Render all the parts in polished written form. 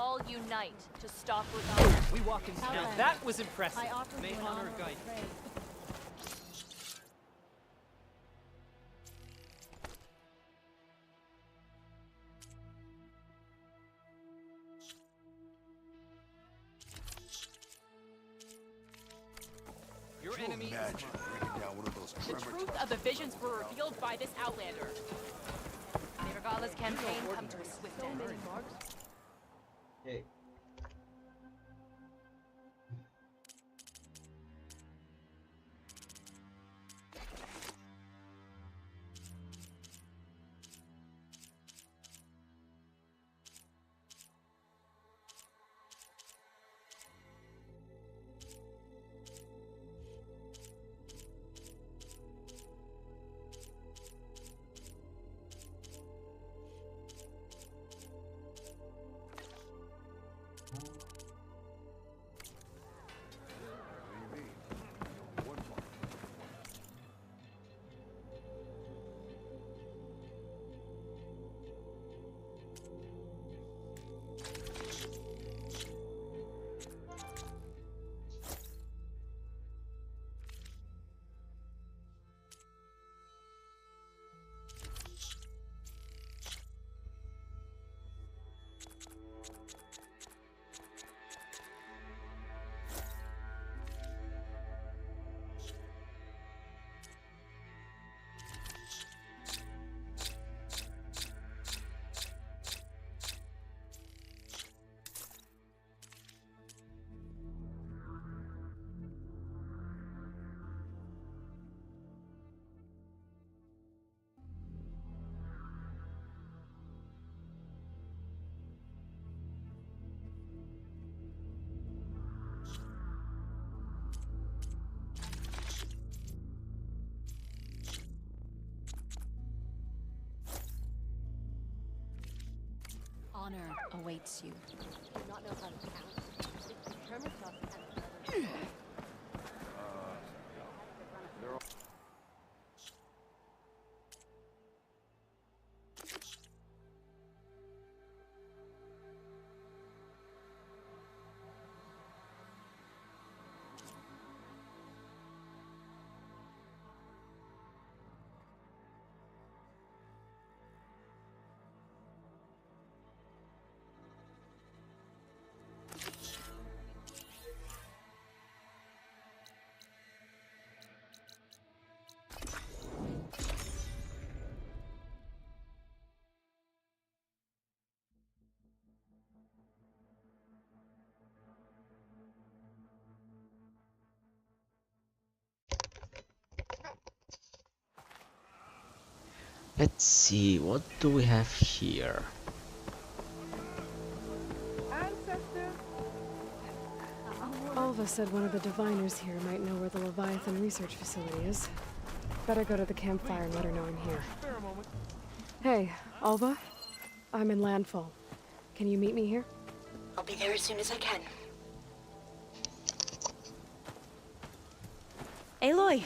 all unite to stop rebellion. We walk in now. That was impressive. May honor guide you. Your enemy is Imagine breaking down one of those The truth of the visions were revealed by this Outlander. May Regala's campaign come to a swift end. Hey. Honor awaits you. Do not know how to count. It's determined not to count. Let's see, what do we have here? Alva said one of the diviners here might know where the Leviathan research facility is. Better go to the campfire and let her know I'm here. Hey, Alva? I'm in Landfall. Can you meet me here? I'll be there as soon as I can. Aloy!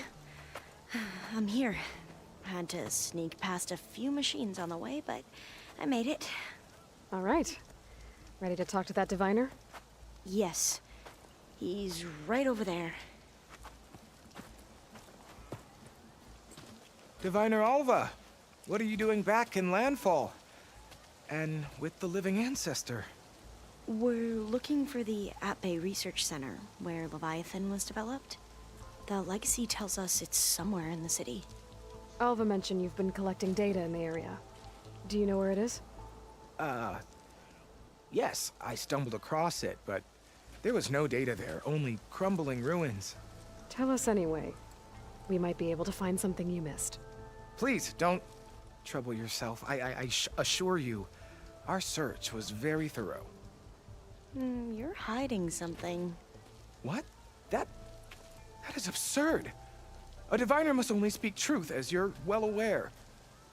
I'm here. Had to sneak past a few machines on the way, but I made it. All right. Ready to talk to that diviner? Yes. He's right over there. Diviner Alva, what are you doing back in Landfall? And with the living ancestor? We're looking for the At-Bay Research Center, where Leviathan was developed. The legacy tells us it's somewhere in the city. Alva mentioned you've been collecting data in the area. Do you know where it is? Yes, I stumbled across it, but there was no data there, only crumbling ruins. Tell us anyway. We might be able to find something you missed. Please, don't trouble yourself. I assure you, our search was very thorough. You're hiding something. What? That is absurd. A diviner must only speak truth, as you're well aware.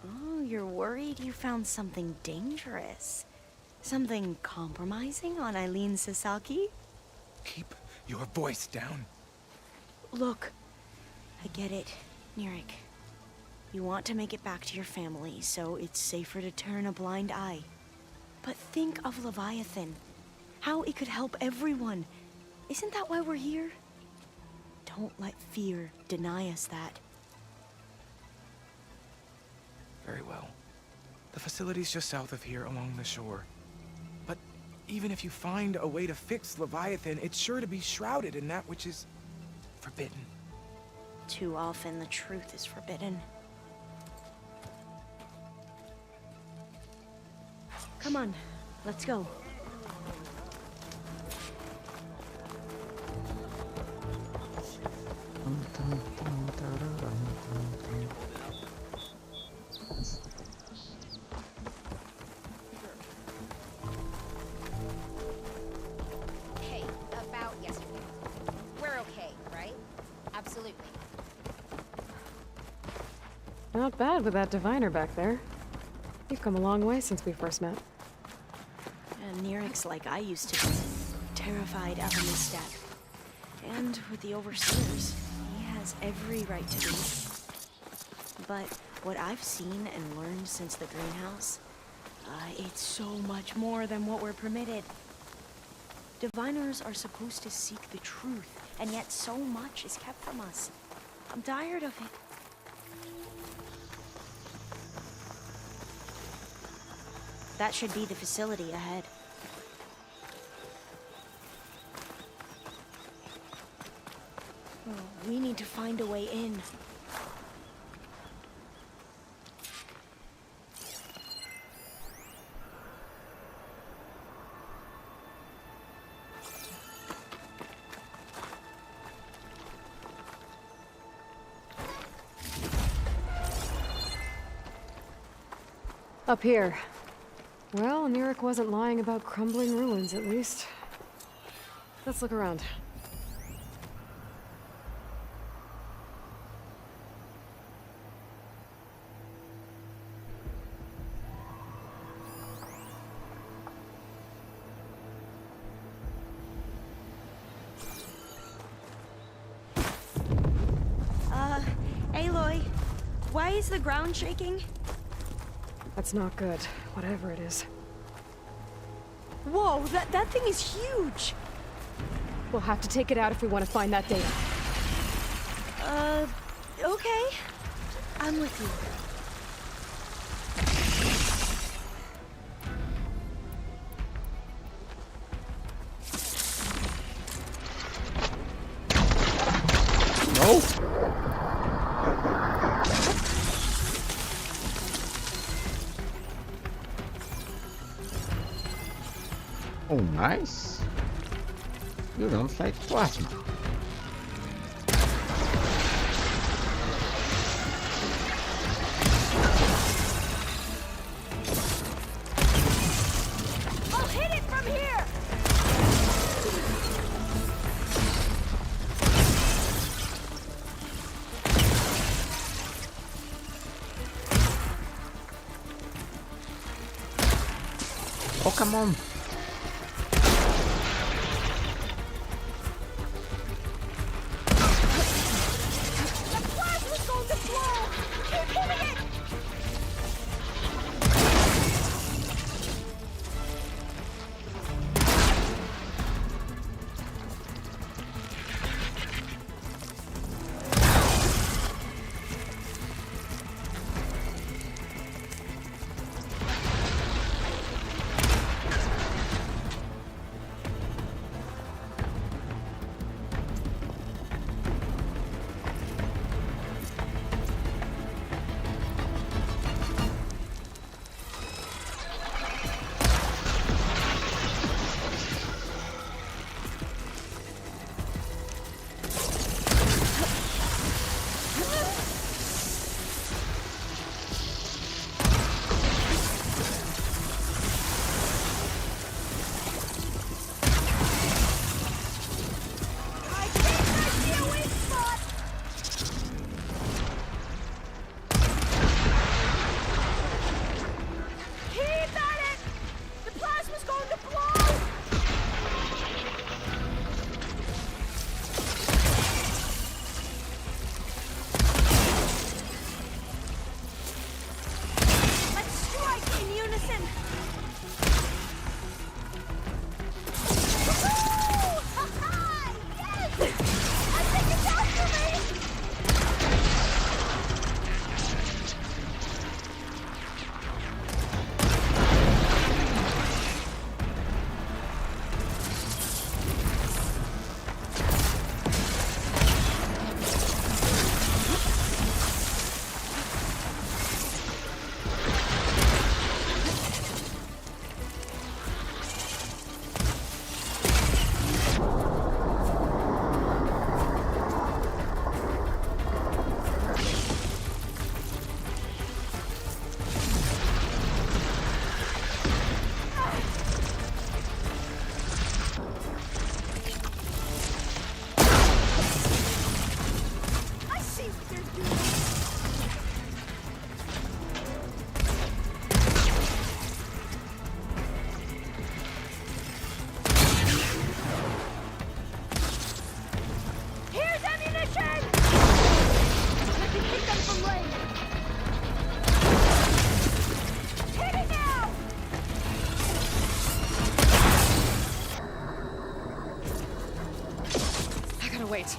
Oh, you're worried you found something dangerous. Something compromising on Eileen Sasaki? Keep your voice down. Look, I get it, Nirik. You want to make it back to your family, so it's safer to turn a blind eye. But think of Leviathan. how it could help everyone. Isn't that why we're here? Don't let fear deny us that. Very well. The facility's just south of here along the shore. But even if you find a way to fix Leviathan, it's sure to be shrouded in that which is forbidden. Too often the truth is forbidden. Come on, let's go. Hey, about yesterday. We're okay, right? Absolutely. Not bad with that diviner back there. You've come a long way since we first met. And Neerix like I used to be. Terrified of a misstep. And with the Overseers, he has every right to be. But what I've seen and learned since the greenhouse, it's so much more than what we're permitted. Diviners are supposed to seek the truth, and yet so much is kept from us. I'm tired of it. That should be the facility ahead. Oh, we need to find a way in. Up here. Well, Neerix wasn't lying about crumbling ruins, at least. Let's look around. Aloy, why is the ground shaking? That's not good, whatever it is. Whoa, that thing is huge! We'll have to take it out if we want to find that data. Okay. I'm with you. No? Oh, nice. You don't fight plasma. I'll hit it from here! Oh, come on.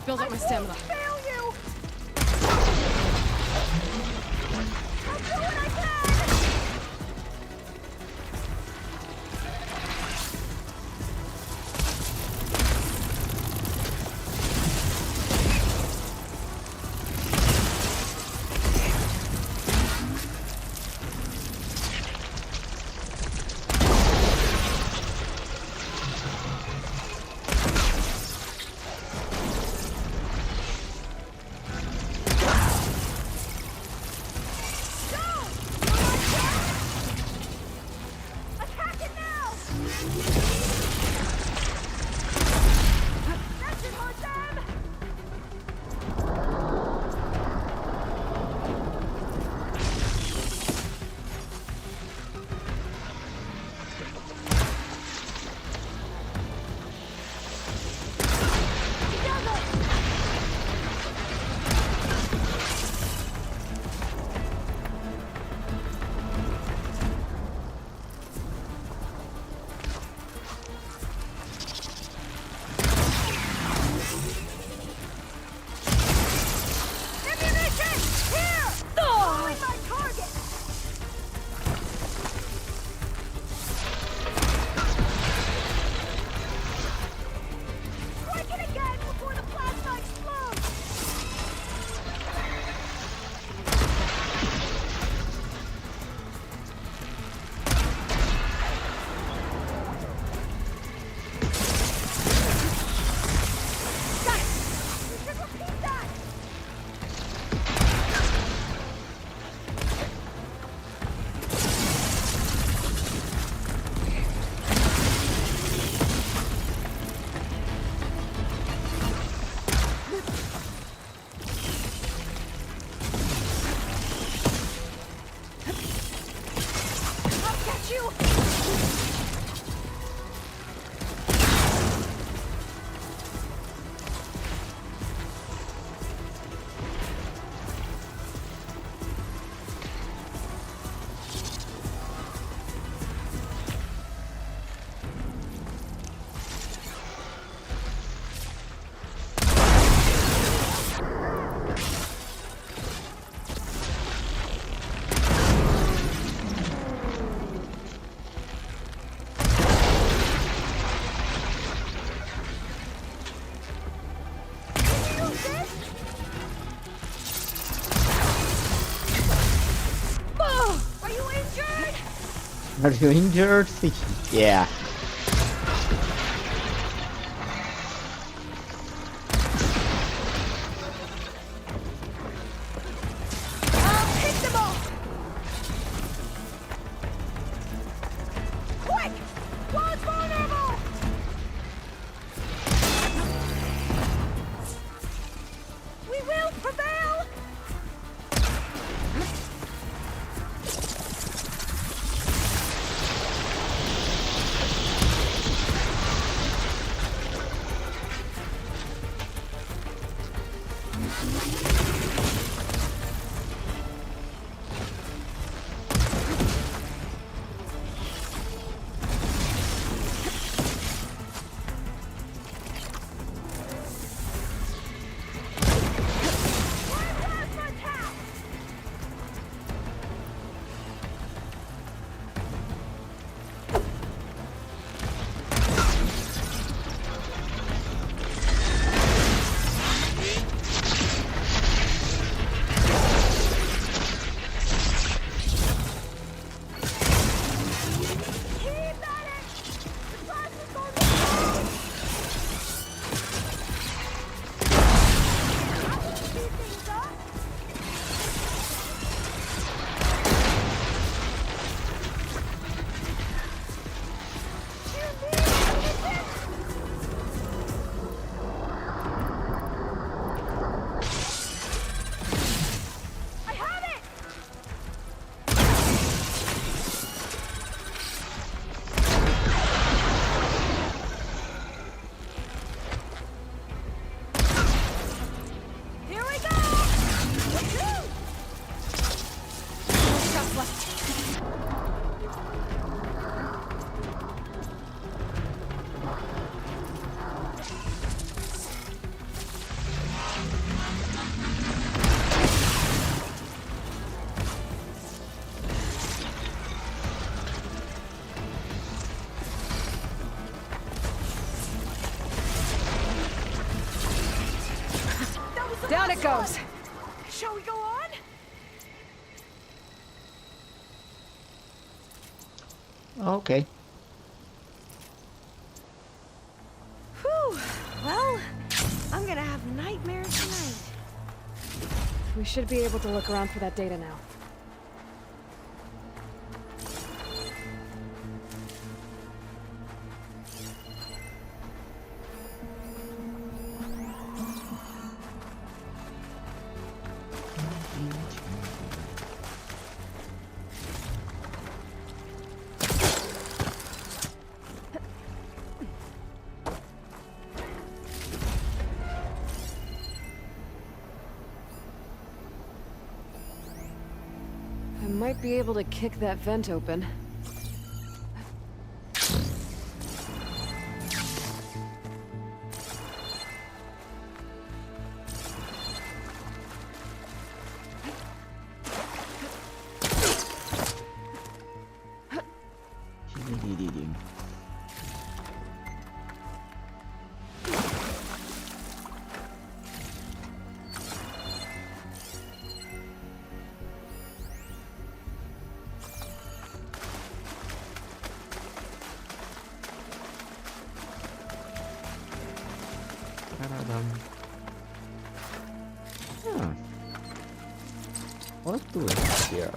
Build up my stamina. Fail you! I'll do what I can! Are you injured? Yeah. goes. Shall we go on? Okay. Whew. Well, I'm gonna have nightmares tonight. We should be able to look around for that data now. I might be able to kick that vent open. Huh. What do we have here?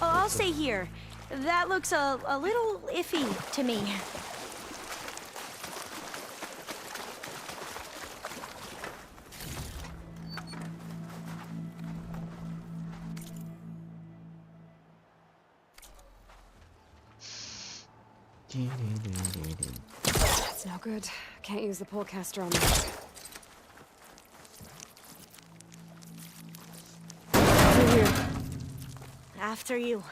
Oh, I'll stay here. That looks a little iffy to me. That's no good. Can't use the polecaster on that. Through here. After you.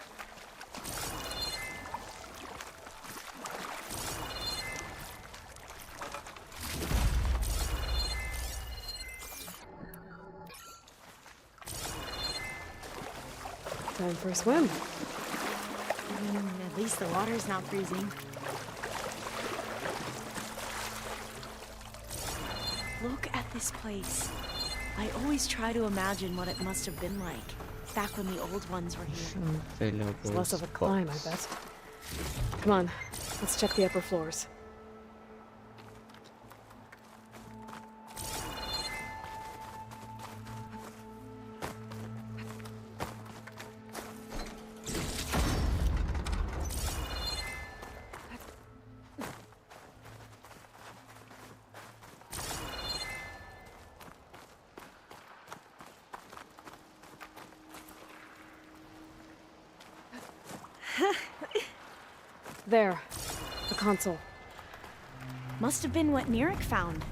Time for a swim. At least the water's not freezing. Look at this place. I always try to imagine what it must have been like back when the old ones were here. It's less of a climb, I bet. Come on, let's check the upper floors. There, the console. Must have been what Neric found.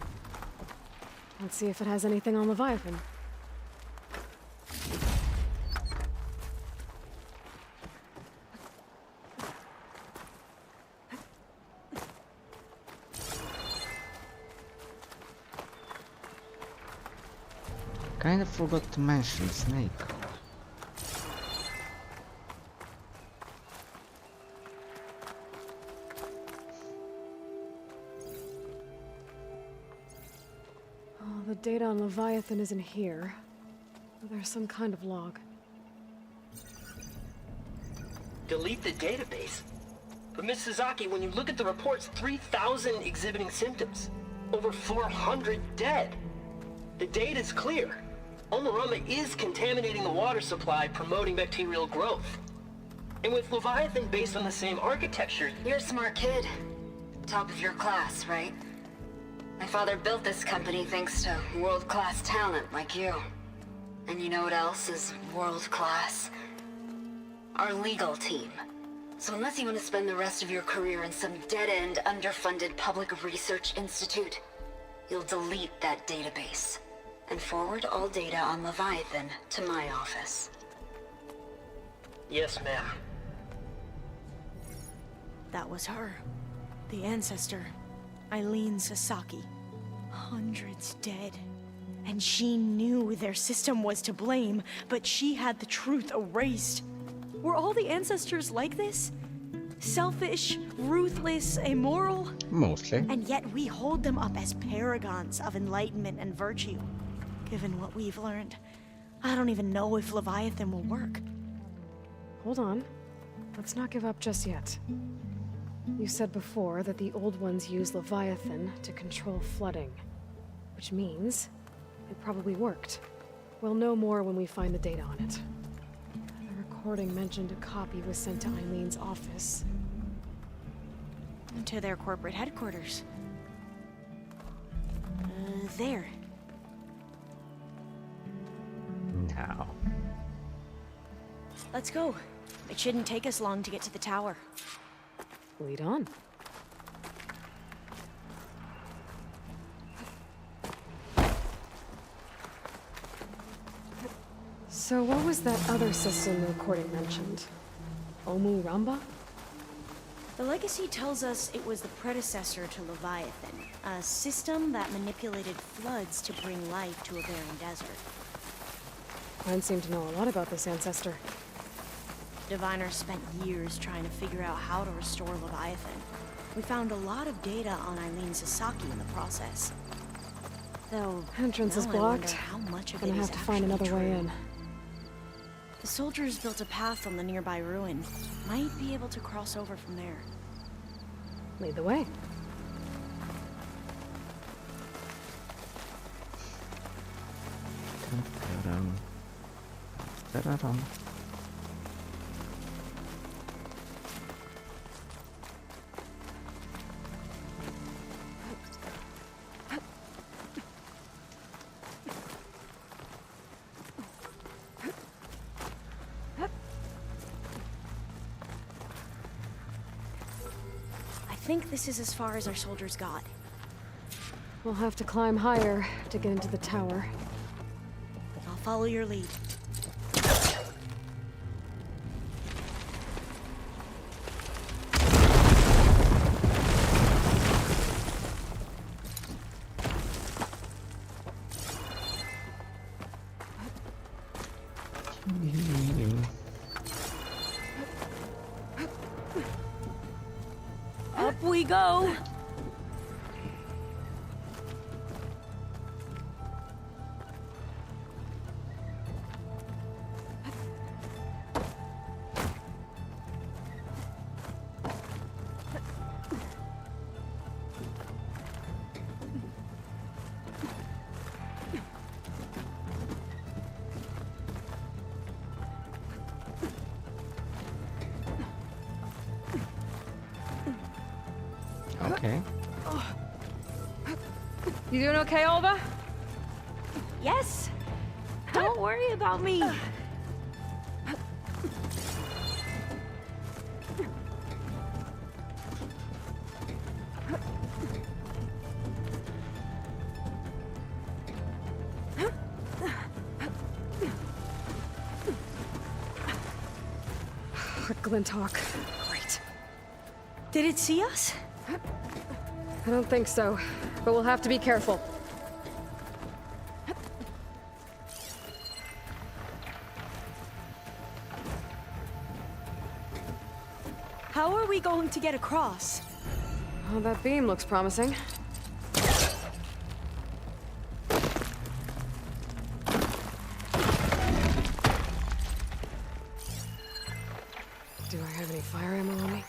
Let's see if it has anything on Leviathan. Kinda forgot to mention Snake. Oh, the data on Leviathan isn't here. There's some kind of log. Delete the database? But Miss Sasaki, when you look at the reports, 3,000 exhibiting symptoms. Over 400 dead. The data's clear. Omarama is contaminating the water supply, promoting bacterial growth. And with Leviathan based on the same architecture... You're a smart kid. Top of your class, right? My father built this company thanks to world-class talent like you. And you know what else is world-class? Our legal team. So unless you want to spend the rest of your career in some dead-end, underfunded public research institute, you'll delete that database and forward all data on Leviathan to my office. Yes, ma'am. That was her. The ancestor. Eileen Sasaki. Hundreds dead. And she knew their system was to blame, but she had the truth erased. Were all the ancestors like this? Selfish, ruthless, immoral? Mostly. And yet we hold them up as paragons of enlightenment and virtue. Given what we've learned, I don't even know if Leviathan will work. Hold on. Let's not give up just yet. You said before that the old ones use Leviathan to control flooding. Which means it probably worked. We'll know more when we find the data on it. The recording mentioned a copy was sent to Eileen's office. To their corporate headquarters. There. Now. Let's go. It shouldn't take us long to get to the tower. Lead on. So what was that other system the recording mentioned? Omu Ramba? The legacy tells us it was the predecessor to Leviathan, a system that manipulated floods to bring life to a barren desert. Mine seem to know a lot about this ancestor. Diviners spent years trying to figure out how to restore Leviathan. We found a lot of data on Eileen Sasaki in the process. Though, Entrance is now I wonder blocked. how much of Gonna it is have to find actually another way true. in. The soldiers built a path on the nearby ruin. Might be able to cross over from there. Lead the way. Ta-da-dum. I think this is as far as our soldiers got. We'll have to climb higher to get into the tower. I'll follow your lead. Up we go! Okay. You doing okay, Olva? Yes! Don't worry about me! Glinthawk. Great. Did it see us? I don't think so, but we'll have to be careful. How are we going to get across? Oh, that beam looks promising. Do I have any fire ammo on me?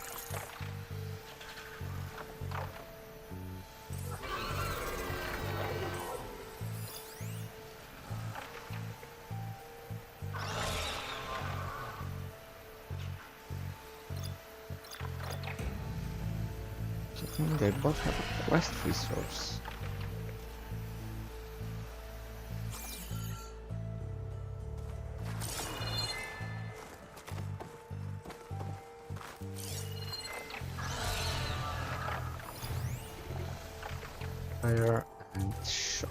They both have a quest resource. Fire and shock.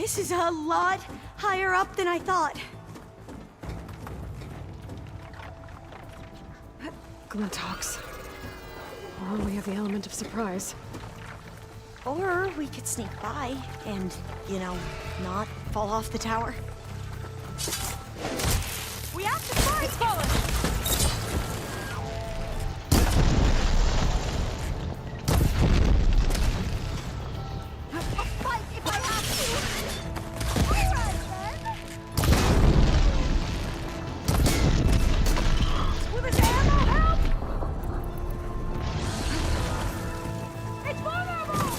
This is a lot higher up than I thought. Glintox. Well, we have the element of surprise. Or we could sneak by and, you know, not fall off the tower. We have to fight! It's fallen! I'll fight if I have to! Alright then! Will this ammo help? It's vulnerable!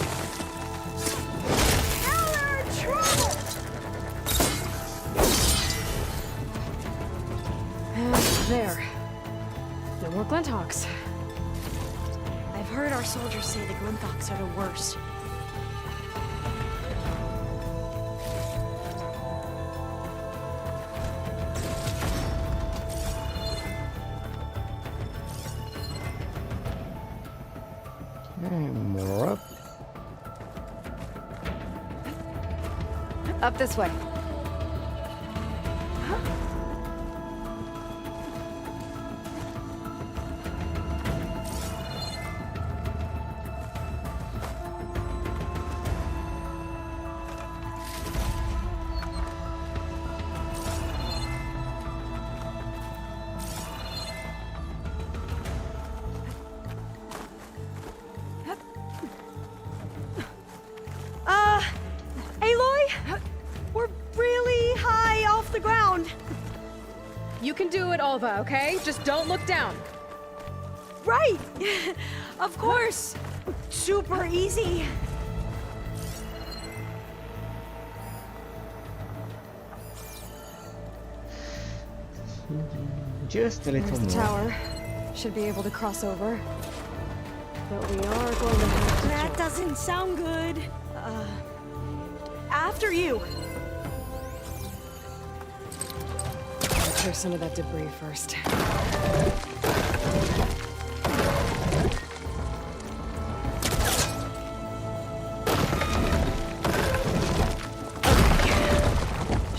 Now they're in trouble! And there. No more Glintox. I've heard our soldiers say the Glintox are the worst. Okay, more up. Up this way. Aloy? We're really high off the ground. You can do it, Alva, okay? Just don't look down. Right! Of course! Super easy. Just a little There's more. the tower. Should be able to cross over. But we are going to have to That jump. doesn't sound good. After you. Clear some of that debris first.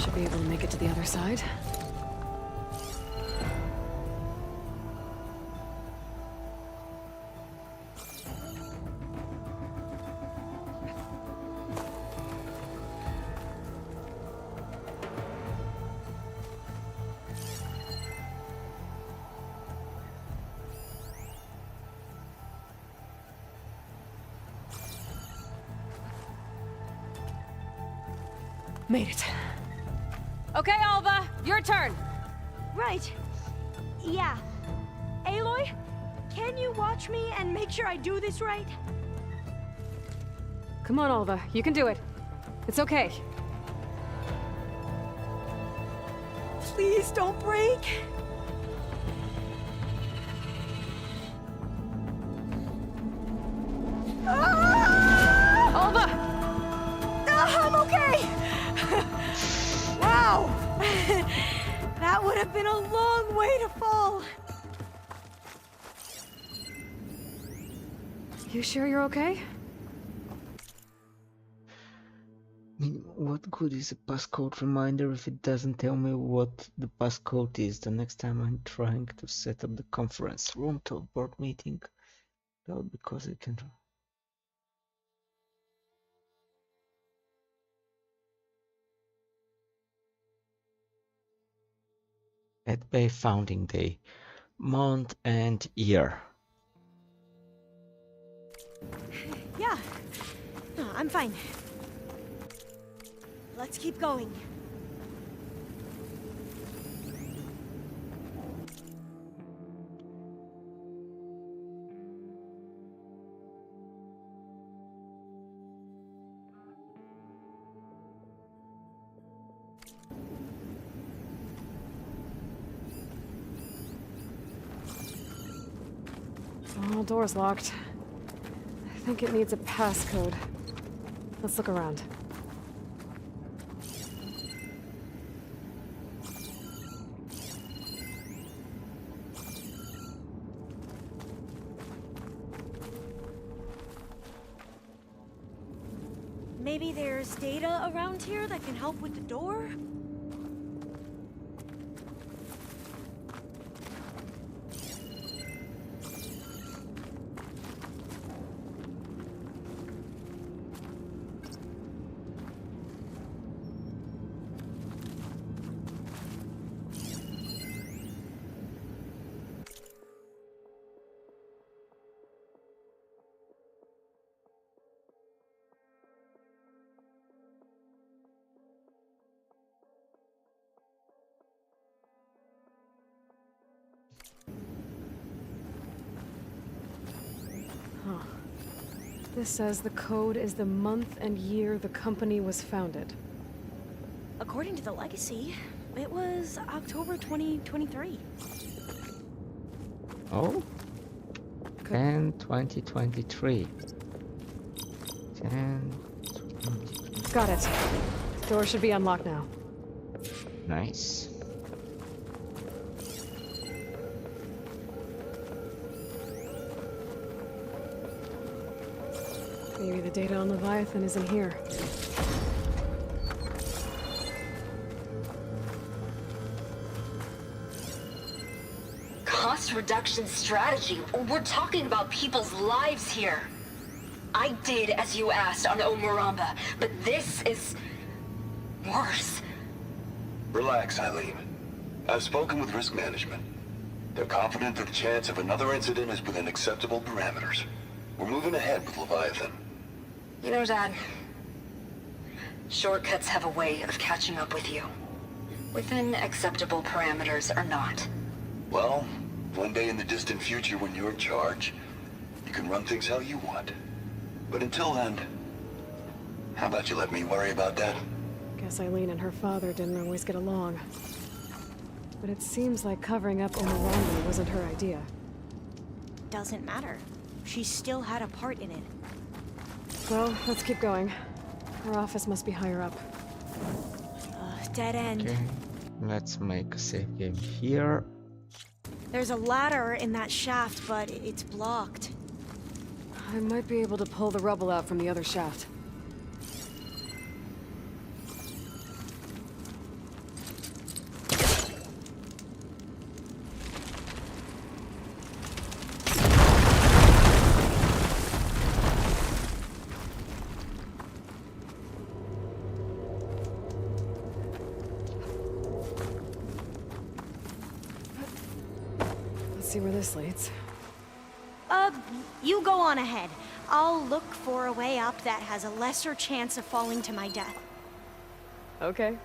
Should be able to make it to the other side. Made it. Okay, Alva, your turn. Right. Yeah. Aloy, can you watch me and make sure I do this right? Come on, Alva. You can do it. It's okay. Please don't break. Ah! Alva! I'm okay! Wow! That would have been a long way to fall. You sure you're okay? I mean, what good is a passcode reminder if it doesn't tell me what the passcode is the next time I'm trying to set up the conference room to a board meeting? Well, because I can. At Bay Founding Day, month and year. Yeah. No, I'm fine. Let's keep going. Oh, door's locked. I think it needs a passcode. Let's look around. Maybe there's data around here that can help with the door? Huh. This says the code is the month and year the company was founded. According to the legacy, it was October 2023. Oh? 10 2023. 10 2023. Got it. Door should be unlocked now. Nice. Maybe the data on Leviathan isn't here. Cost reduction strategy? We're talking about people's lives here. I did as you asked on Omuramba, but this is worse. Relax, Eileen. I've spoken with risk management. They're confident that the chance of another incident is within acceptable parameters. We're moving ahead with Leviathan. You know, Dad, shortcuts have a way of catching up with you. Within acceptable parameters or not. Well, one day in the distant future when you're in charge, you can run things how you want. But until then, how about you let me worry about that? Guess Eileen and her father didn't always get along. But it seems like covering up Omuramba wasn't her idea. Doesn't matter. She still had a part in it. Well, let's keep going. Her office must be higher up. Dead end. Okay. Let's make a save game here. There's a ladder in that shaft, but it's blocked. I might be able to pull the rubble out from the other shaft. Let's see where this leads. You go on ahead. I'll look for a way up that has a lesser chance of falling to my death. Okay.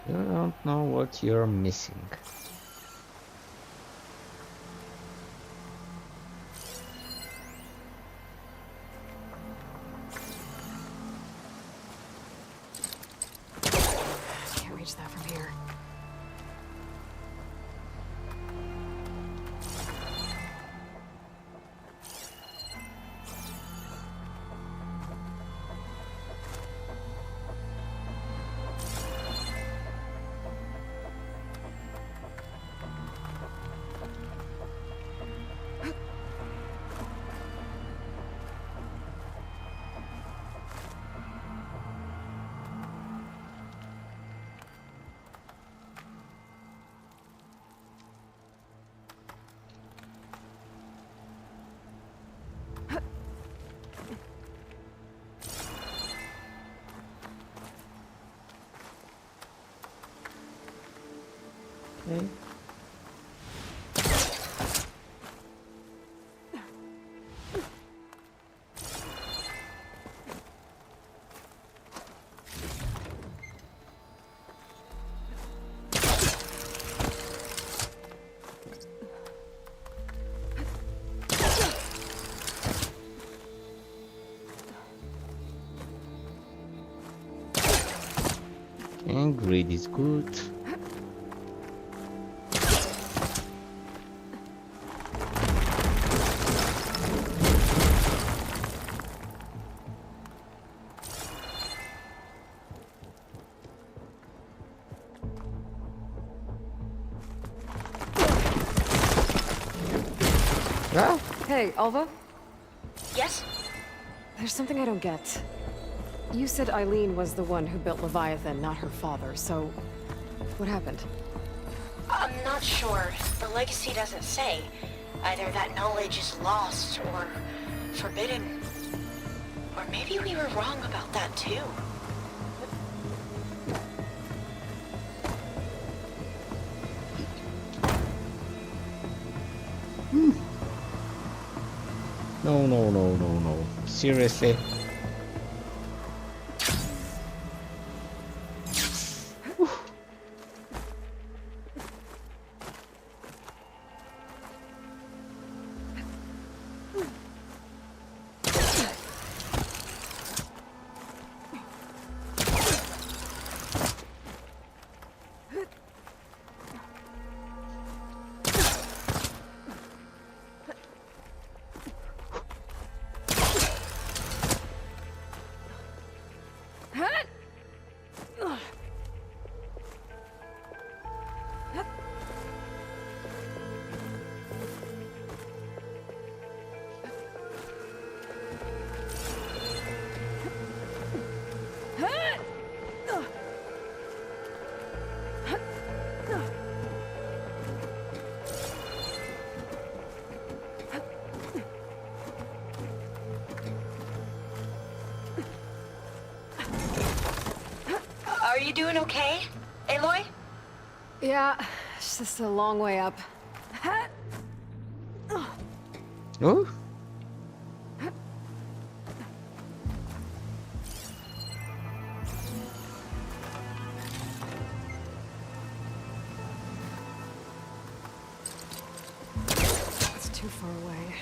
You don't know what you're missing. Can't reach that from here. Okay. And greed is good. Hey, Alva? Yes? There's something I don't get. You said Eileen was the one who built Leviathan, not her father, so... what happened? I'm not sure. The legacy doesn't say. Either that knowledge is lost or forbidden. Or maybe we were wrong about that too. No. Seriously? Are you doing okay, Aloy? Yeah, it's just a long way up. Oh? It's too far away.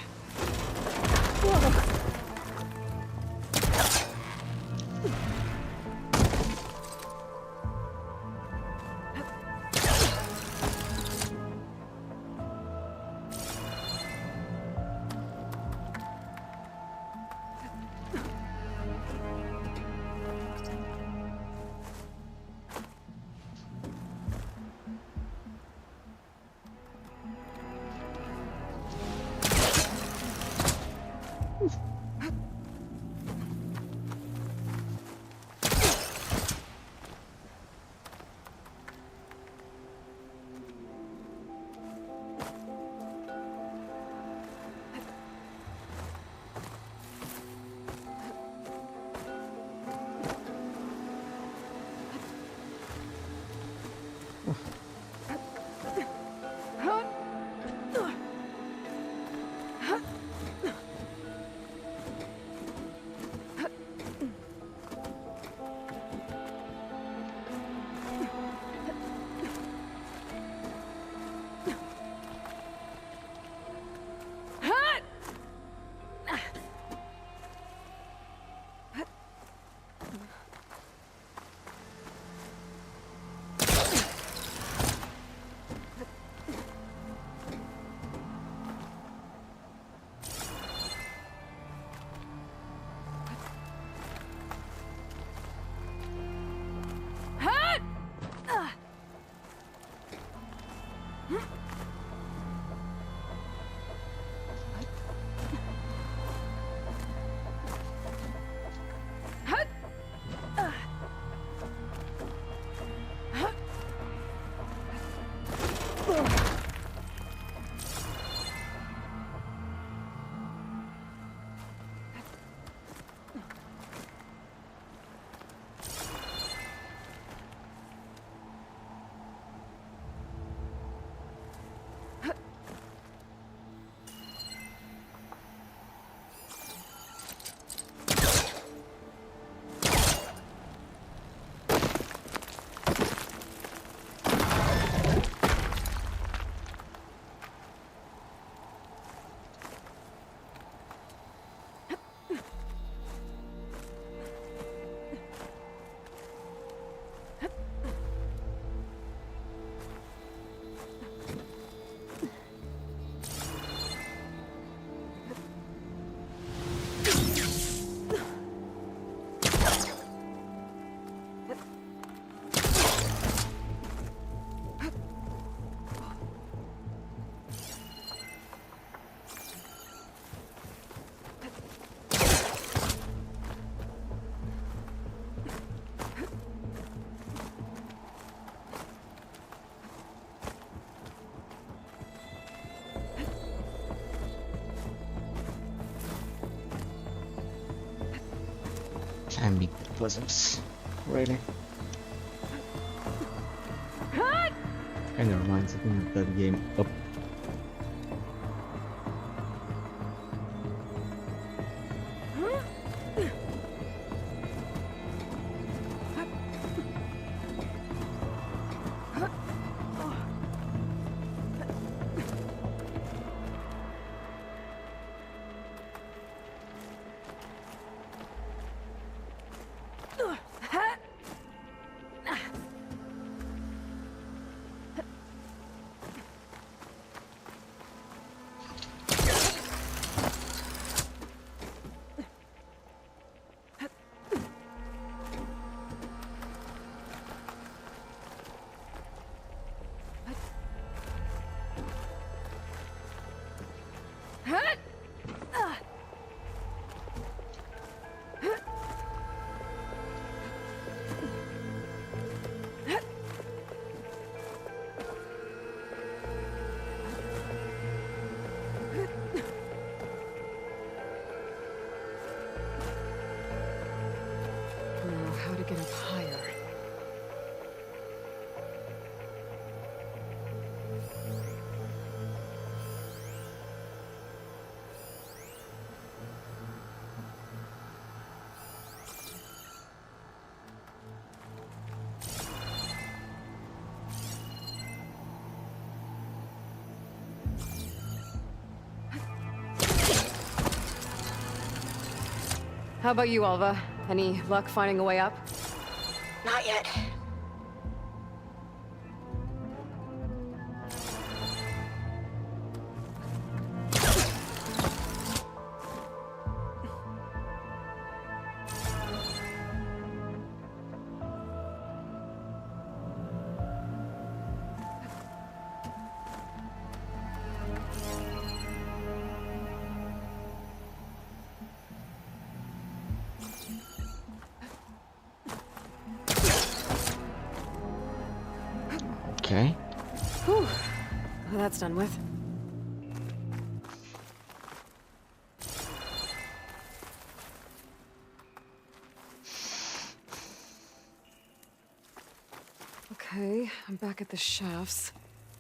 Climbing puzzles. Really? Kinda reminds me of that game Up. Now, how to get up higher? How about you, Alva? Any luck finding a way up? Not yet. Okay. Whew. Well, that's done with. Okay, I'm back at the shafts.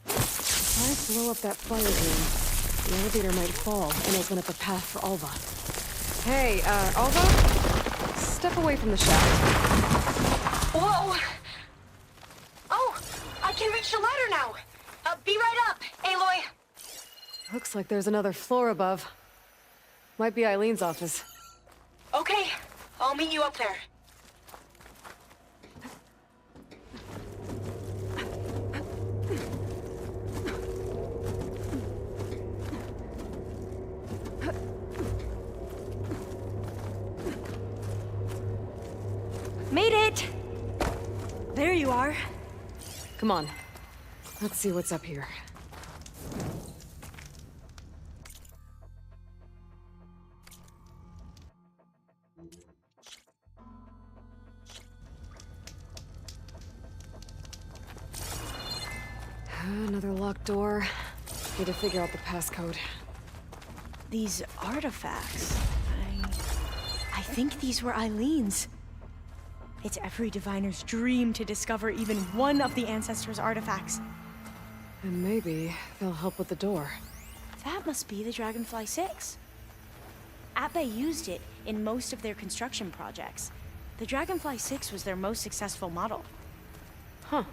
If I blow up that fire drain, the elevator might fall and open up a path for Alva. Hey, Alva? Step away from the shaft. Whoa! Oh, I can reach the ladder now. Be right up, Aloy. Looks like there's another floor above. Might be Eileen's office. Okay, I'll meet you up there. Made it! There you are. Come on. Let's see what's up here. Another locked door. Need to figure out the passcode. These artifacts... I think these were Eileen's. It's every diviner's dream to discover even one of the Ancestors' artifacts. And maybe they'll help with the door. That must be the Dragonfly 6. Atbay used it in most of their construction projects. The Dragonfly 6 was their most successful model. Huh.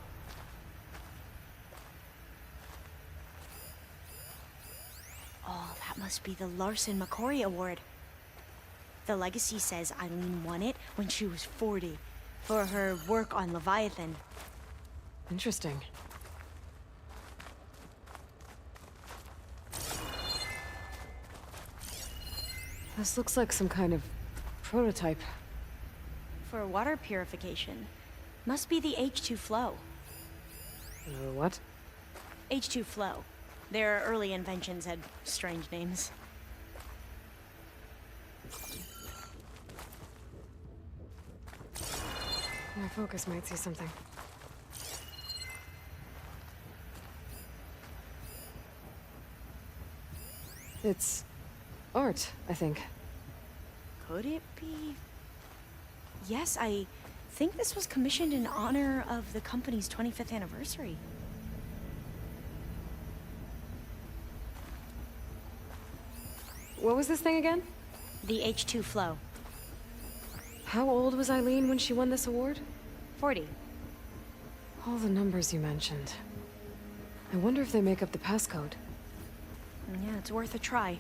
Oh, that must be the Larson McCory Award. The legacy says Eileen won it when she was 40 for her work on Leviathan. Interesting. This looks like some kind of prototype. For water purification. Must be the H2 flow. What? H2 flow. Their early inventions had strange names. My focus might see something. It's art, I think. Could it be Yes, I think this was commissioned in honor of the company's 25th anniversary. What was this thing again? The H2 flow. How old was Eileen when she won this award? 40. All the numbers you mentioned. I wonder if they make up the passcode. Yeah, it's worth a try.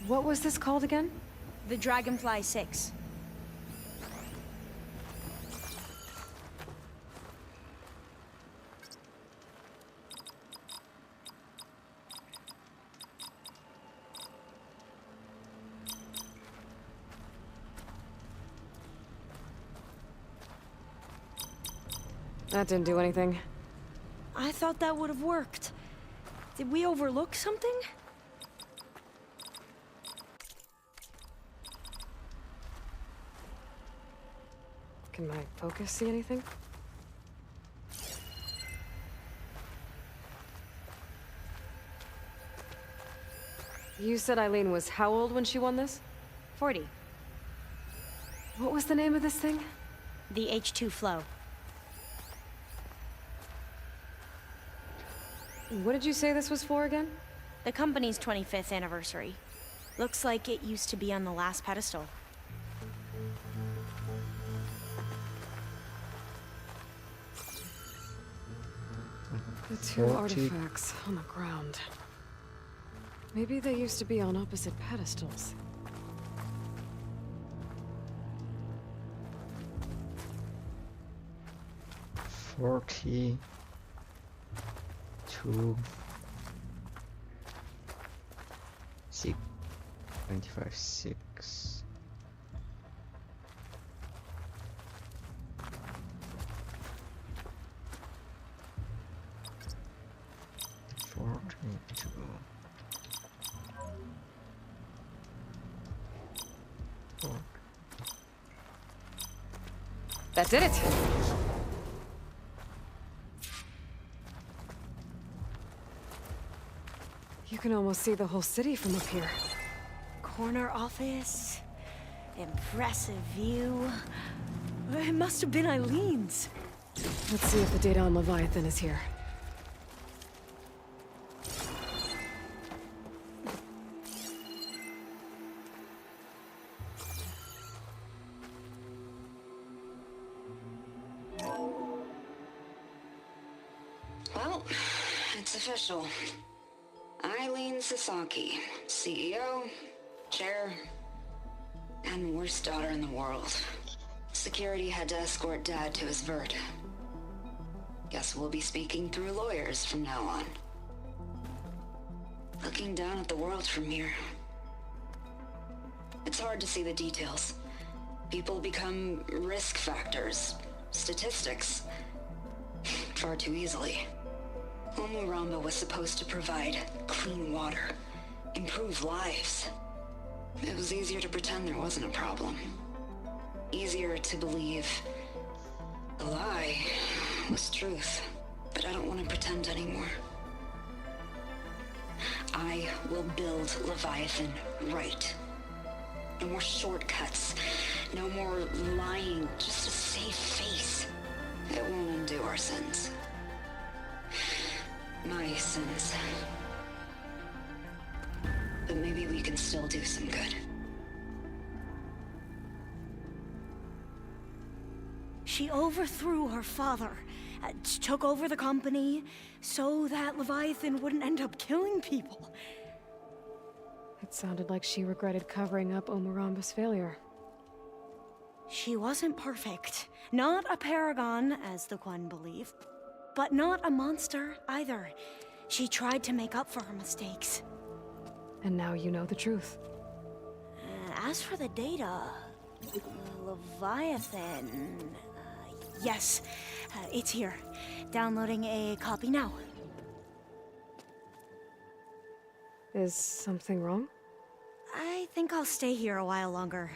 What was this called again? The Dragonfly 6. That didn't do anything. I thought that would have worked. Did we overlook something? Can my focus see anything? You said Eileen was how old when she won this? 40. What was the name of this thing? The H2 flow. What did you say this was for again? The company's 25th anniversary. Looks like it used to be on the last pedestal. The two artifacts on the ground. Maybe they used to be on opposite pedestals. $42 6 25 6 42. That did it! You can almost see the whole city from up here. Corner office. Impressive view. It must have been Eileen's. Let's see if the data on Leviathan is here. Well, it's official. Eileen Sasaki, CEO, chair, and worst daughter in the world. Security had to escort Dad to his vert. Guess we'll be speaking through lawyers from now on. Looking down at the world from here. It's hard to see the details. People become risk factors, statistics, far too easily. Omuramba was supposed to provide clean water, improve lives. It was easier to pretend there wasn't a problem. Easier to believe the lie was truth. But I don't want to pretend anymore. I will build Leviathan right. No more shortcuts. No more lying just to save face. It won't undo our sins. My sins. But maybe we can still do some good. She overthrew her father, took over the company, so that Leviathan wouldn't end up killing people. It sounded like she regretted covering up Omuramba's failure. She wasn't perfect. Not a paragon, as the Quan believe, but not a monster either. She tried to make up for her mistakes. And now you know the truth. As for the data, Leviathan... yes, it's here. Downloading a copy now. Is something wrong? I think I'll stay here a while longer.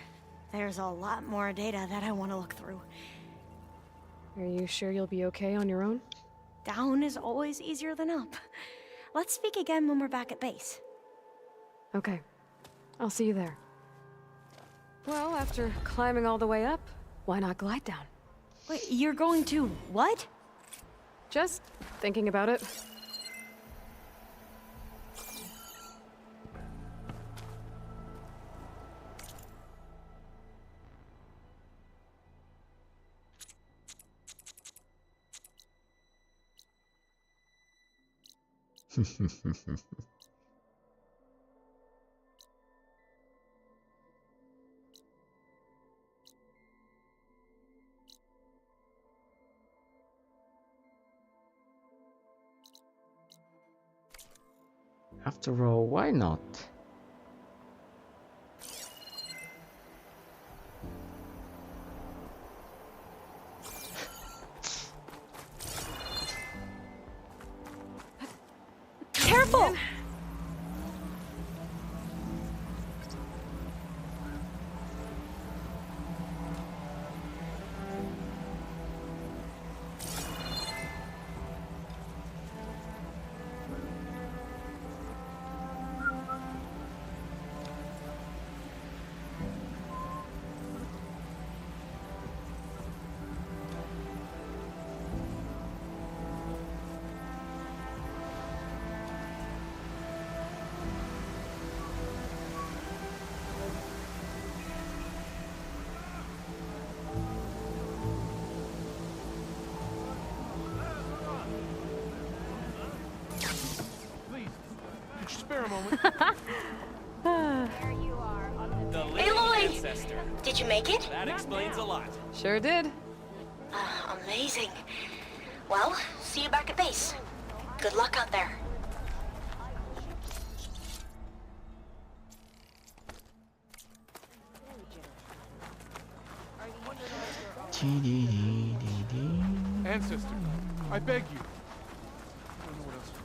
There's a lot more data that I want to look through. Are you sure you'll be okay on your own? Down is always easier than up. Let's speak again when we're back at base. Okay. I'll see you there. Well, after climbing all the way up, why not glide down? Wait, you're going to what? Just thinking about it. After all, why not? Careful! Spare a moment. The Aloy! ancestor. Did you make it? That explains a lot. Sure did. Amazing. Well, see you back at base. Good luck out there. Ancestor, I beg you. I don't know what else to do.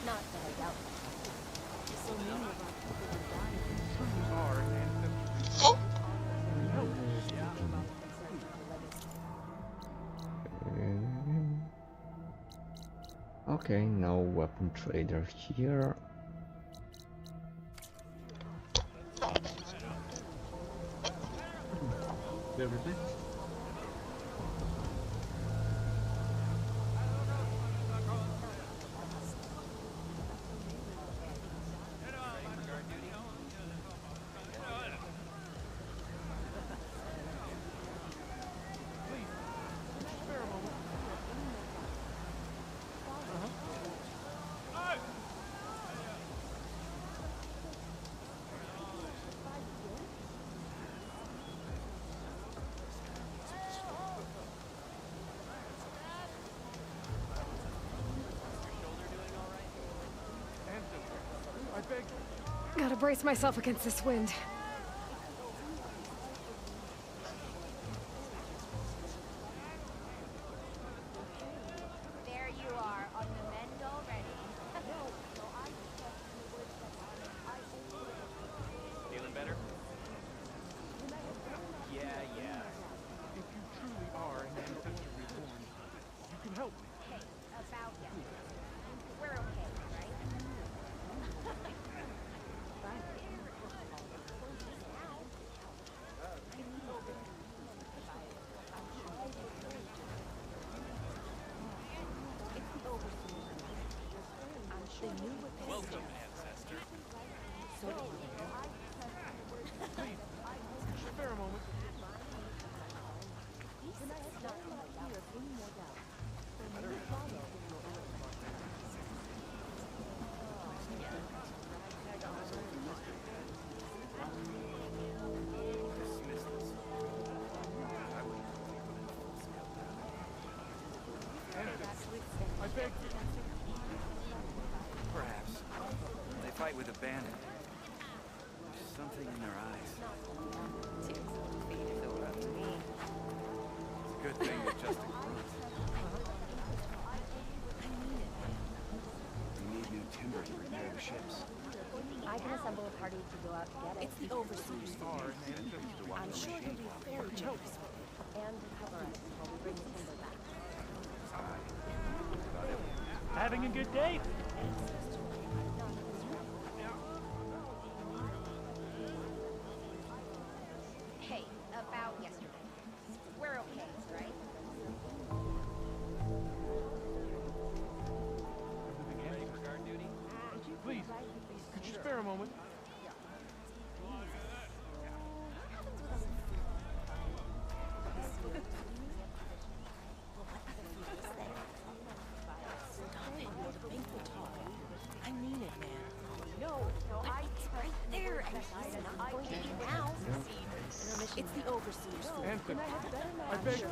Not that I doubt it. So many of our people are dying. Are ancestors. Okay, no weapon trader here. Everything? Gotta brace myself against this wind. There you are, on the mend already. Feeling better? Yeah. If you truly are an ancestor reborn, you can help me. Hey, about that. We're okay, right? Welcome, ancestor. Please, spare a moment. abandoned. There's something in their eyes. It's It's a good thing they're just a grunt. We need new timber to repair the ships. I can assemble a party to go out to get it. It's the overseer's fault. I'm sure they'll be very generous. And to cover us while we bring the timber back. Having a good day? Hey, about yesterday. We're okay, right? Everything for guard duty? Please, could you spare a moment? I mean it, man. No, it's right there, and he's not going to eat now. It's the overseer's fault. Answer. I beg you.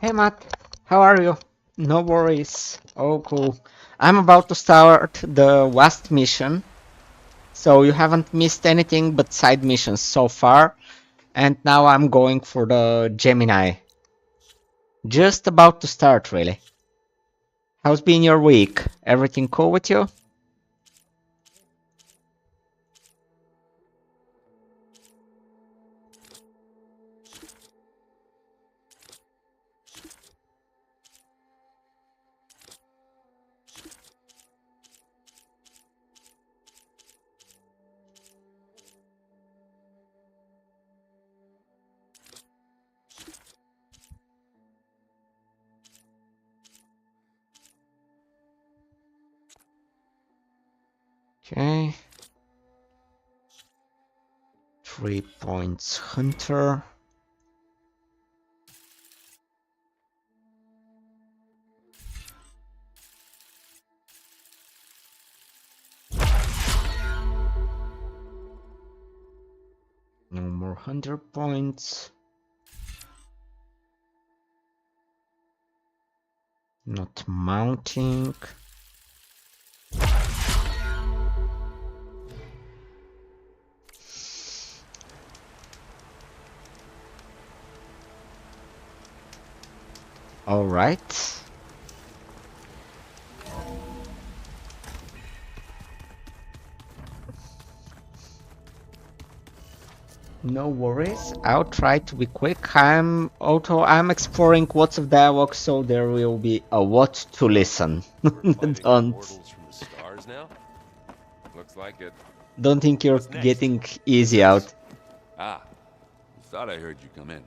Hey Matt, how are you? No worries. Oh, cool. I'm about to start the West mission, so you haven't missed anything but side missions so far. And now I'm going for the Gemini. Just about to start, really. How's been your week? Everything cool with you? Okay. 3 points Hunter. No more Hunter points. Not mounting. All right. No worries. I'll try to be quick. I'm exploring what's of dialogue, so there will be a lot to listen. Don't Portals from the stars now? Looks like it. don't think you're What's next? getting easy out. Ah, thought I heard you come in.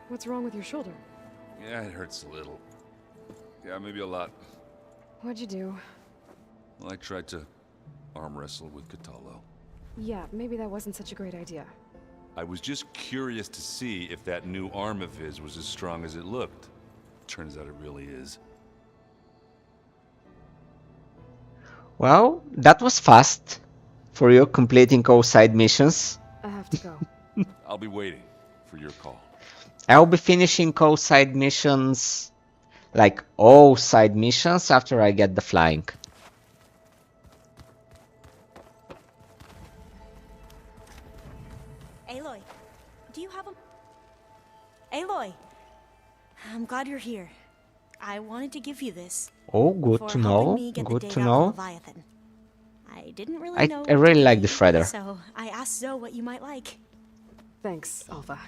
What's wrong with your shoulder? Yeah, it hurts a little. Yeah, maybe a lot. What'd you do? Well, I tried to arm wrestle with Catallo. Yeah, maybe that wasn't such a great idea. I was just curious to see if that new arm of his was as strong as it looked. Turns out it really is. Well, that was fast for you completing all side missions. I have to go. I'll be waiting for your call. I'll be finishing all side missions, like all side missions, after I get the flying. Aloy, do you have a... Aloy! I'm glad you're here. I wanted to give you this. Oh, good for to helping know. me get Good the to data know. off Leviathan. I didn't really know I what really to like the give shredder. you, so I asked Zoe what you might like. Thanks, Alpha.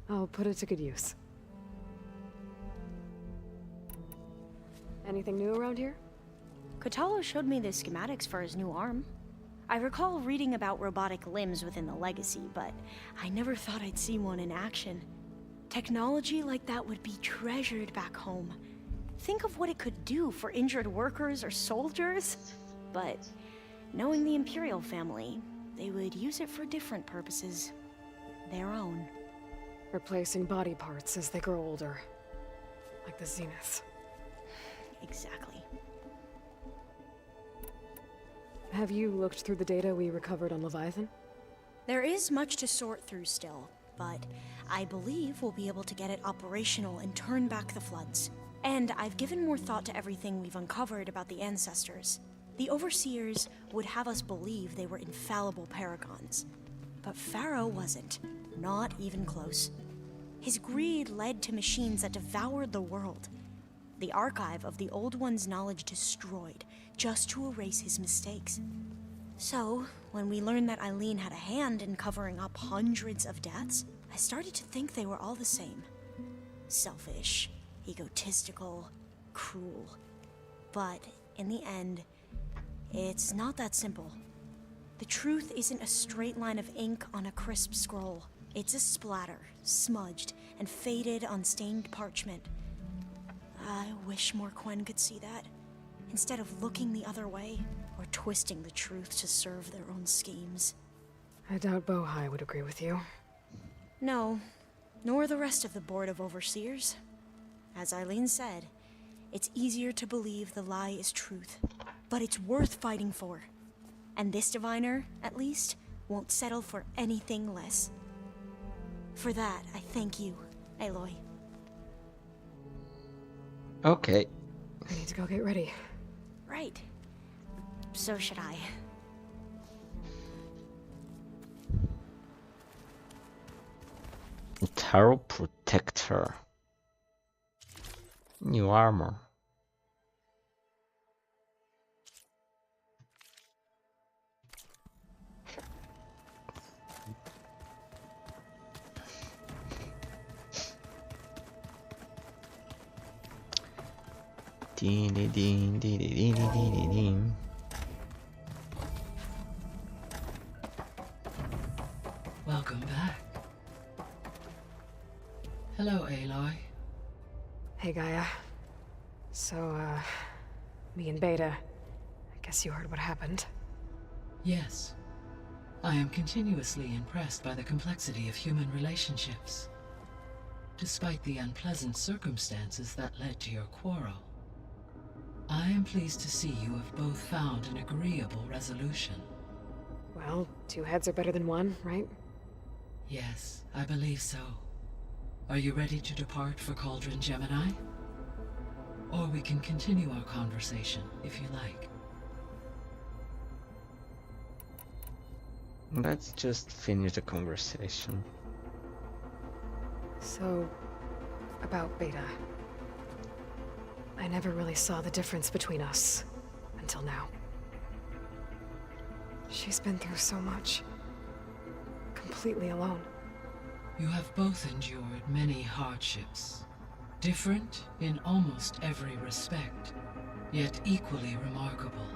I'll put it to good use. Anything new around here? Kotalo showed me the schematics for his new arm. I recall reading about robotic limbs within the Legacy, but I never thought I'd see one in action. Technology like that would be treasured back home. Think of what it could do for injured workers or soldiers. But knowing the Imperial family, they would use it for different purposes. Their own. Replacing body parts as they grow older. Like the Zeniths. Exactly. Have you looked through the data we recovered on Leviathan? There is much to sort through still, but I believe we'll be able to get it operational and turn back the floods. And I've given more thought to everything we've uncovered about the ancestors. The Overseers would have us believe they were infallible paragons. But Pharaoh wasn't. Not even close. His greed led to machines that devoured the world. The archive of the Old One's knowledge destroyed, just to erase his mistakes. So, when we learned that Eileen had a hand in covering up hundreds of deaths, I started to think they were all the same. Selfish, egotistical, cruel. But, in the end, it's not that simple. The truth isn't a straight line of ink on a crisp scroll. It's a splatter, smudged, and faded on stained parchment. I wish more Quen could see that, instead of looking the other way, or twisting the truth to serve their own schemes. I doubt Bohai would agree with you. No, nor the rest of the Board of Overseers. As Eileen said, it's easier to believe the lie is truth, but it's worth fighting for. And this diviner, at least, won't settle for anything less. For that, I thank you, Aloy. Okay. I need to go get ready. Right. So should I. Tarot Protector. New armor. Ding ding ding ding ding ding ding. Welcome back. Hello, Aloy. Hey, Gaia. So, me and Beta, I guess you heard what happened. Yes. I am continuously impressed by the complexity of human relationships. Despite the unpleasant circumstances that led to your quarrel, I am pleased to see you have both found an agreeable resolution. Well, two heads are better than one, right? Yes, I believe so. Are you ready to depart for Cauldron Gemini? Or we can continue our conversation, if you like. Let's just finish the conversation. So, about Beta. I never really saw the difference between us, until now. She's been through so much. Completely alone. You have both endured many hardships. Different in almost every respect, yet equally remarkable.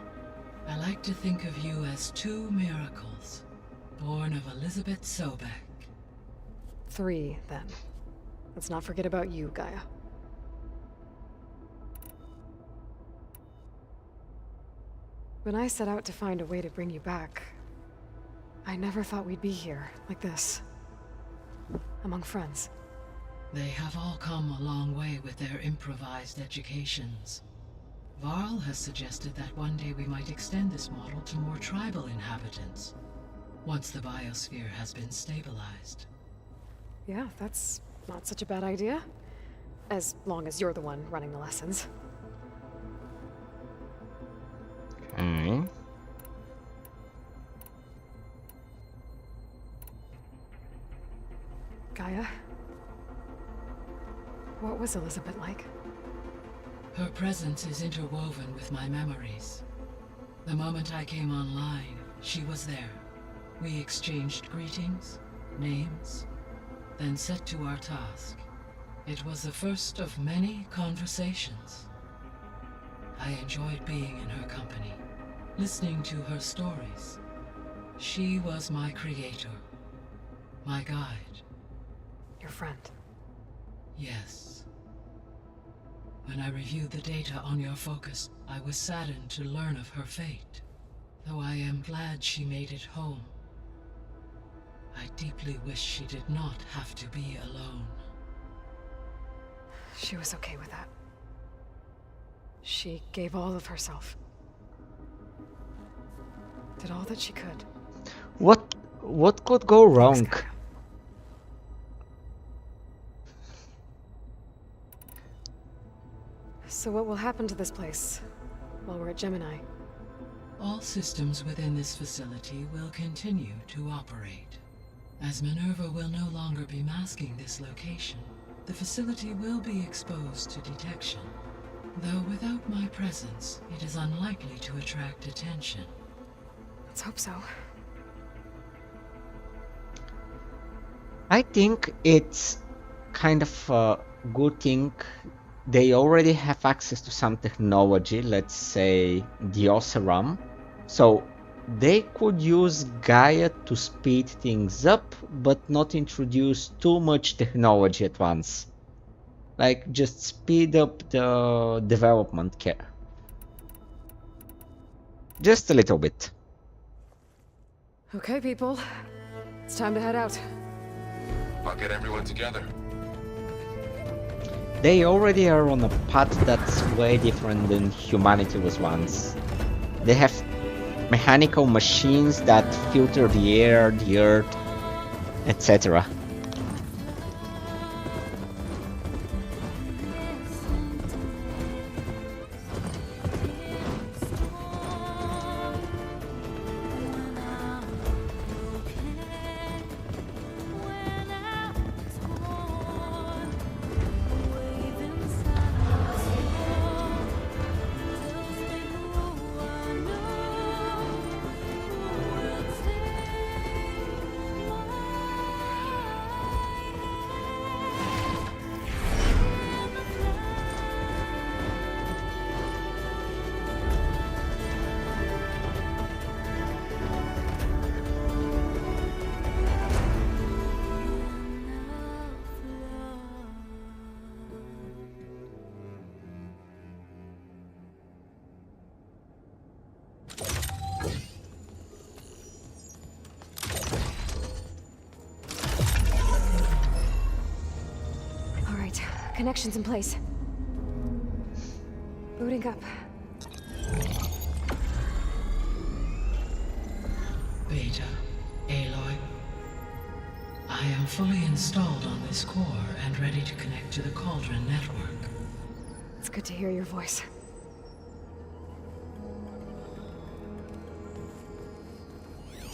I like to think of you as two miracles, born of Elizabeth Sobek. 3, then. Let's not forget about you, Gaia. When I set out to find a way to bring you back, I never thought we'd be here, like this. Among friends. They have all come a long way with their improvised educations. Varl has suggested that one day we might extend this model to more tribal inhabitants, once the biosphere has been stabilized. Yeah, that's not such a bad idea. As long as you're the one running the lessons. Okay. Gaia? What was Elizabeth like? Her presence is interwoven with my memories. The moment I came online, she was there. We exchanged greetings, names, then set to our task. It was the first of many conversations. I enjoyed being in her company, listening to her stories. She was my creator, my guide. Your friend. Yes. When I reviewed the data on your focus, I was saddened to learn of her fate. Though I am glad she made it home. I deeply wish she did not have to be alone. She was okay with that. She gave all of herself. Did all that she could. What could go wrong? So what will happen to this place while we're at Gemini? All systems within this facility will continue to operate. As Minerva will no longer be masking this location, the facility will be exposed to detection. Though without my presence, it is unlikely to attract attention. Let's hope so. I think it's kind of a good thing. They already have access to some technology, let's say the Oseram, so they could use Gaia to speed things up, but not introduce too much technology at once. Like, just speed up the development care. Just a little bit. Okay, people. It's time to head out. I'll get everyone together. They already are on a path that's way different than humanity was once. They have mechanical machines that filter the air, the earth, etc. Connections in place. Booting up. Beta, Aloy. I am fully installed on this core and ready to connect to the Cauldron network. It's good to hear your voice.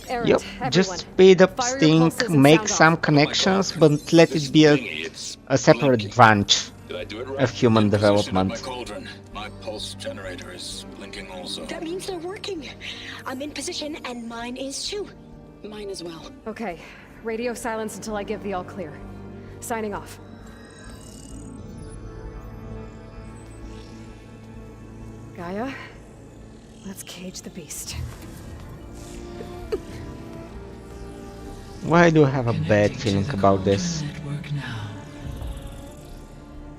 Errand, Yep, everyone. just speed up Fire your Stink, pulses and make sound some off. connections, but let it be a separate branch of human development. My pulse generator is blinking also. That means they're working. I'm in position, and mine is too. Mine as well. Okay, radio silence until I give the all clear. Signing off. Gaia, let's cage the beast. Why do I have a bad feeling about this?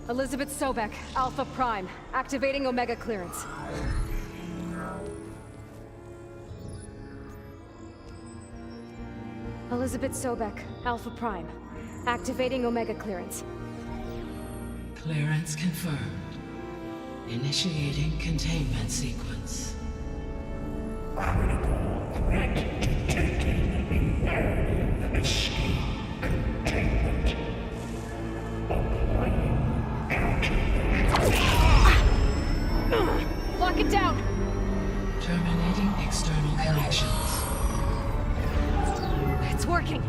Elizabeth Sobek, Alpha Prime, activating Omega clearance. Elizabeth Sobek, Alpha Prime. Activating Omega clearance. Clearance confirmed. Initiating containment sequence. Lock it down! Terminating external connections. It's working.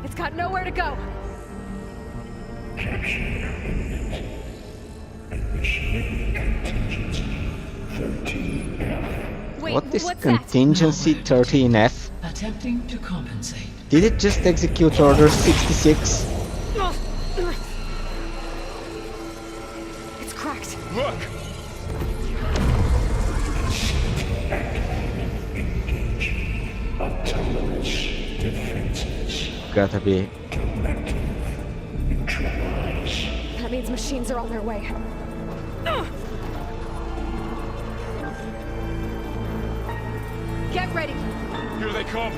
It's got nowhere to go. Wait, What is what's contingency 13F? Attempting to compensate. Did it just execute order 66? that? It's cracked. Look! Gotta be. That means machines are on their way. Get ready. Here they come.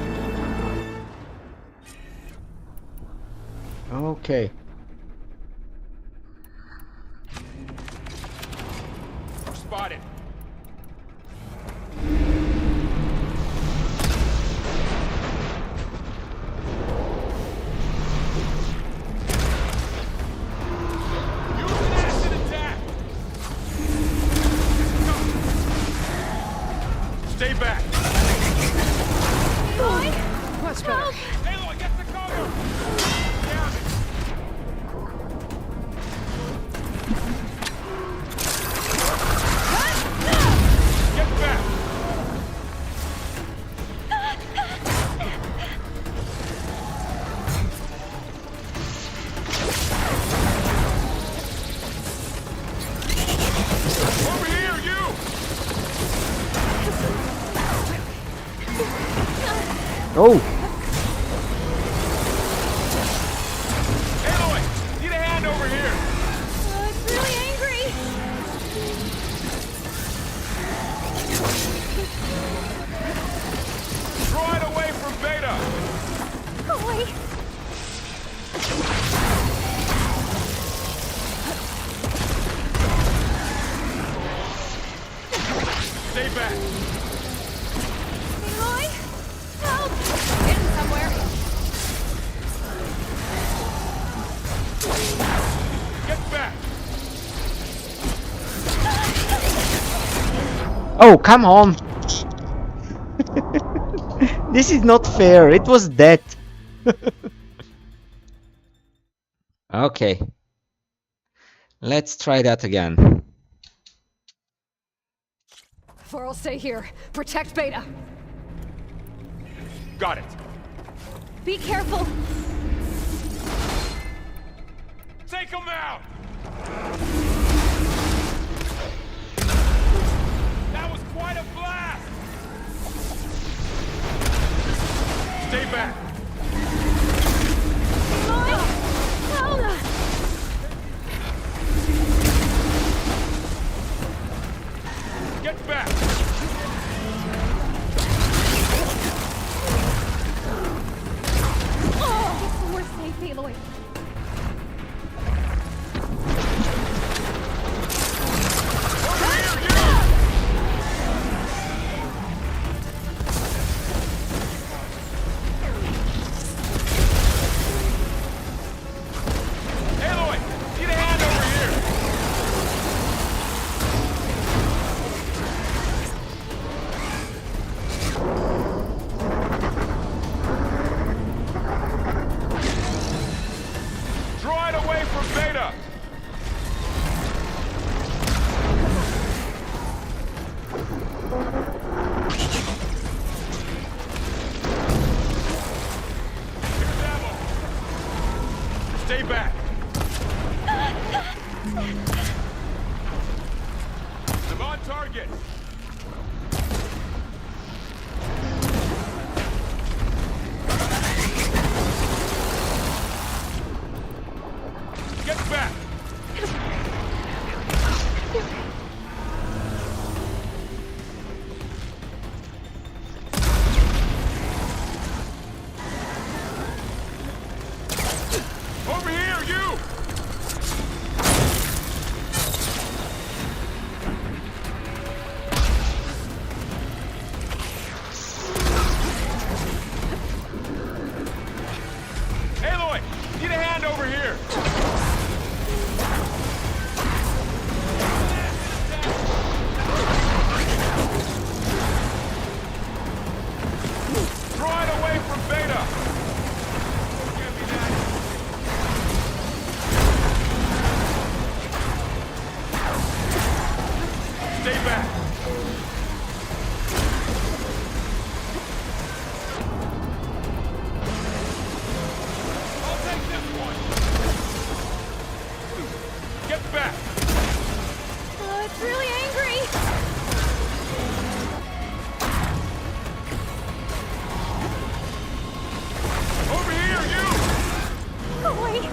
Okay. We're spotted. Stay back! Much better. Aloy, get the cover! Down it! Get back! Over here, you! Oh! Aloy, need a hand over here! It's really angry. Draw it away from Beta! Go away. Stay back! Aloy, help! Getting somewhere. Get back! Oh, come on! This is not fair. It was dead. Okay. Let's try that again. For'll stay here. Protect Beta. Got it. Be careful. Take him out! That was quite a blast! Stay back! Aloy, help! Get back! Oh, we're safe, Aloy. Aloy, need a hand over here! Draw it away from Beta! Here's ammo! Stay back! I'm on target! Get back! Need a hand over here! Draw it away from Beta! Can't be that. Stay back! I'll take this one! Get back! Oh, it's really angry! Over here, you! Go away!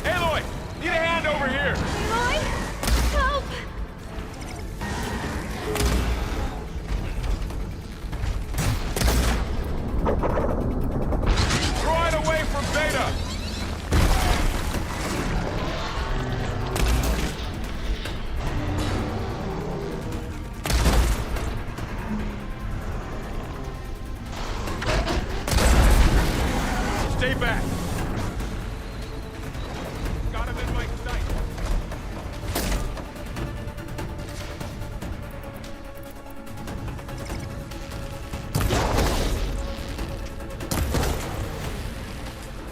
Aloy! Need a hand over here! Aloy! Help! Draw it away from Beta! Stay back! Got him in my sight!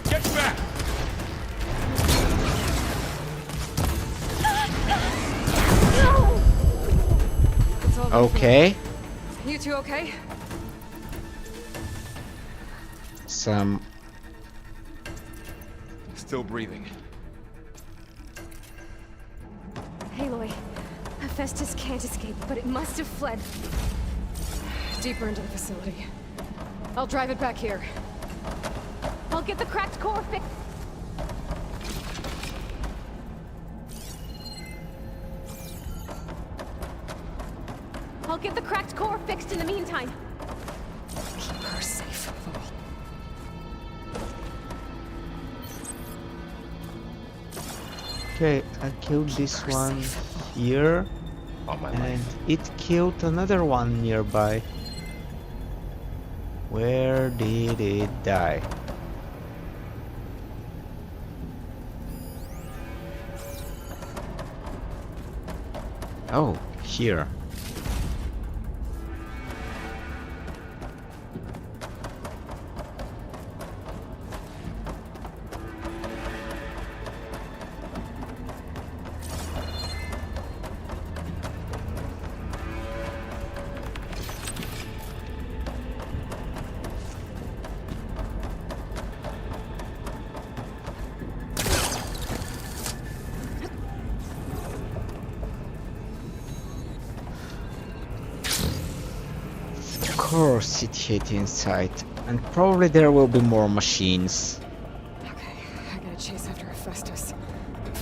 Get back! No! It's all Okay. You two okay? Some Still breathing. Aloy, Hephaestus can't escape, but it must have fled. Deeper into the facility. I'll drive it back here. I'll get the cracked core fixed. I'll get the cracked core fixed in the meantime. Keep her safe, Vol. okay. I killed this one here, All my and life. it killed another one nearby. Where did it die? Oh, here. Of course it hit inside, and probably there will be more machines. Okay, I gotta chase after Hephaestus.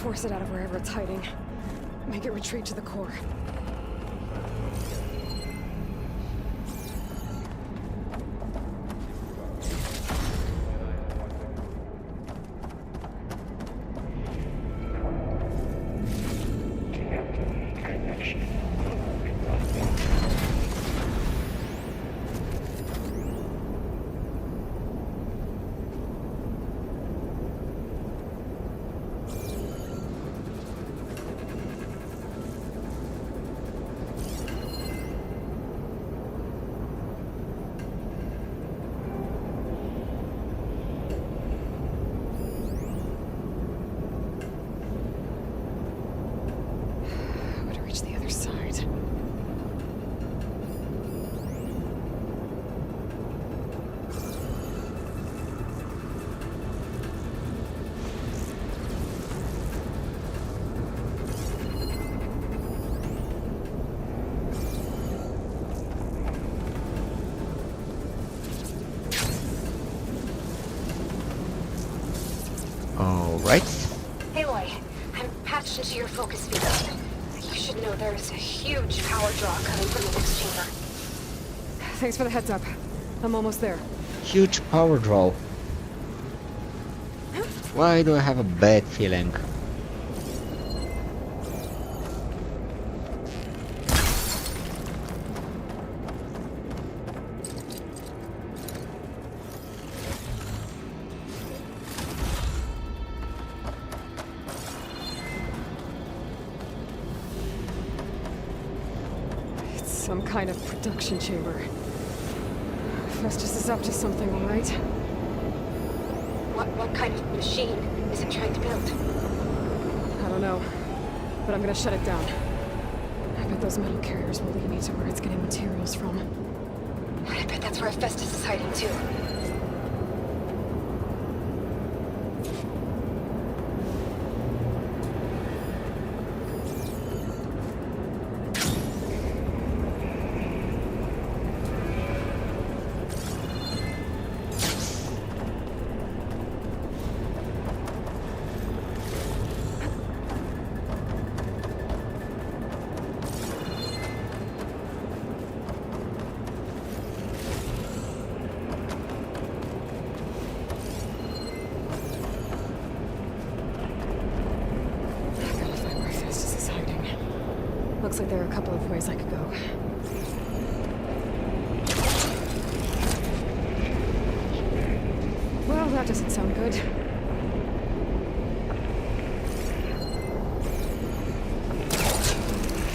Force it out of wherever it's hiding. Make it retreat to the core. Reach the other side. All right. Aloy, I'm patched into your focus field. You should know there's a huge power draw coming from the next chamber. Thanks for the heads up. I'm almost there. Huge power draw. Why do I have a bad feeling? Some kind of production chamber. Festus is up to something, all right? What kind of machine is it trying to build? I don't know, but I'm gonna shut it down. I bet those metal carriers will lead me to where it's getting materials from. I bet that's where Festus is hiding too. Looks like there are a couple of ways I could go. Well, that doesn't sound good.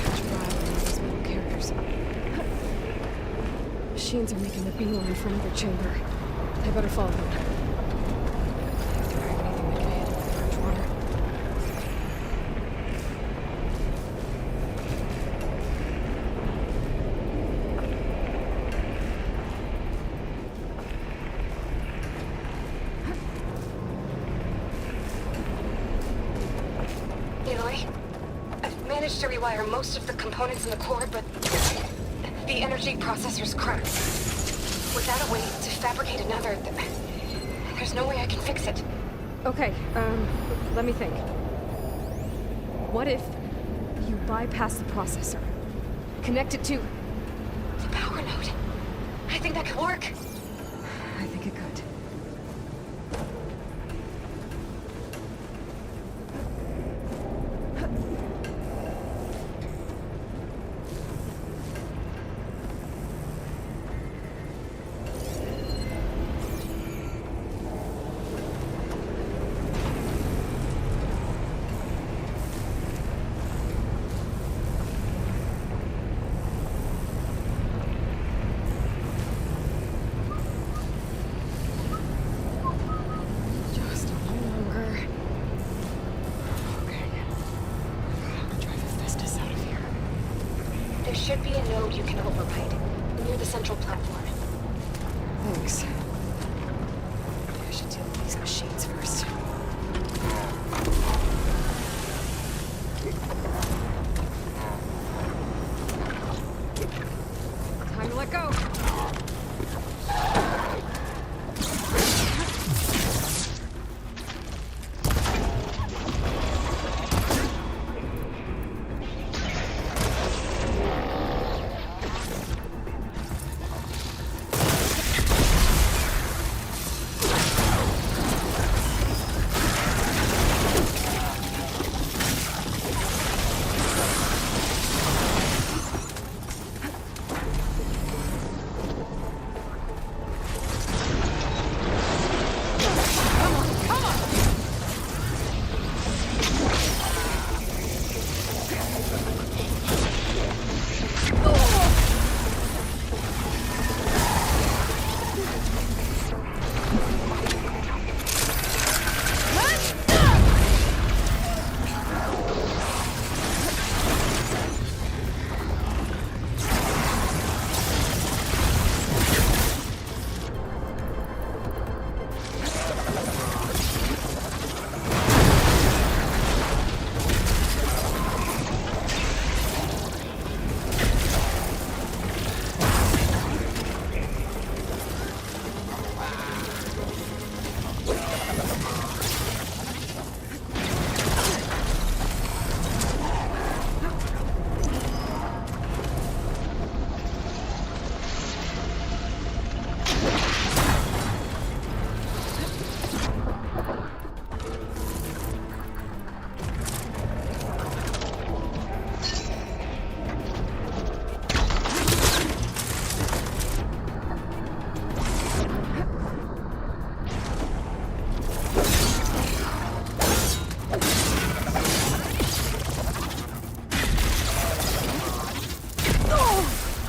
Catch fire on those metal carriers. Machines are making the beeline for another chamber. I better follow them. Do I have anything that can handle the large water? I've managed to rewire most of the components in the core, but the energy processor's cracked. Without a way to fabricate another, there's no way I can fix it. Okay, let me think. What if you bypass the processor? Connect it to the power node. I think that could work. I think it could. There should be a node you can override, near the central platform. Thanks. I should deal with these machines first. Time to let go!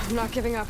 I'm not giving up.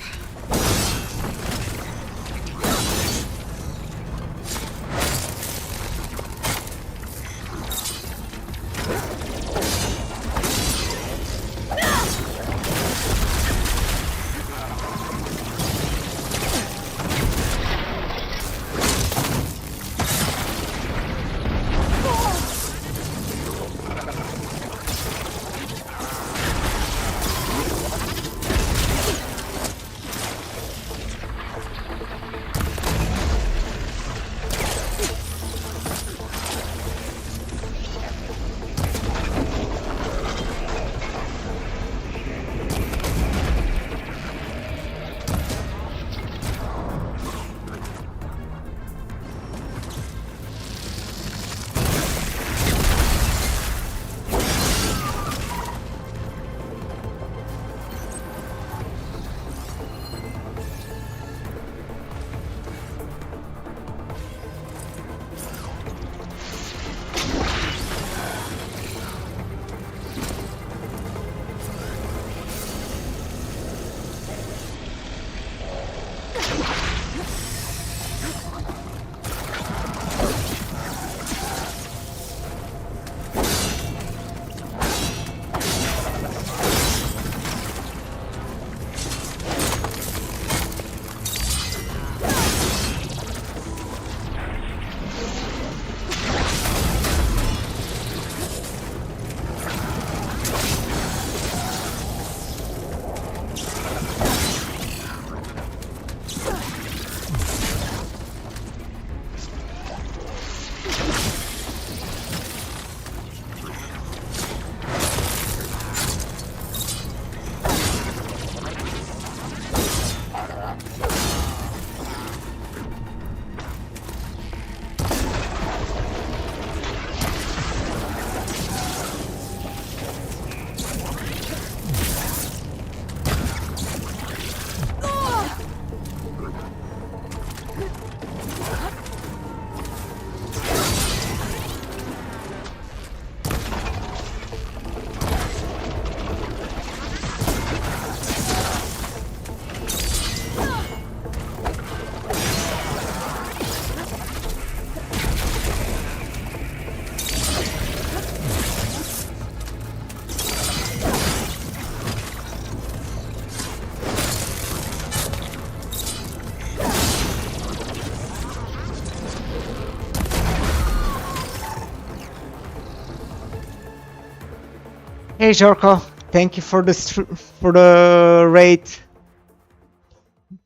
Hey Jorko, thank you for the raid.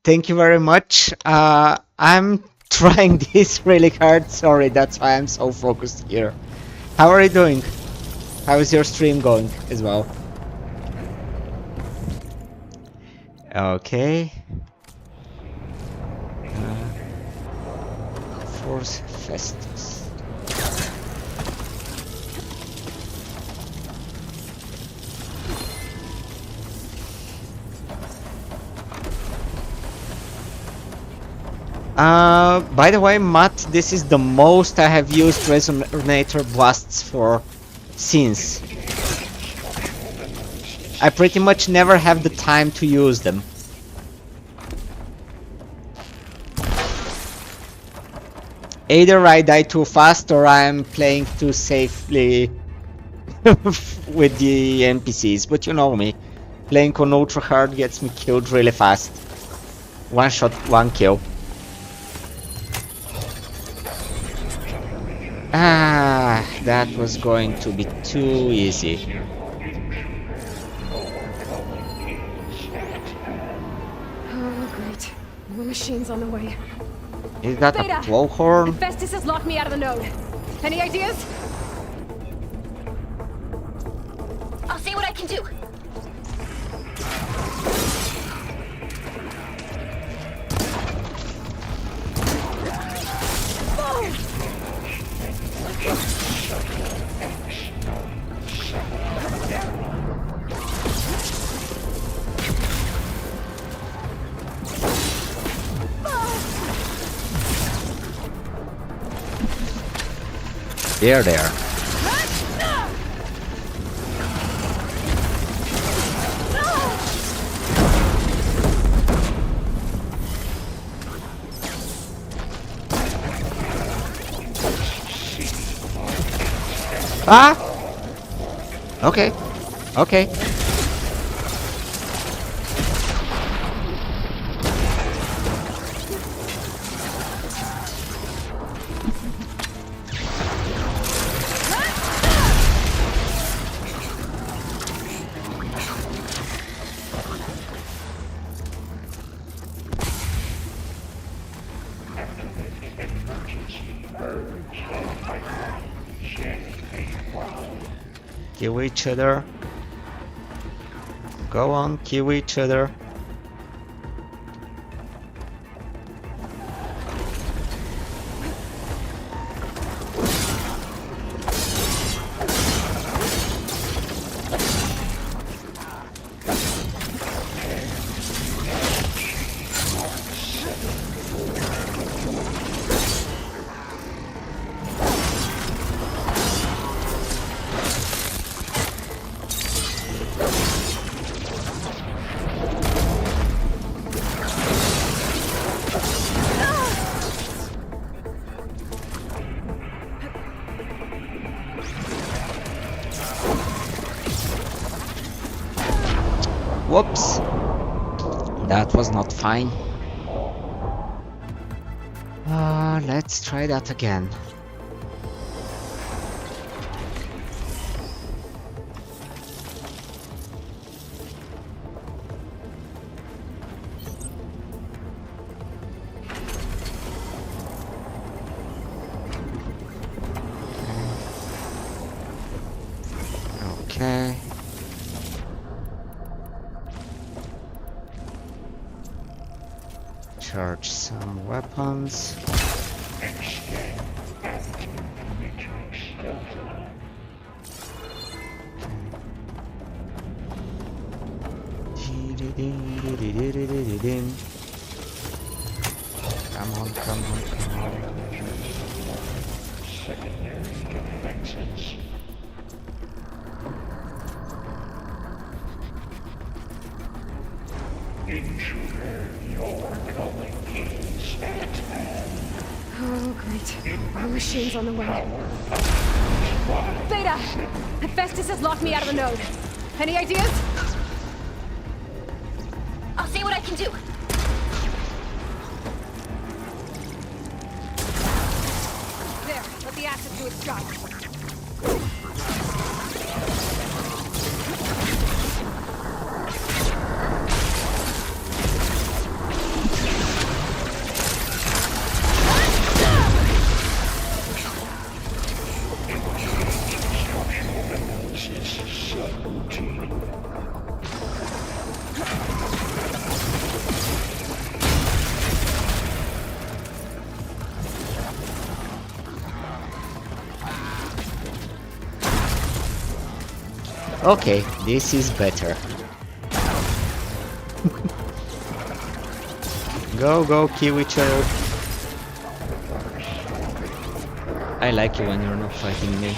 Thank you very much. I'm trying this really hard. Sorry, that's why I'm so focused here. How are you doing? How is your stream going as well? Okay. Force Festus. By the way, Matt, this is the most I have used Resonator Blasts for since. I pretty much never have the time to use them. Either I die too fast or I'm playing too safely with the NPCs, but you know me. Playing on ultra hard gets me killed really fast. One shot, one kill. Ah, that was going to be too easy. Oh, great. More machines on the way. Is that Beta, a blowhorn? Festus has locked me out of the node. Any ideas? I'll see what I can do. There. Ah! Okay. Okay. Kill each other. Go on, kill each other. Whoops! That was not fine. Let's try that again. Okay. Charge some weapons. Come on, come on, come on. Oh, great. Our machine's on the way. Beta! Hephaestus has locked me out of the node. Any ideas? I'll see what I can do. There, let the acid do its job. Okay, this is better. Go, kill each other. I like you when you're not fighting me.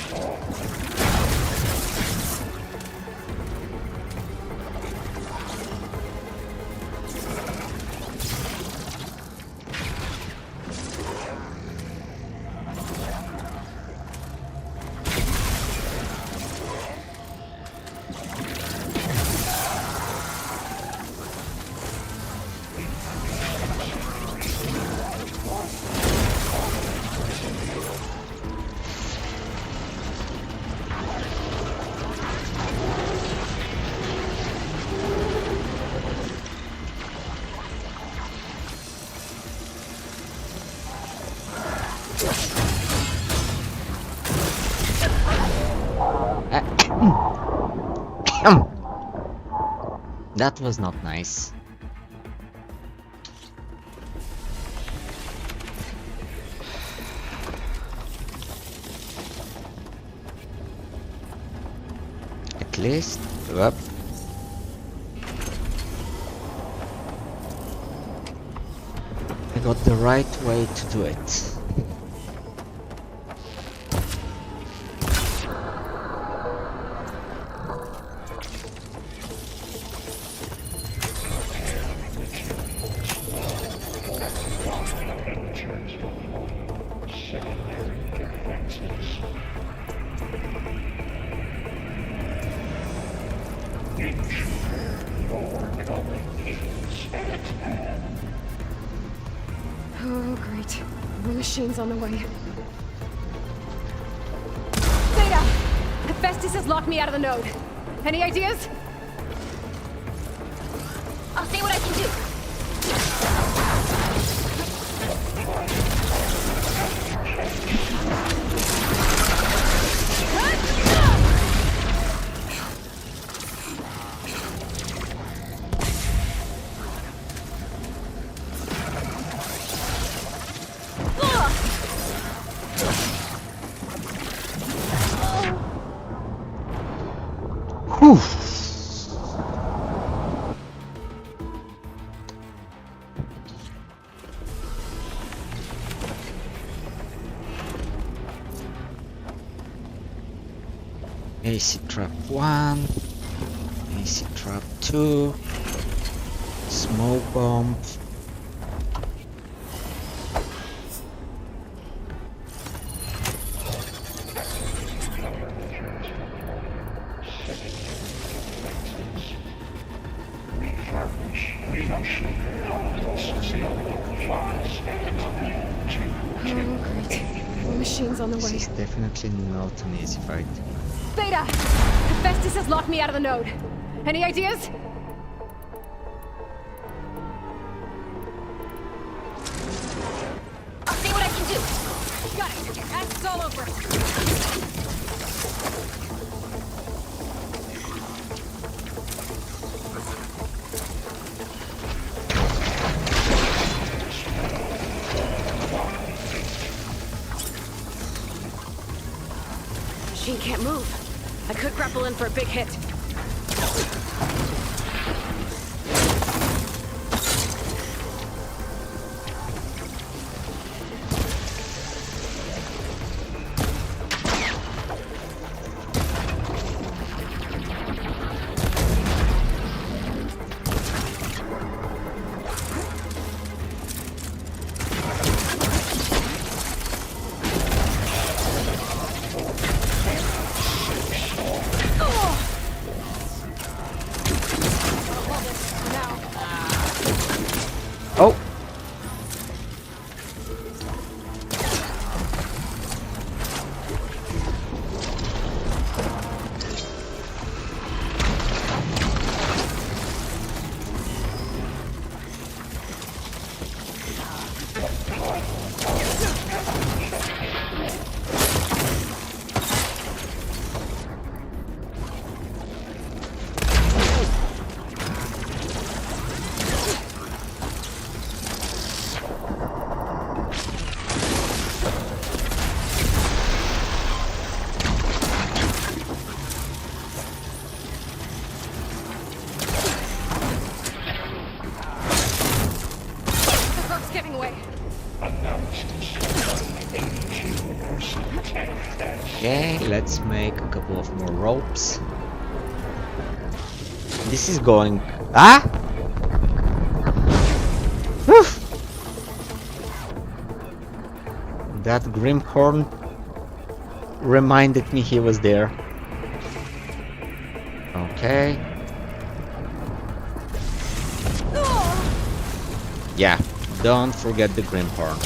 That was not nice. At least, up. I got the right way to do it. Oh, great. More machines on the way. Zeta! Hephaestus has locked me out of the node. Any ideas? I'll see what I can do. Whew. AC trap 1, AC trap 2, smoke bomb. Oh, great. More machines on the This way. is definitely not an easy fight. Zeta! Hephaestus has locked me out of the node. Any ideas? I'll see what I can do. Got it. Asks all over. Machine can't move. I could grapple in for a big hit. Oh! The rope's giving way. Okay, let's make a couple of more ropes. This is going... Ah! Whew! That Grimhorn reminded me he was there. Okay. Yeah, don't forget the Grimhorn.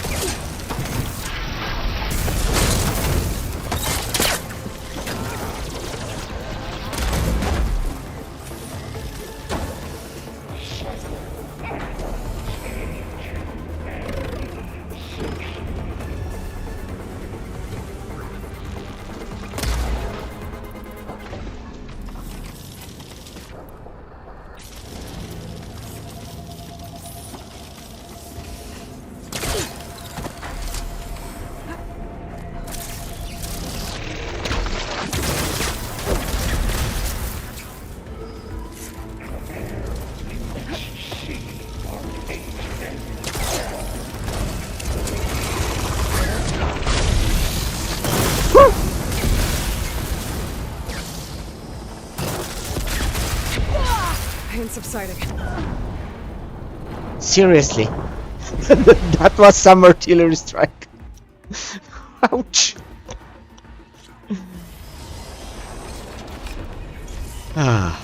Pain subsiding. Seriously. That was some artillery strike. Ouch. Ah.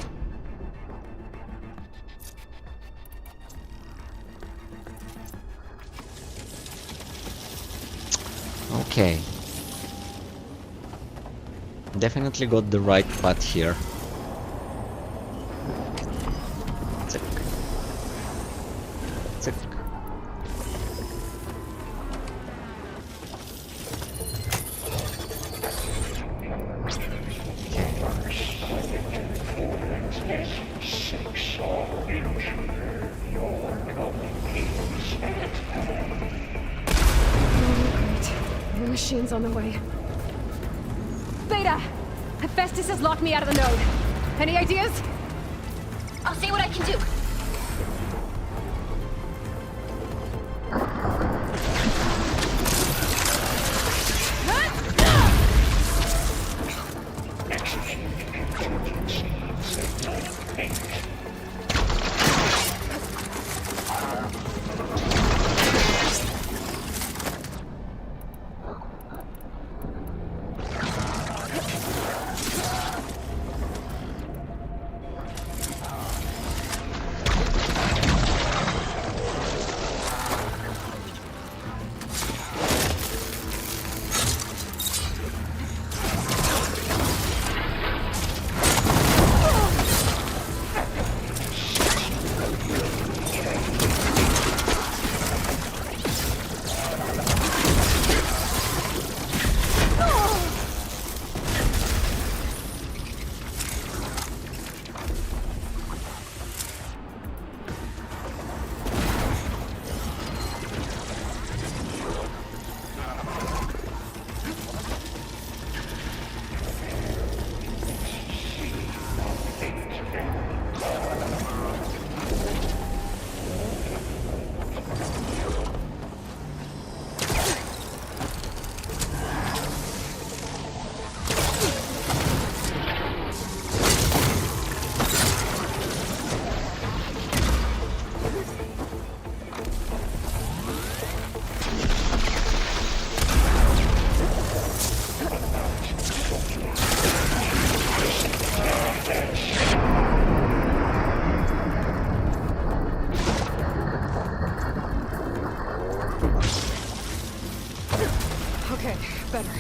Okay. Definitely got the right path here. Check. Check. The machine's on the way. Beta! Hephaestus has locked me out of the node. Any ideas? I'll see what I can do. Okay, better.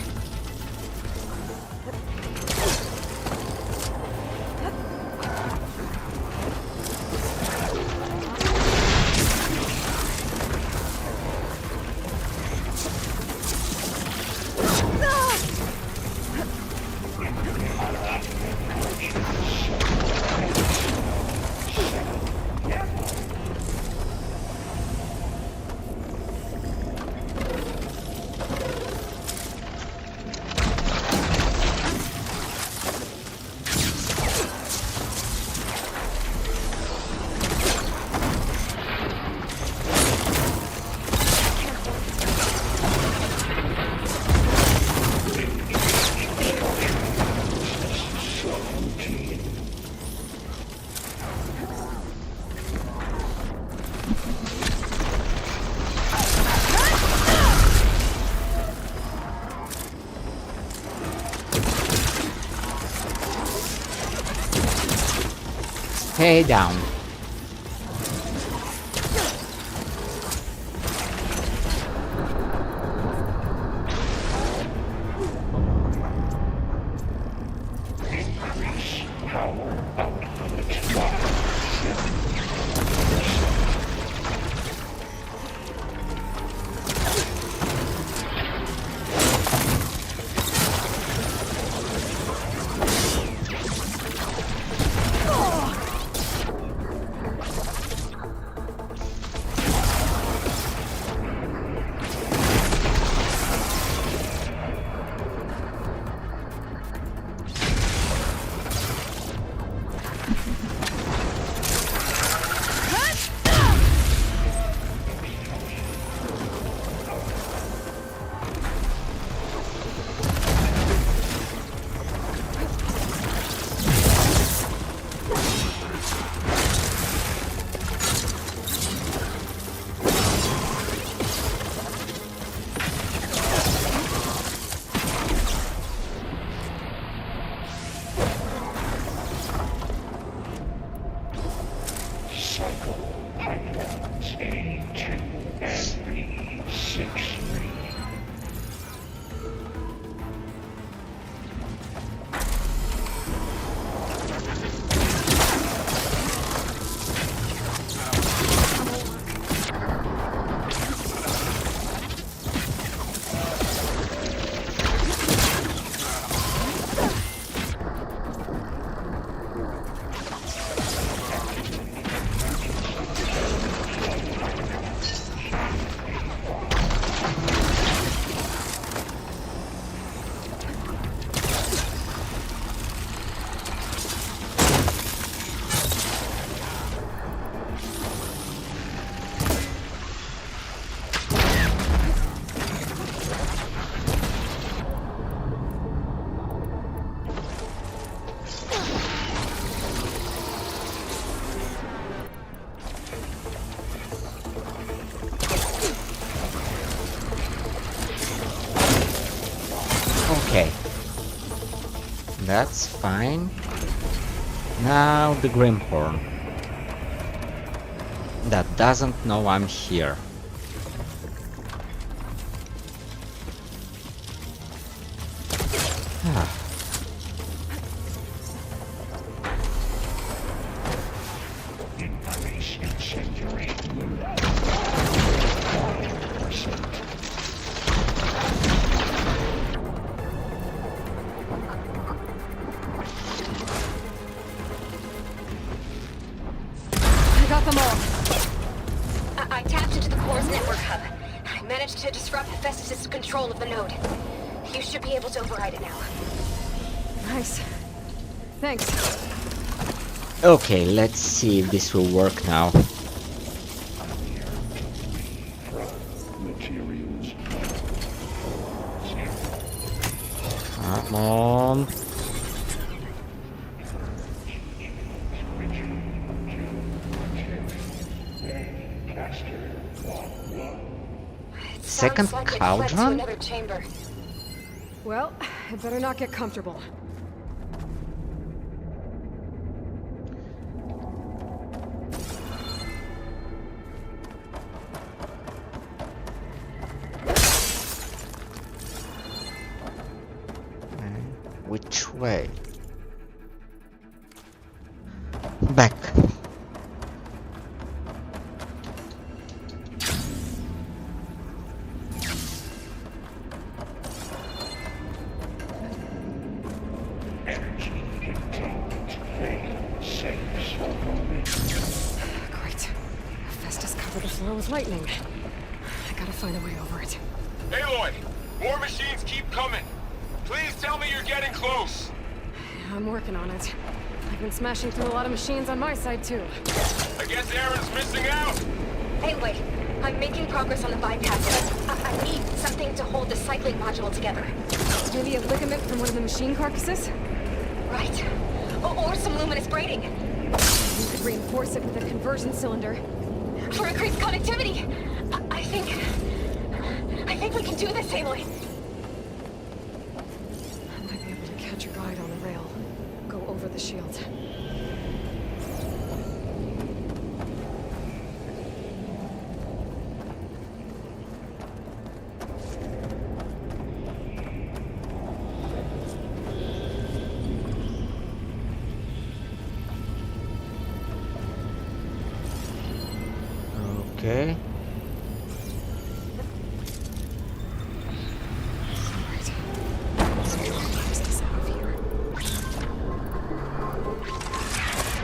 Stay down. That's fine. Now the Grimhorn. That doesn't know I'm here. Ah. I got them all. I tapped into the core's network hub. I managed to disrupt Festus's control of the node. You should be able to override it now. Nice. Thanks. Okay, let's see if this will work now. Come on. Second Sounds like it led to cauldron? another chamber. Well, I better not get comfortable. Which way? Back. Great. Festus covered the floor with lightning. I gotta find a way over it. Aloy! More machines keep coming! Please tell me you're getting close! I'm working on it. I've been smashing through a lot of machines on my side, too. I guess Aaron's missing out! Anyway, I'm making progress on the bypass. I need something to hold the cycling module together. Maybe a ligament from one of the machine carcasses? Right. Or some luminous braiding. You could reinforce it with a conversion cylinder. For increased connectivity! I think we can do this, Aloy. I might be able to catch a ride on the rail. Go over the shield. Okay.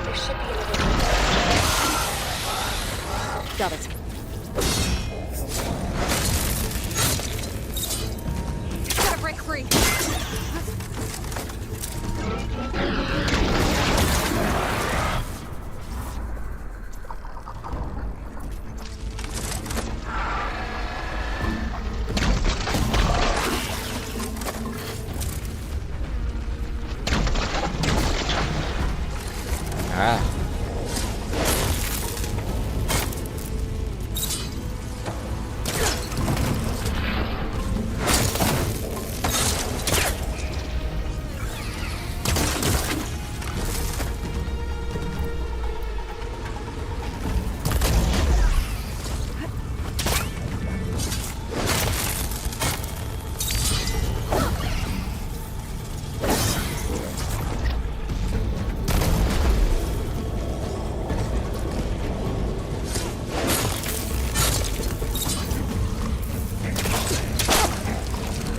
There should be another. Got it. Gotta break free. Ah.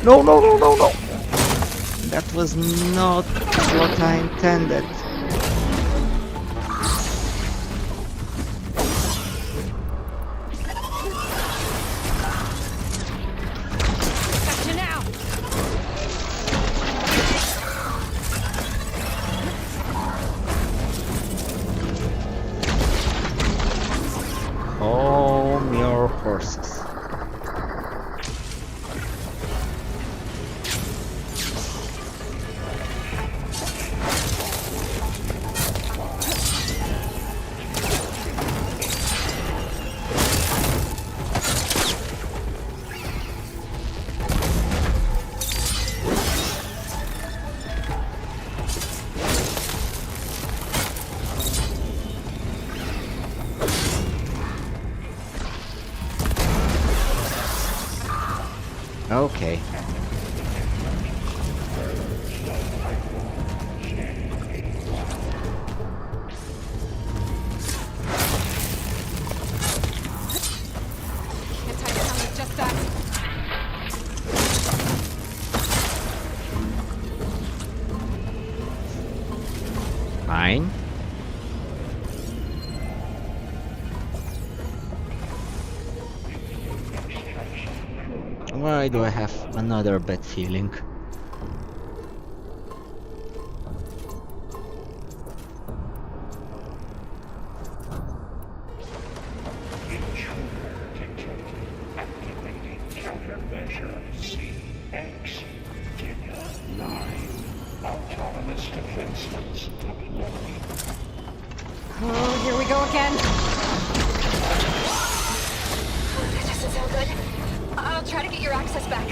No, no, no, no, no! That was not what I intended. Gotcha now! Calm your horses. Okay. Anti-sound is just that. Fine. Why do I have another bad feeling? Oh, here we go again. That doesn't sound good. I'll try to get your access back.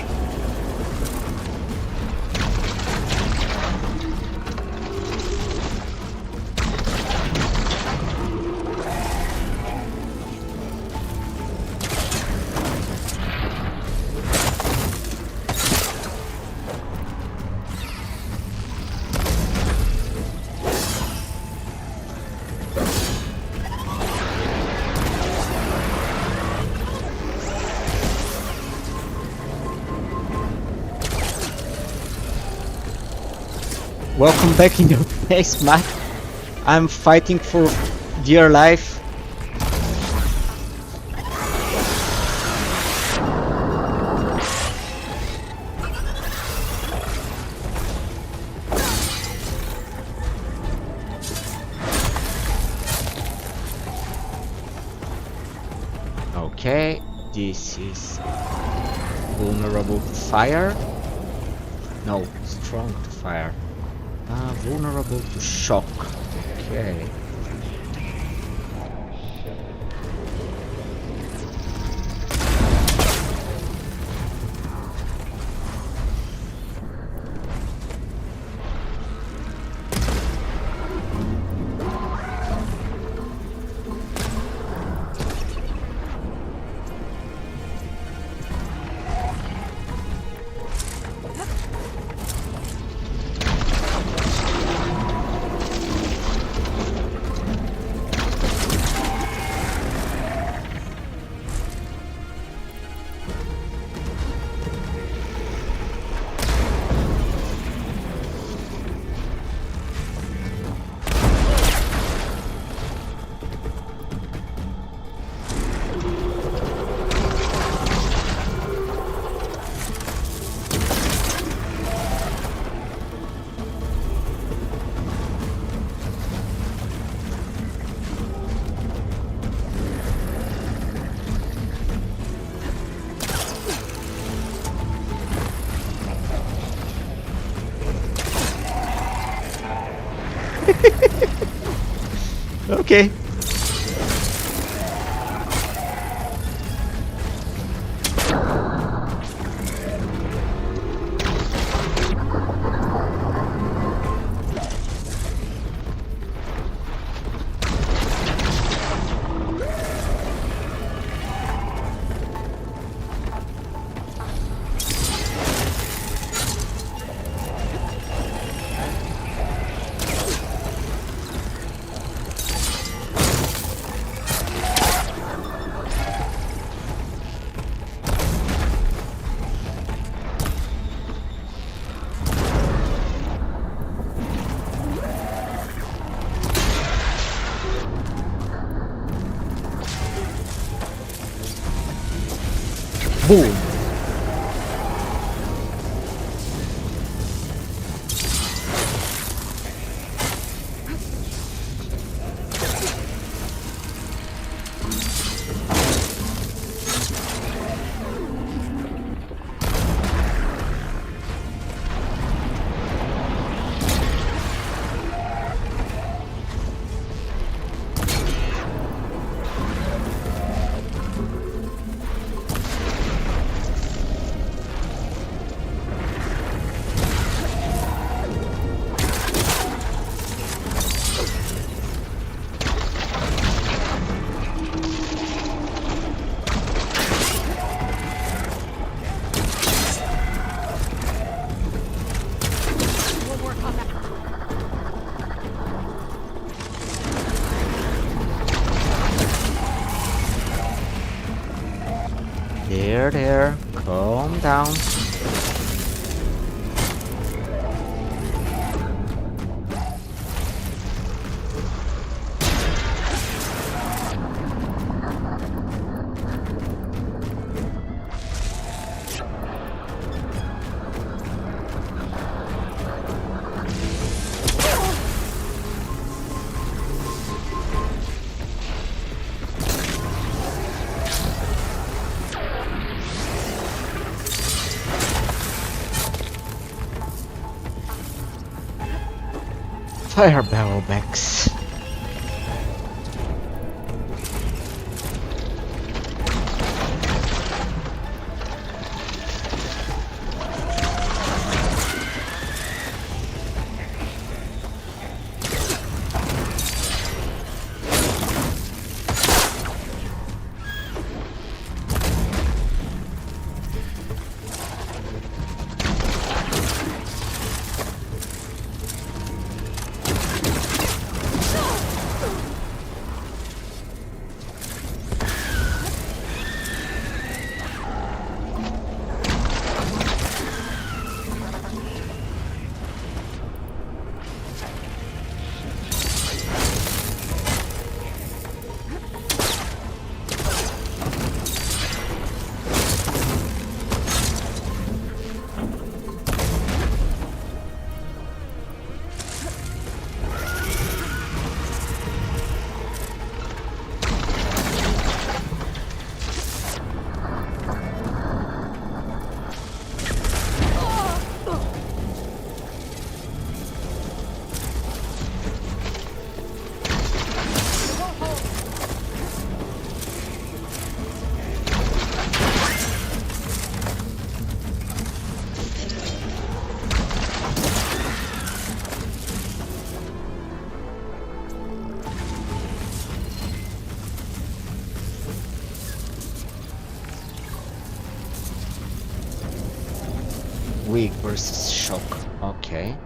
Welcome back in your place, Matt. I'm fighting for dear life. Okay, this is vulnerable to fire. No, strong to fire. Vulnerable to shock. Okay. Okay. Boom. There, calm down. Fire barrel backs. Weak versus shock. Okay.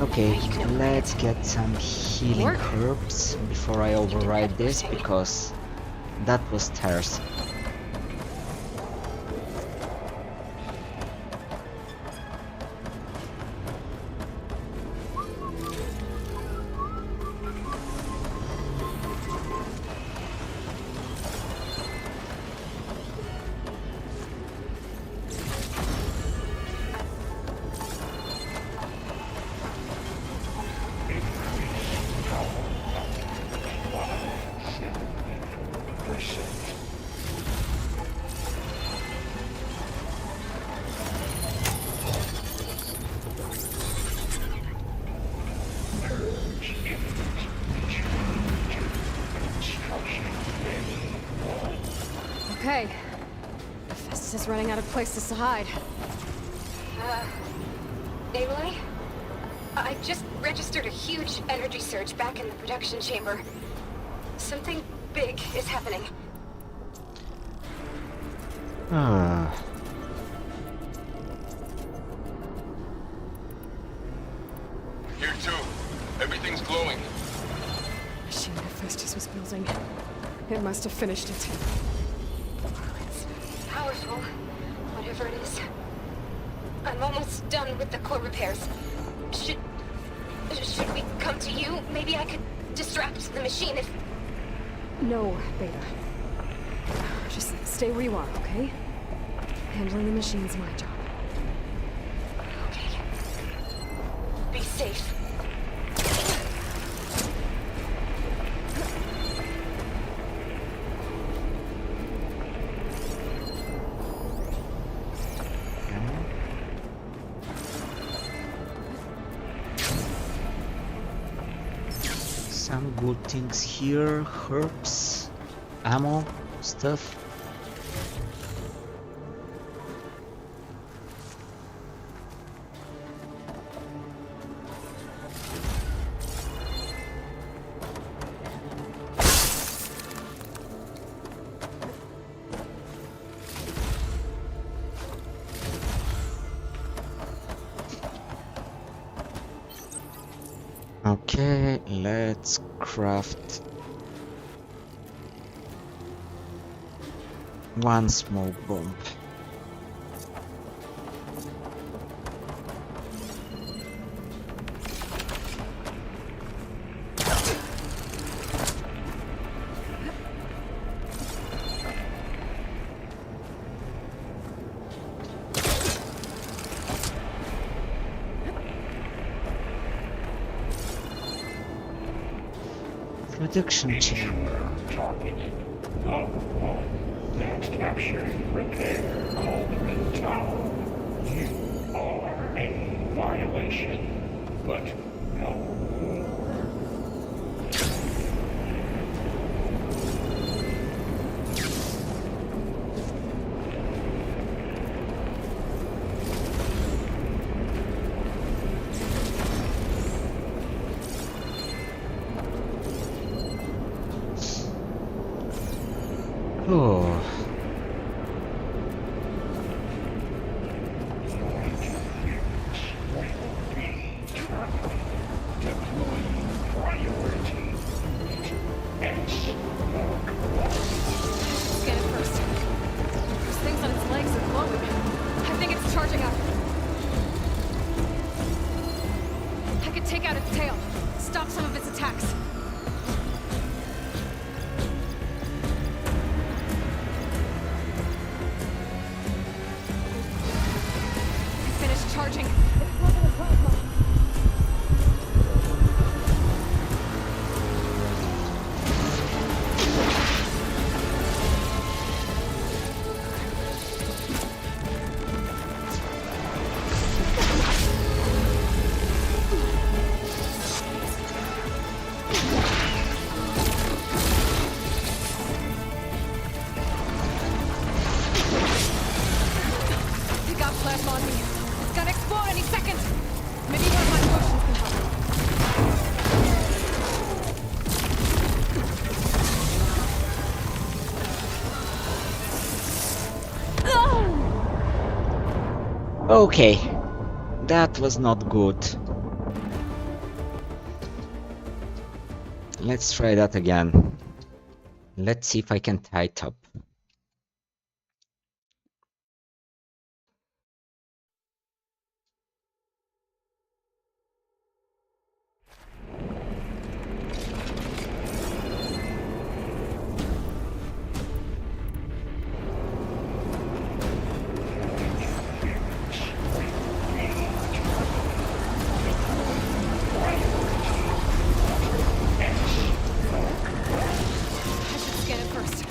Okay, let's get some healing herbs before I override this, because that was tiresome. Okay. Festus is running out of places to hide. Aloy? I just registered a huge energy surge back in the production chamber. Something big is happening. Ah. Here too. Everything's glowing. Machine that Festus was building. It must have finished it. It's powerful, whatever it is. I'm almost done with the core repairs. Should we come to you? Maybe I could distract the machine if... No, Beta. Just stay where you are, okay? Handling the machine's my job. Okay. Be safe. Some good things here, herbs, ammo, stuff. Okay, let's craft one smoke bomb. Production chamber. Capture, repair, Cauldron Tower. You are a violation, but no more. Oh. Scan it first. Those things on its legs are glowing. I think it's charging up. I could take out its tail. Stop some of its attacks. I finished charging. It's causing a plasma. It got plasma on me. It's gonna explode any second. Maybe one of my potions can help. Okay, that was not good. Let's try that again. Let's see if I can tie it up. I should scan it first.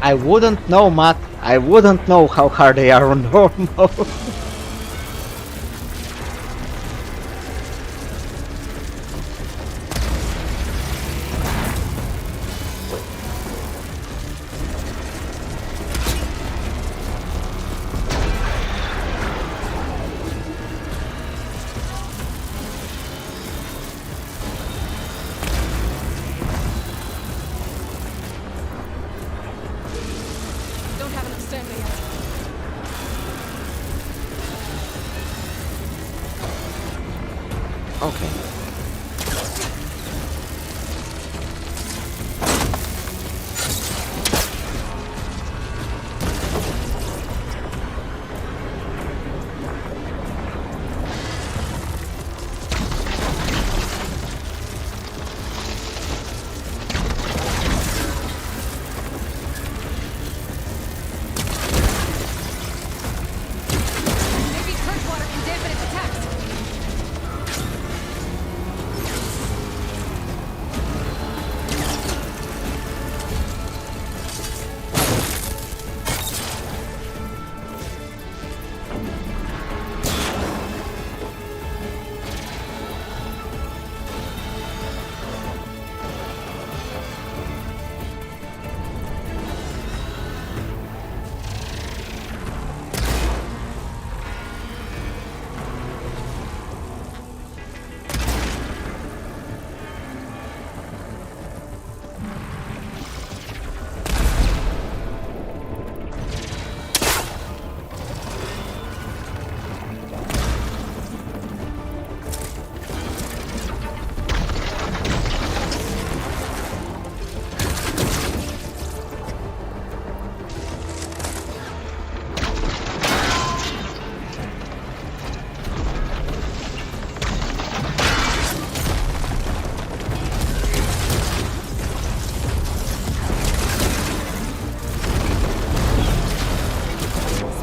I wouldn't know, Matt. I wouldn't know how hard they are on normal. Don't have enough stamina yet. Okay. Maybe church water can dampen its attacks.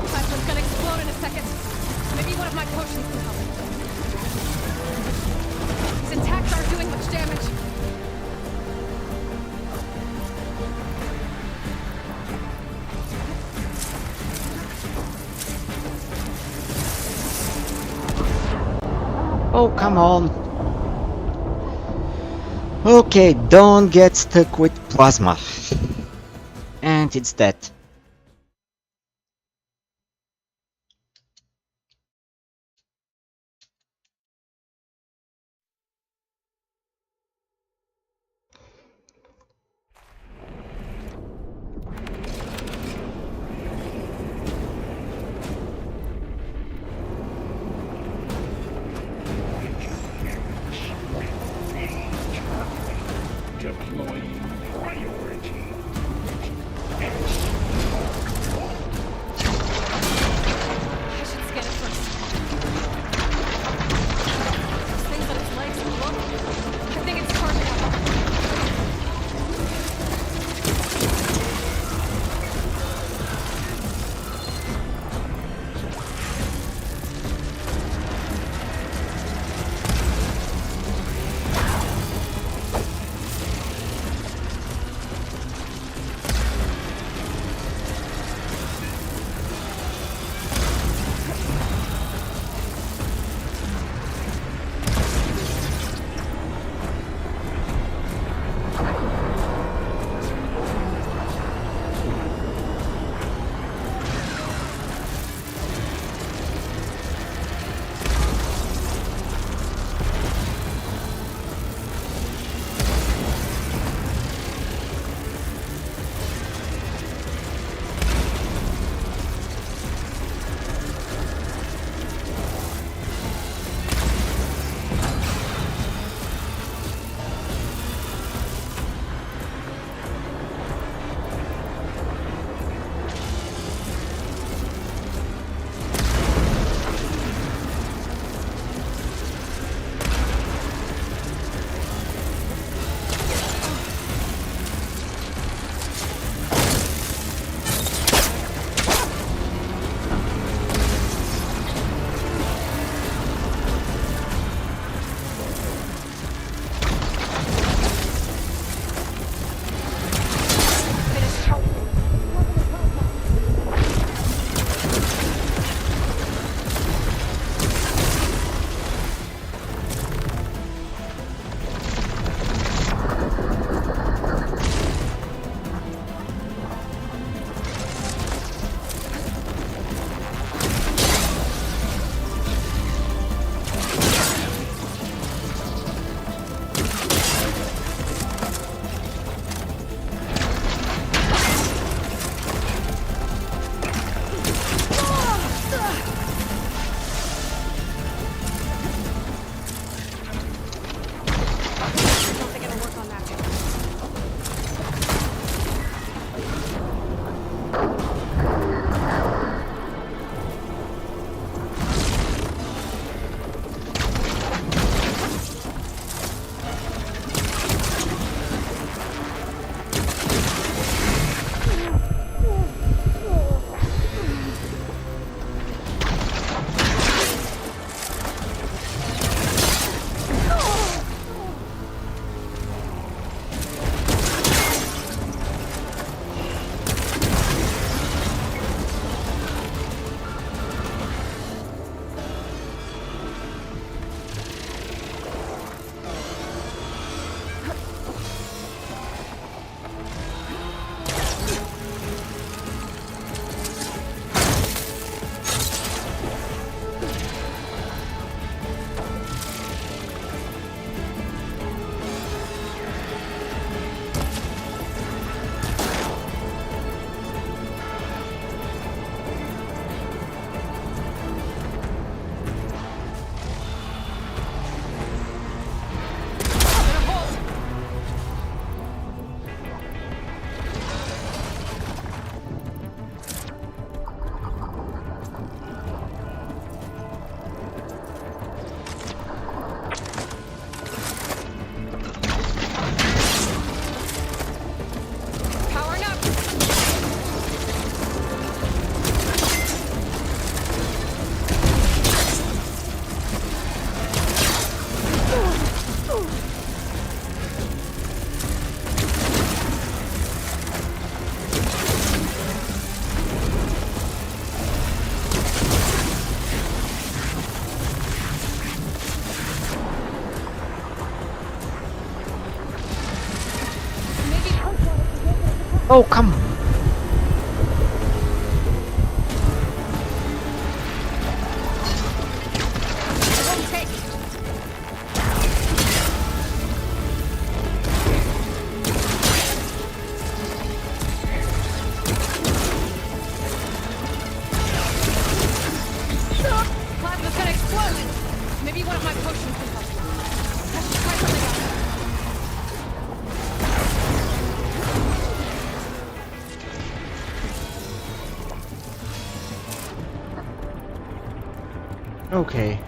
Plasma's gonna explode in a second. Maybe one of my potions can help. These attacks aren't doing much damage. Oh, come on. Okay, don't get stuck with plasma. And it's dead. Deploying priority. I should scan it first. Those things on its legs and look. I think it's carving up. Oh, come on. Plasma's gonna explode! Maybe one of my potions can help you. I should try something else. Okay.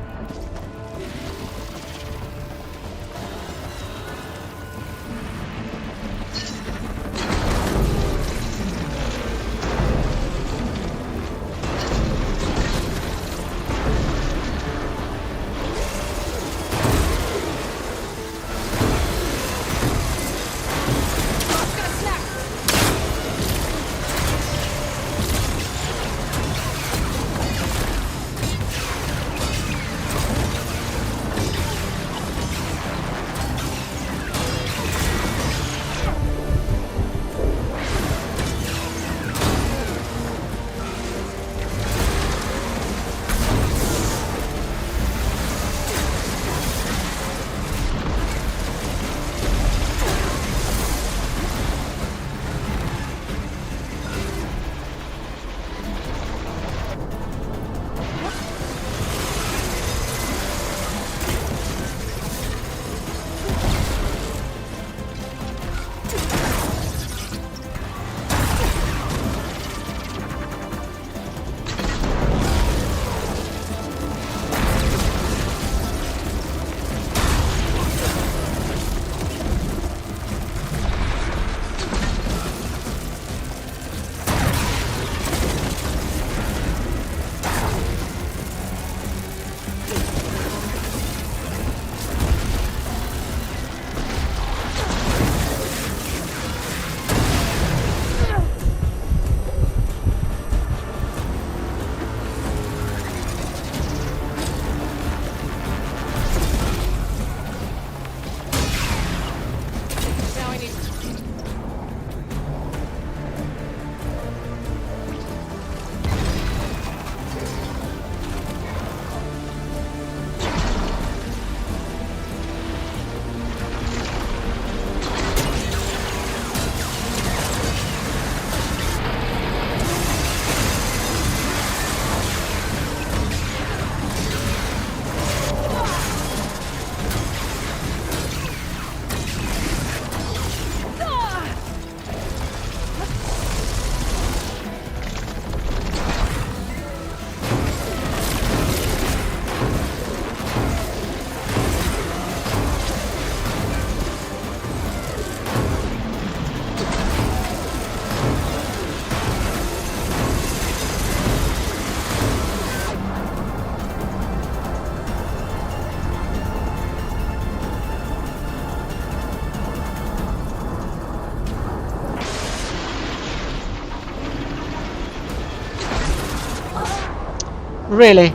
Really?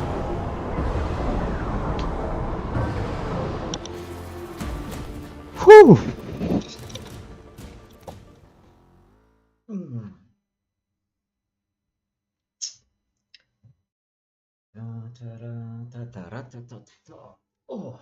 Whew! Oh.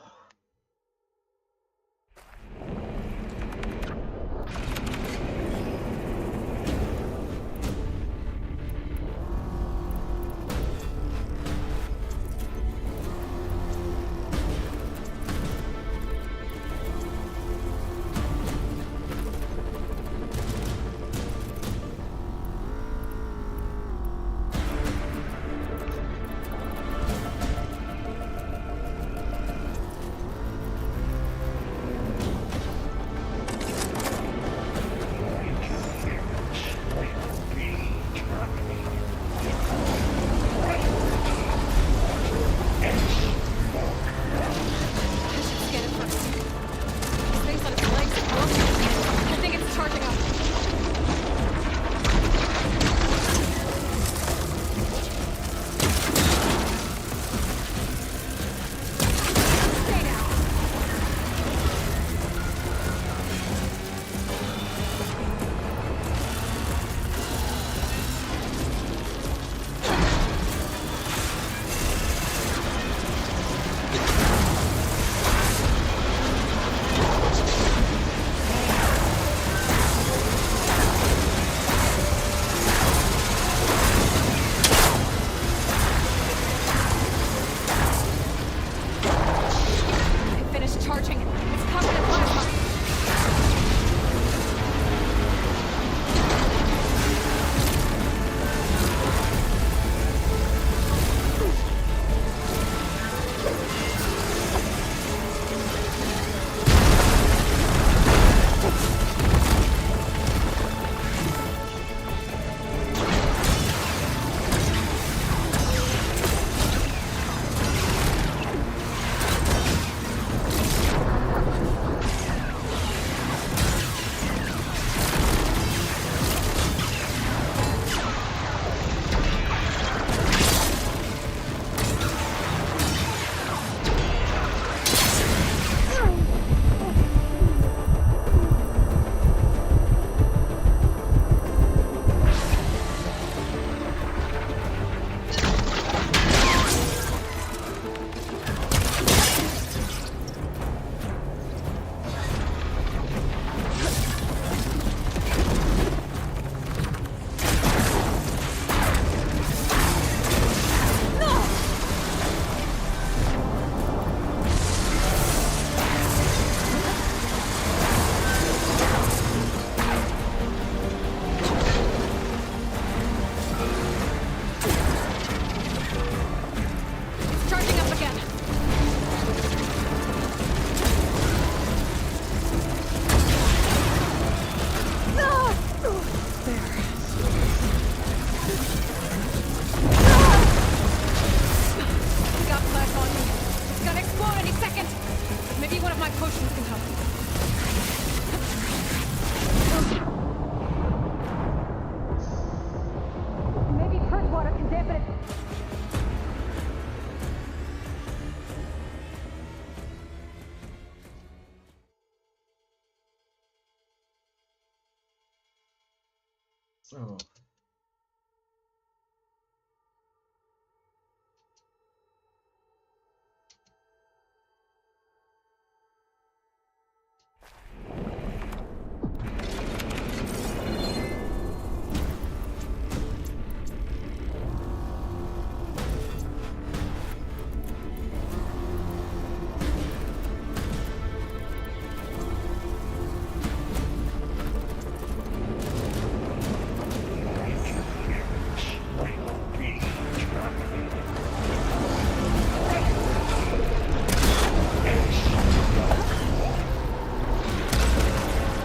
Oh.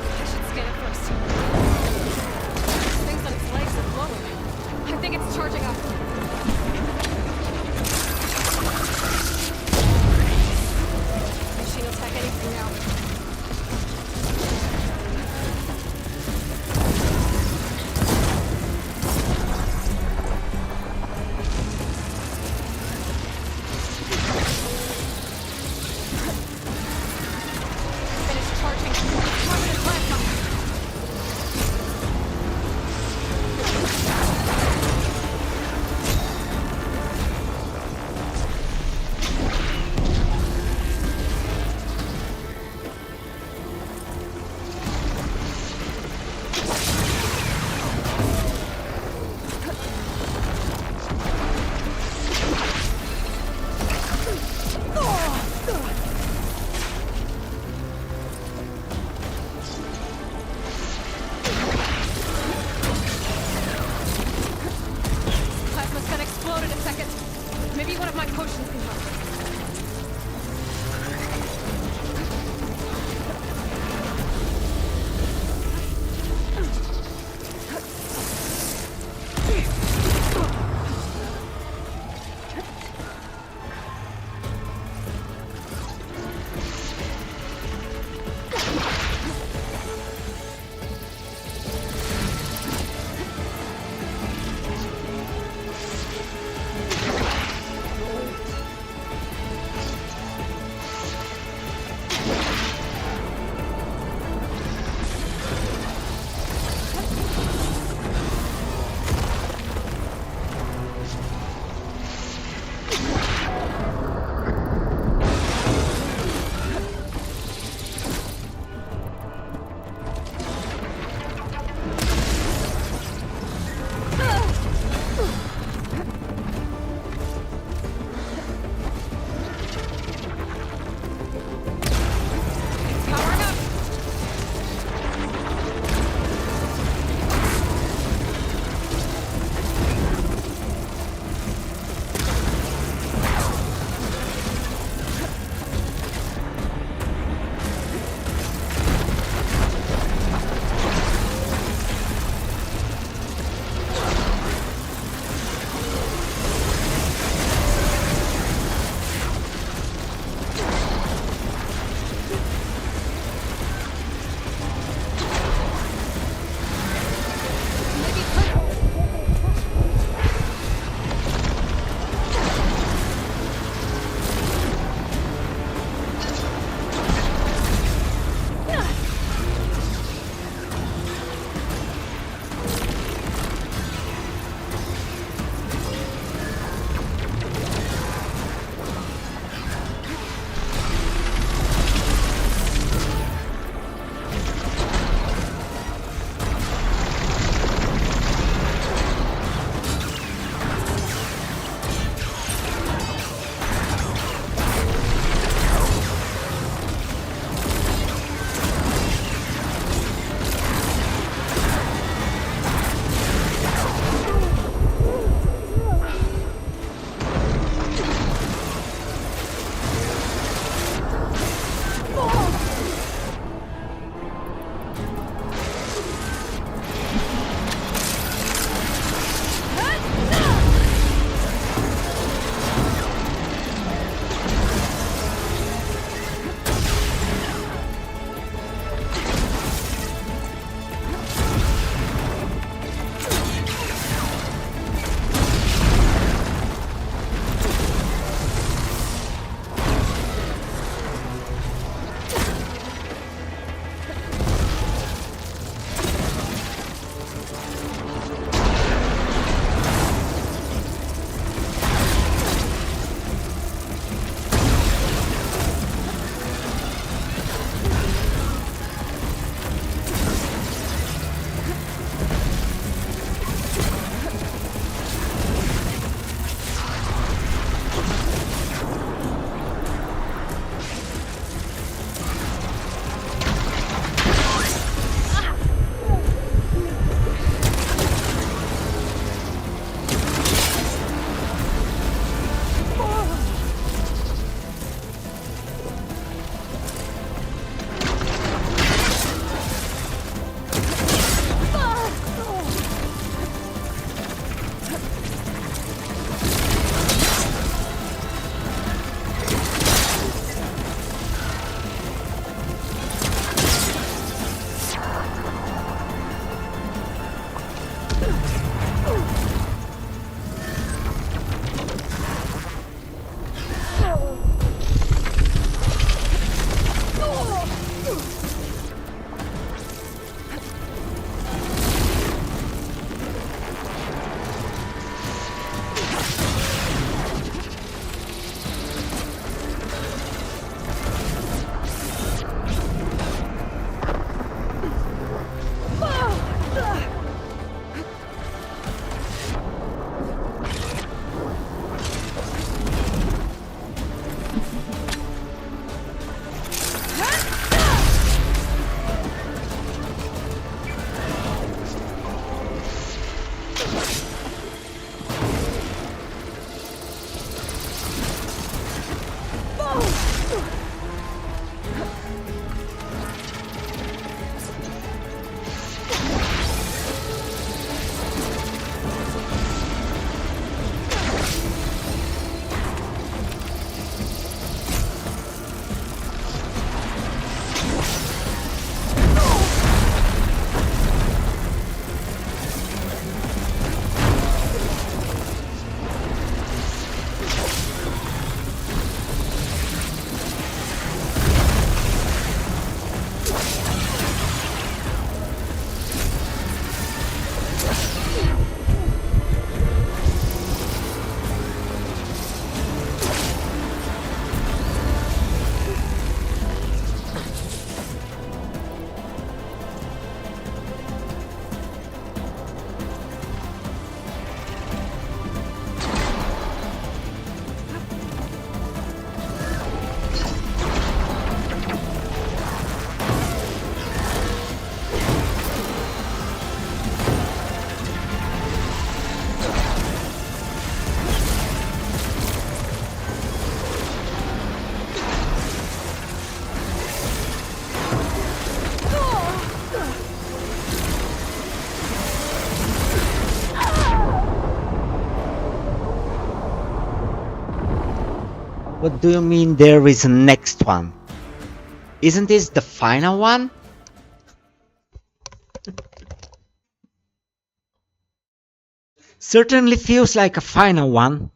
I should scan it first. Things on its legs are glowing. I think it's charging up. Machine will tech anything now. Finish charging. Permanent plasma. Plasma's gonna explode in a second. Maybe one of my potions can help. What do you mean there is a next one? Isn't this the final one? Certainly feels like a final one.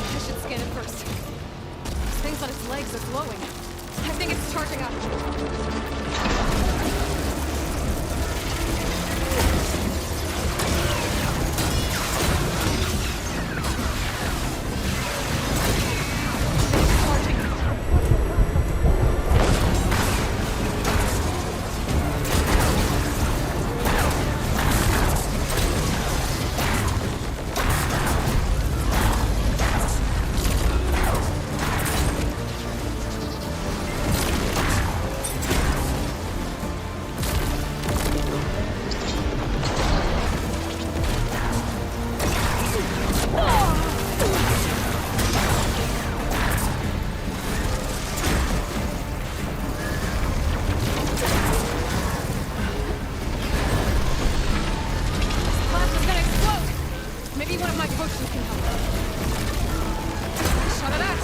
I should scan it first. Those things on its legs are glowing. I think it's charging up. Plasma's gonna explode! Maybe one of my potions can help. Shut it out!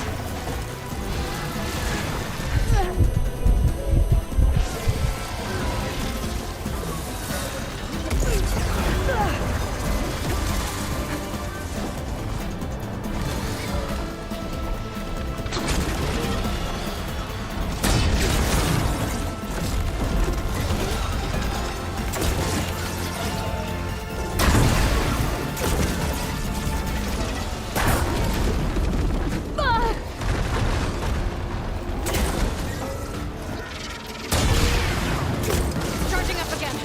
Charging up again.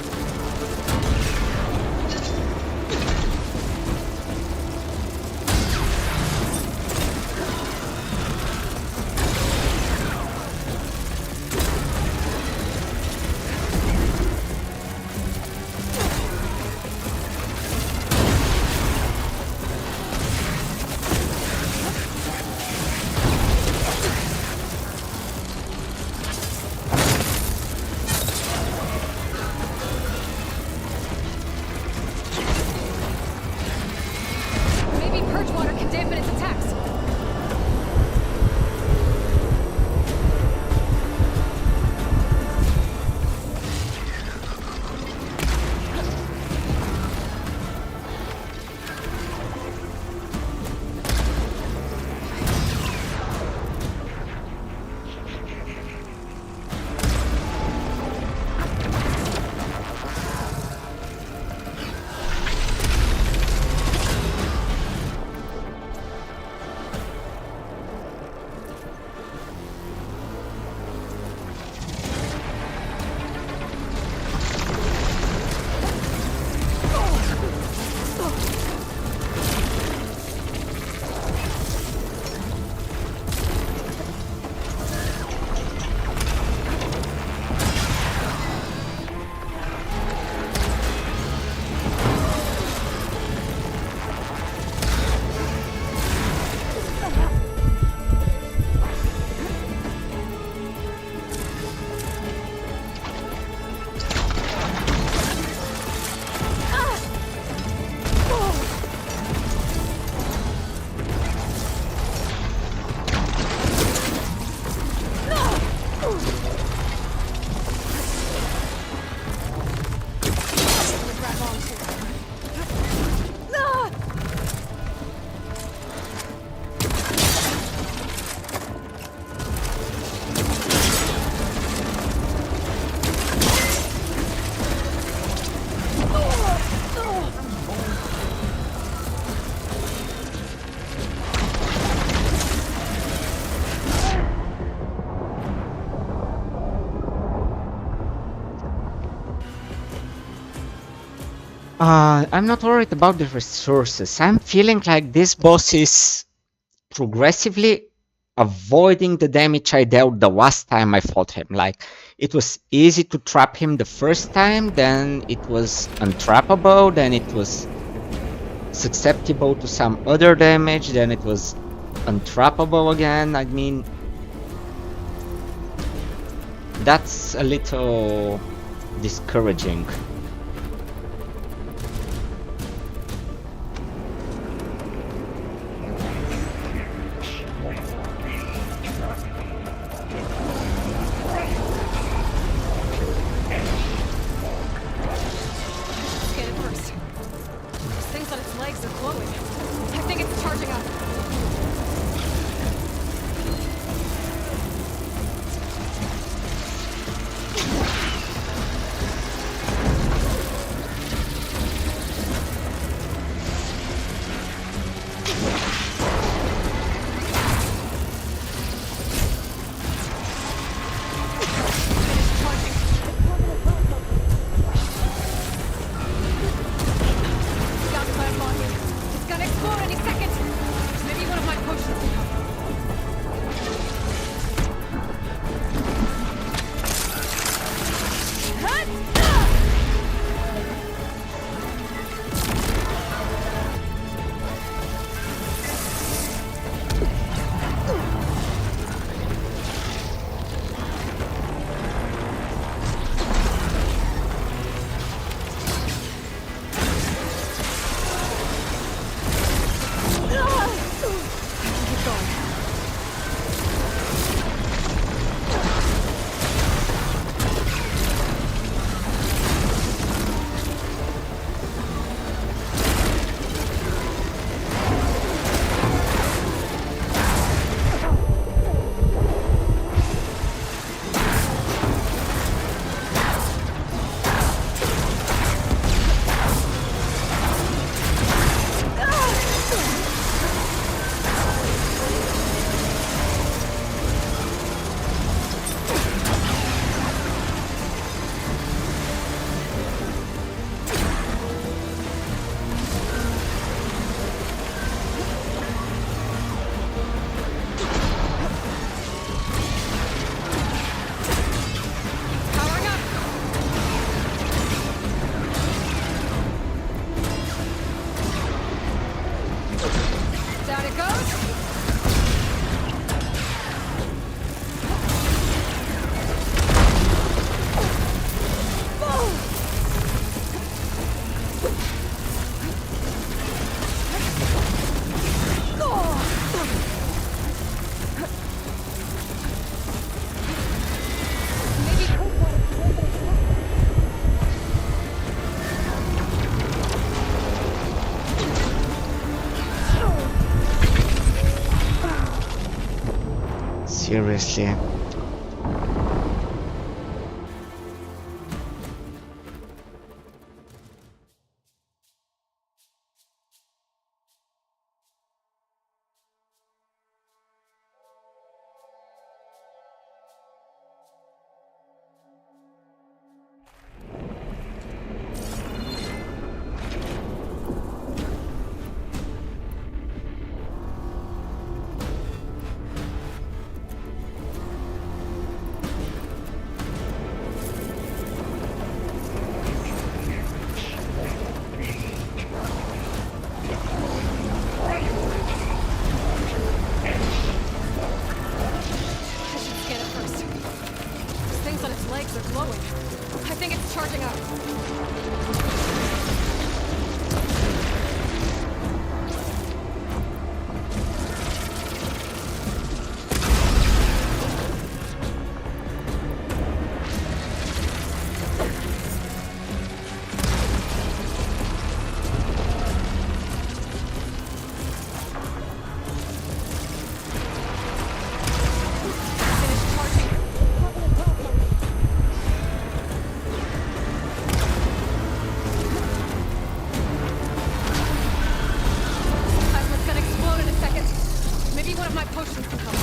Maybe purge water can dampen its attacks. I'm not worried about the resources. I'm feeling like this boss is progressively avoiding the damage I dealt the last time I fought him. Like, it was easy to trap him the first time, then it was untrappable, then it was susceptible to some other damage, then it was untrappable again. I mean, that's a little discouraging. Scan it first. Those things on its legs are glowing. I think it's charging up. Got plant on here. It's gonna explode any second. Maybe one of my potions will help. Keep going. Powering up. Down it goes. Seriously. I should scan it first. Those things on its legs are glowing. I think it's charging up. Finish charging. Plasma's gonna explode in a second. Maybe one of my potions can help.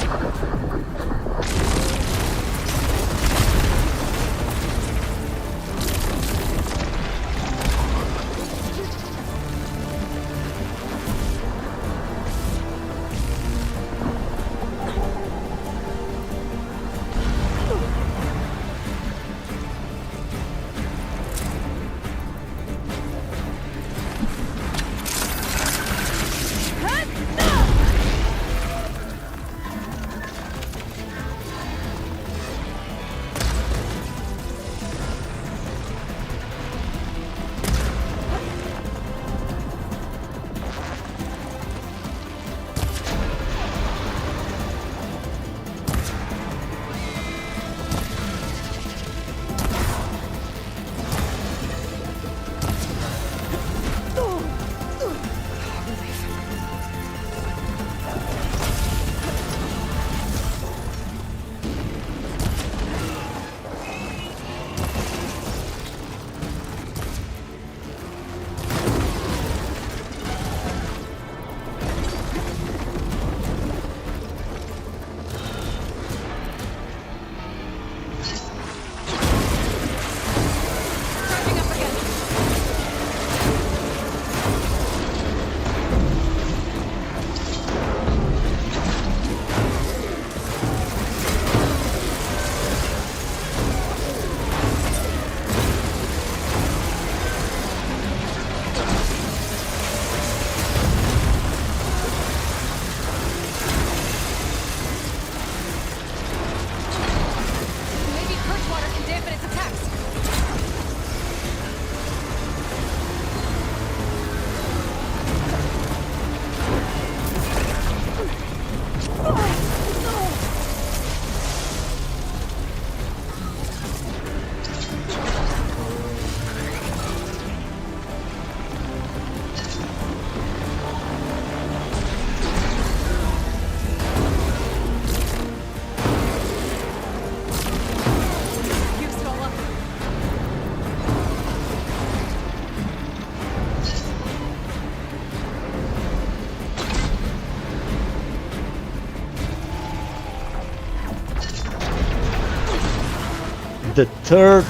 the third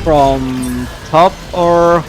from top or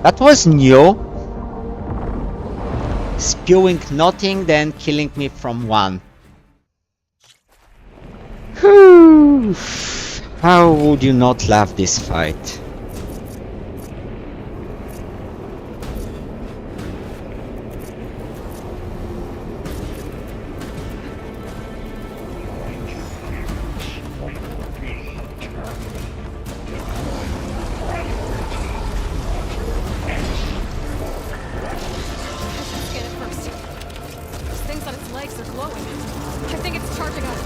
that was new. Spewing nothing, then killing me from one. Whew. How would you not love this fight? Scan it first. Those things on its legs are glowing. I think it's charging up.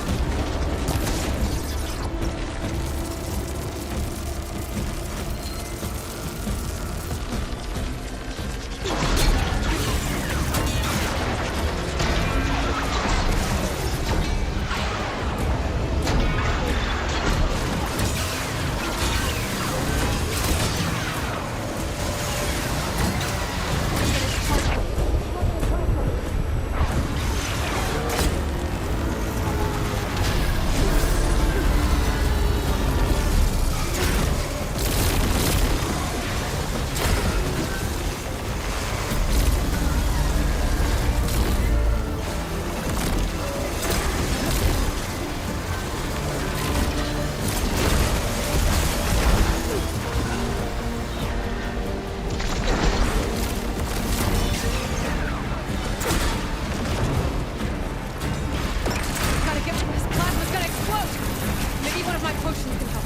Gotta get from this. Plasma's gonna explode. Maybe one of my potions can help.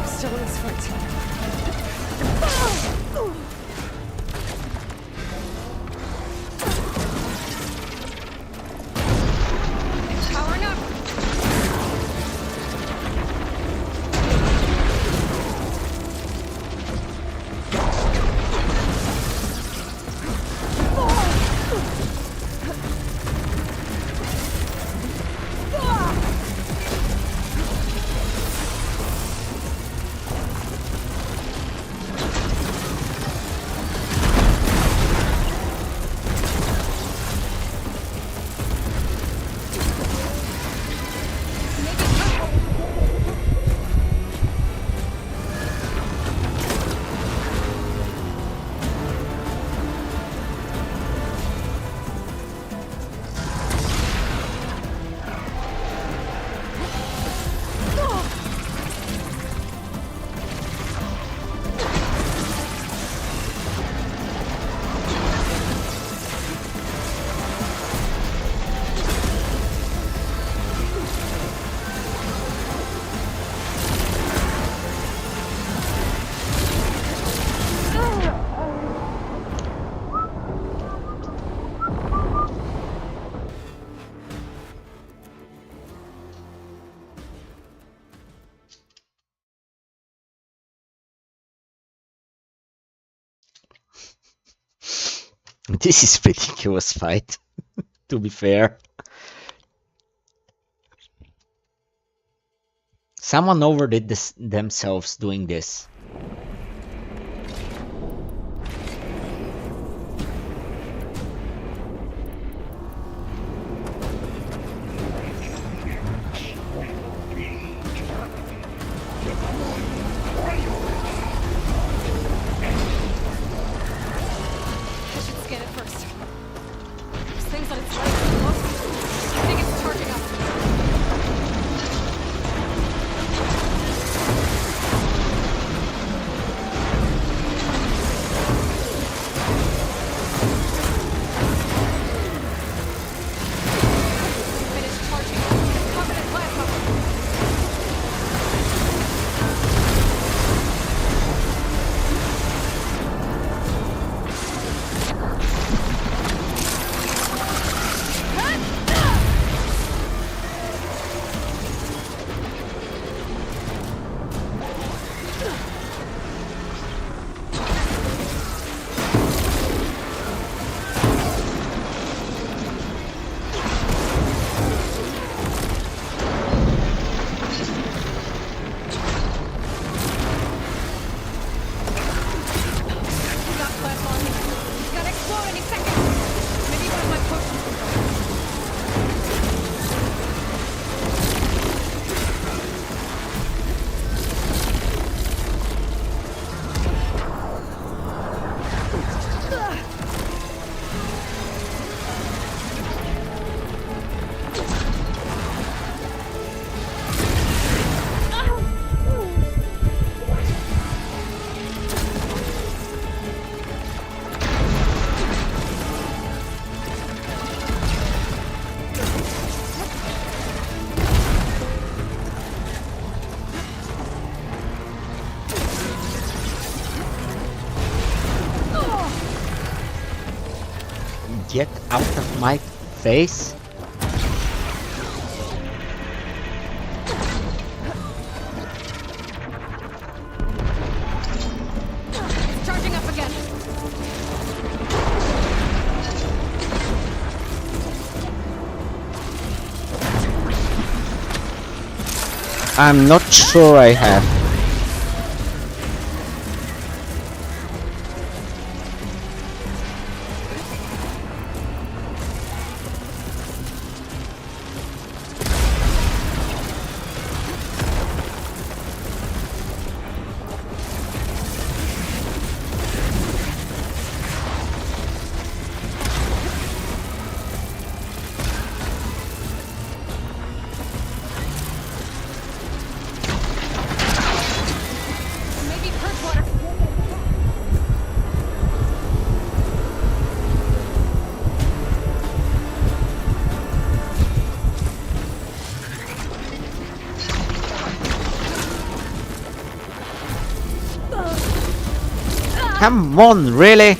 Still in this fight. This is ridiculous fight, to be fair. Someone overdid this themselves doing this. I should scan it first. There's things on its legs and look. I think it's charging up. Finished charging. It's covered in plasma. We got plasma on him. He's gonna explode any second. Maybe one of my potions will go. Get out of my face. It's charging up again. I'm not sure I have. Maybe purge water. Come on, really?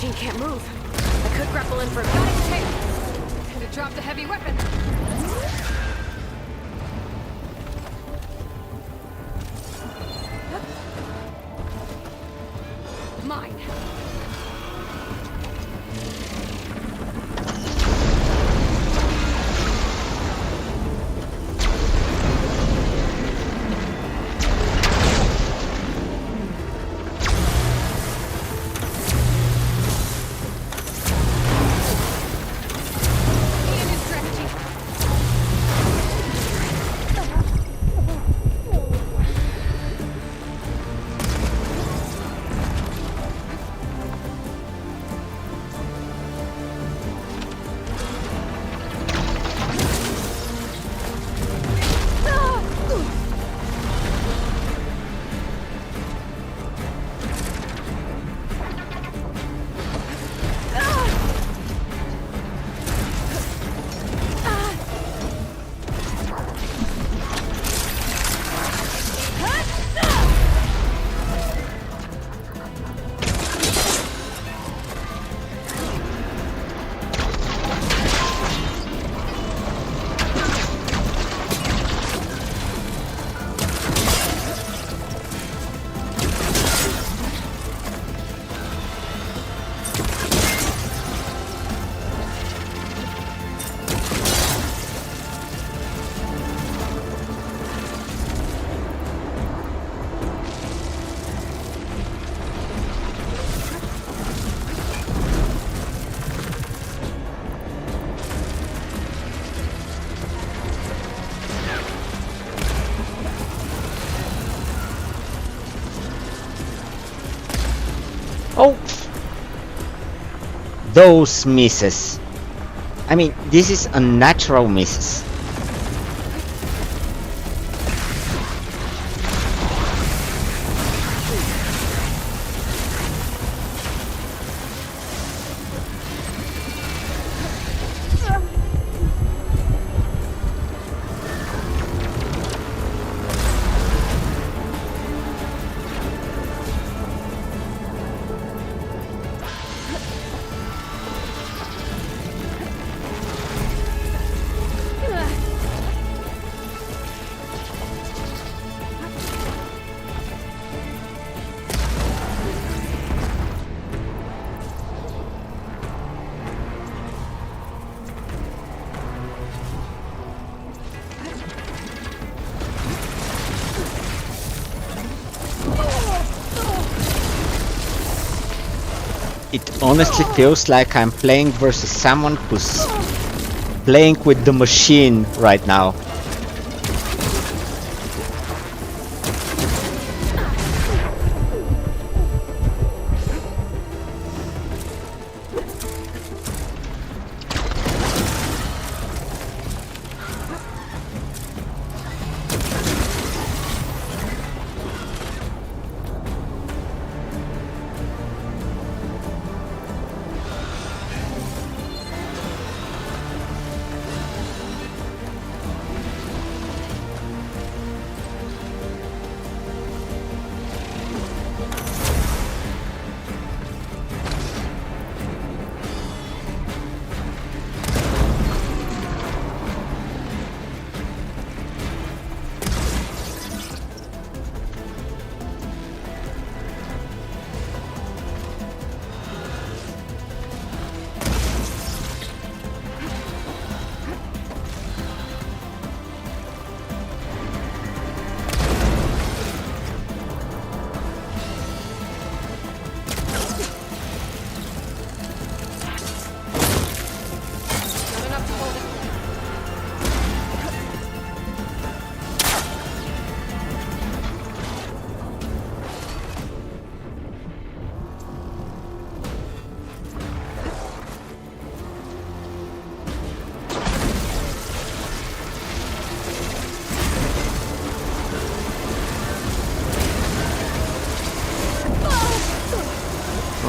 Machine can't move. I could grapple in for a got its tail. Could have dropped a heavy weapon. Mine. Those misses. I mean, this is unnatural misses. It honestly feels like I'm playing versus someone who's playing with the machine right now.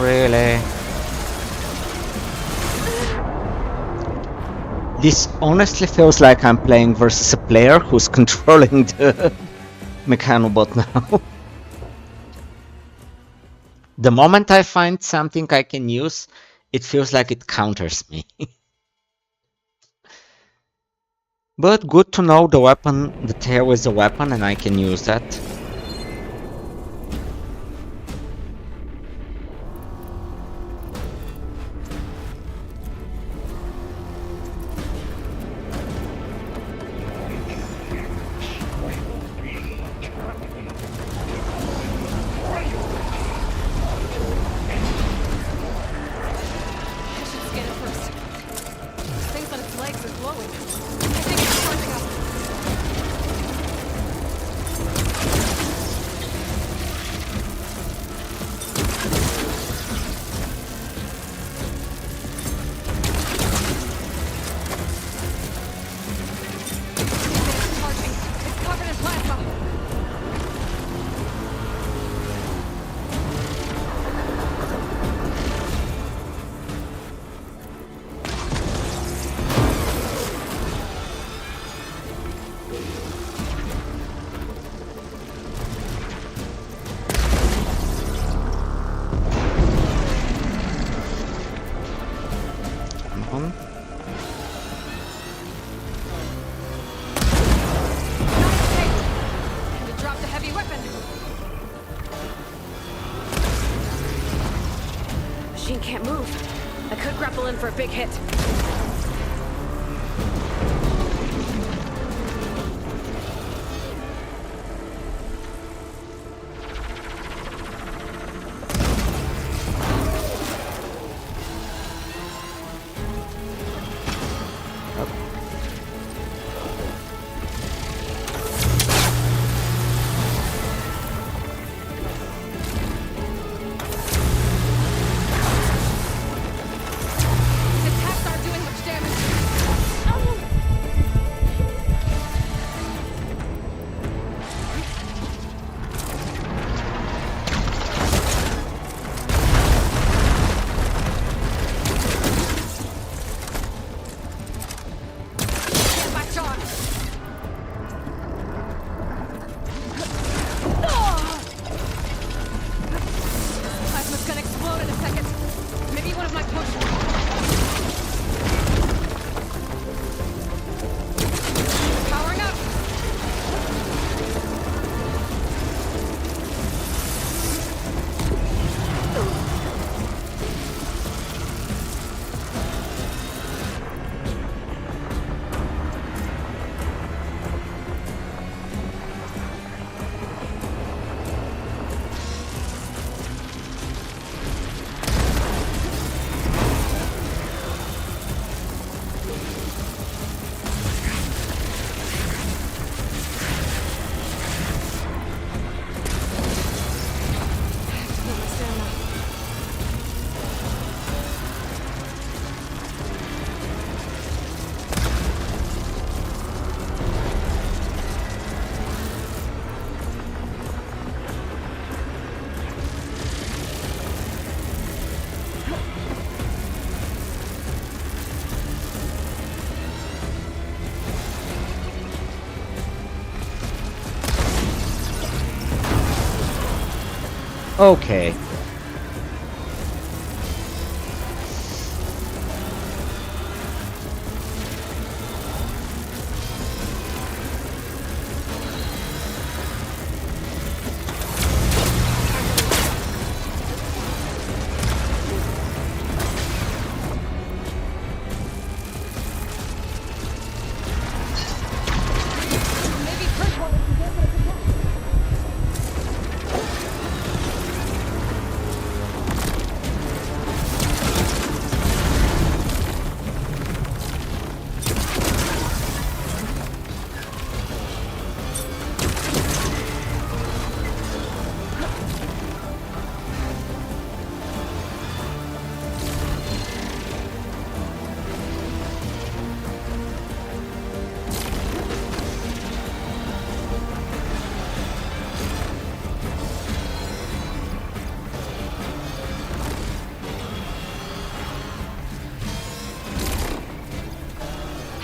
Really? This honestly feels like I'm playing versus a player who's controlling the Mechanobot now. The moment I find something I can use, it feels like it counters me. But good to know the weapon, the tail is a weapon and I can use that. Can't move. I could grapple in for a big hit. Okay.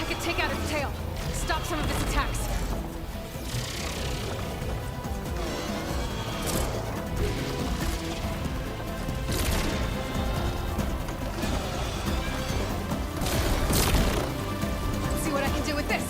I could take out its tail. Stop some of its attacks. Let's see what I can do with this.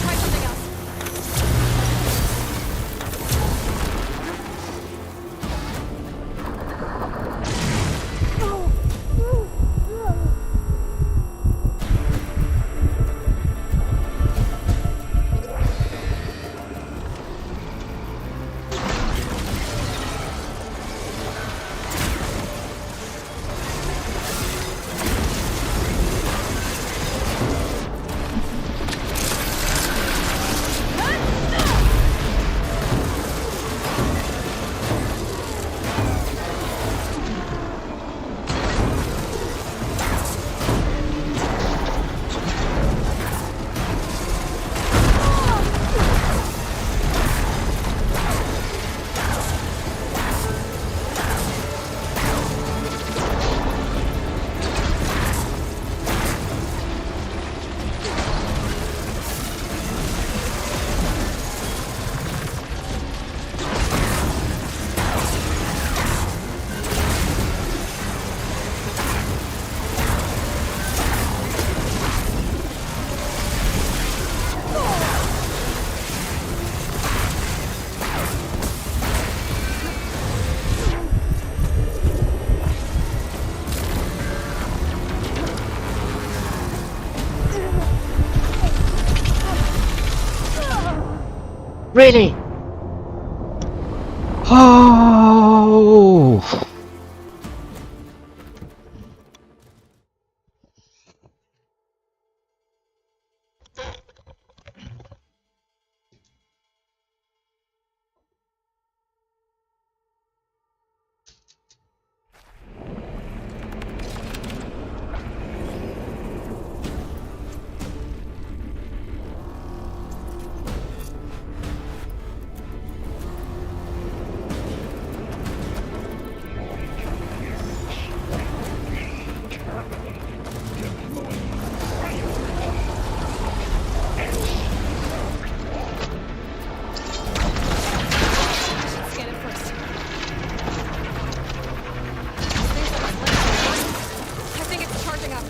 Try something else. Really? Oh! Scan it first. I think it's charging up.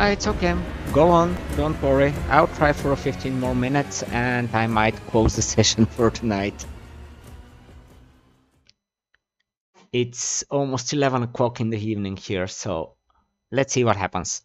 It's okay. Go on, don't worry. I'll try for 15 more minutes and I might close the session for tonight. It's almost 11 o'clock in the evening here, so let's see what happens.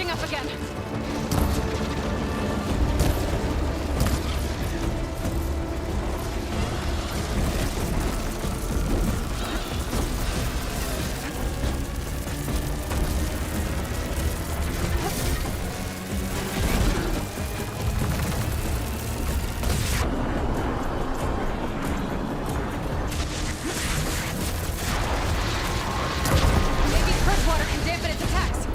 charging up again. Maybe fresh water can dampen its attacks.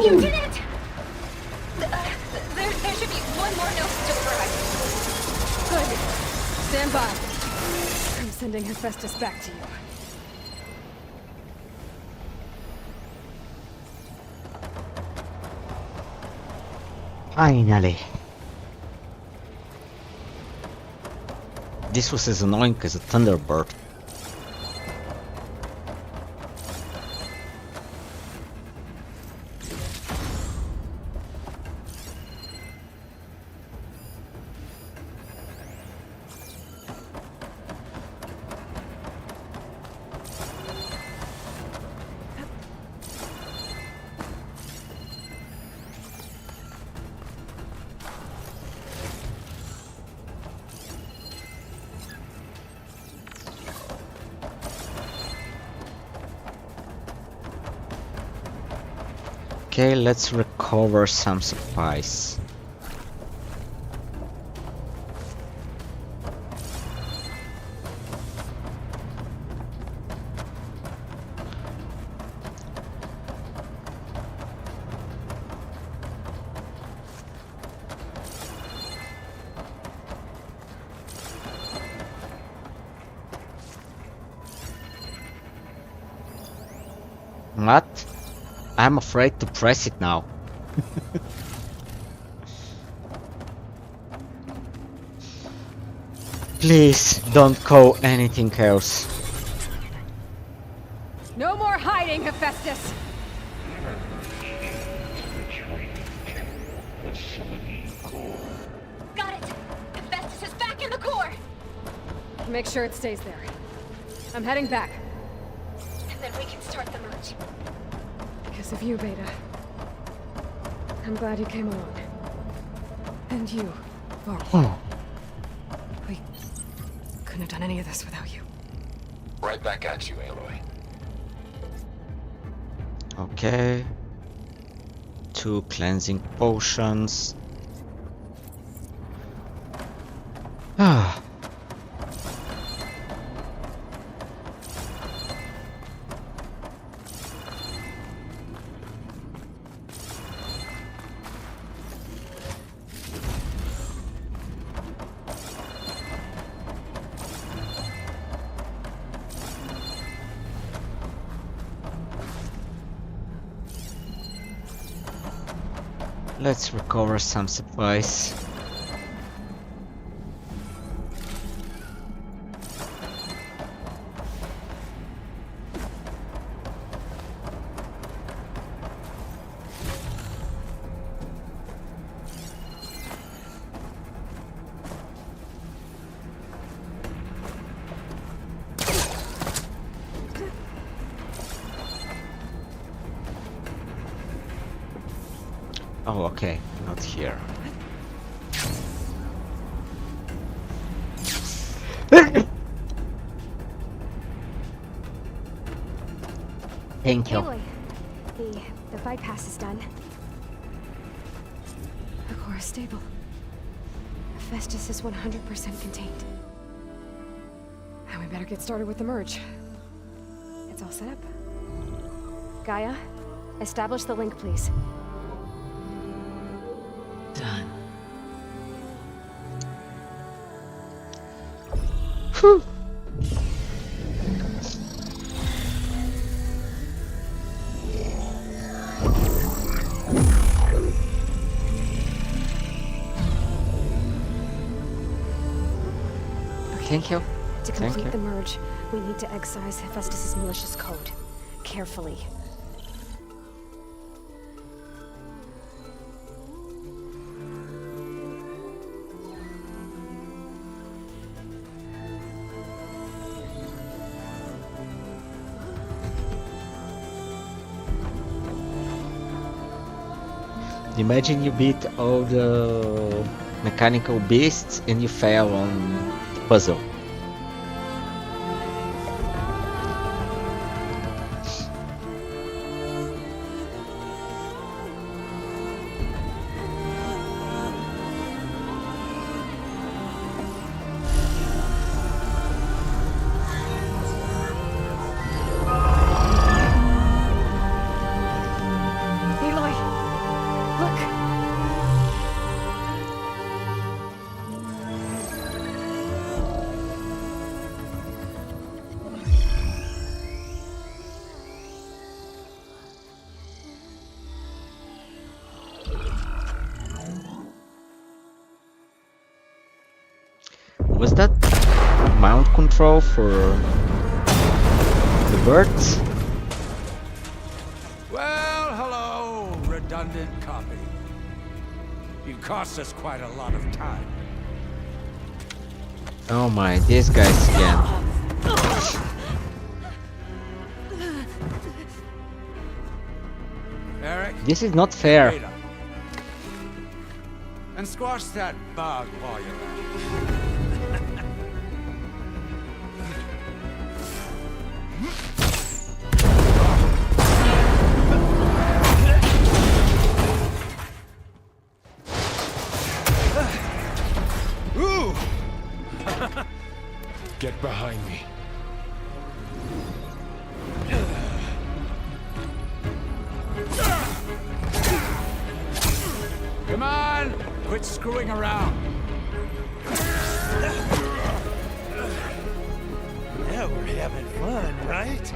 You did it! There should be one more node to arrive. Good. Stand by. I'm sending Hephaestus back to you. Finally. This was as annoying as a Thunderbird. Okay, let's recover some supplies. What? I'm afraid to press it now. Please don't call anything else. No more hiding, Hephaestus! Got it! Hephaestus is back in the core! Make sure it stays there. I'm heading back. And then we can start the merge. Because of you, Beta. I'm glad you came along. And you, Varl. Oh. We couldn't have done any of this without you. Right back at you, Aloy. Okay. 2 cleansing potions. Ah. Let's recover some supplies. Oh, okay, not here. Thank you. Aloy, the bypass is done. The core is stable. Hephaestus is 100% contained. And we better get started with the merge. It's all set up. Gaia, establish the link, please. Done. Whew. Thank you. To Thank complete you. the merge, we need to excise Hephaestus' malicious code. Carefully. Imagine you beat all the mechanical beasts and you fail on the puzzle. Aloy, Was that mount control for the birds? Well, hello, redundant copy. You cost us quite a lot of time. Oh my, these guys again. Eric? This is not fair. Wait up. And squash that bug while you're at it. Ooh! Get behind me. Come on! Quit screwing around. Now we're having fun, right?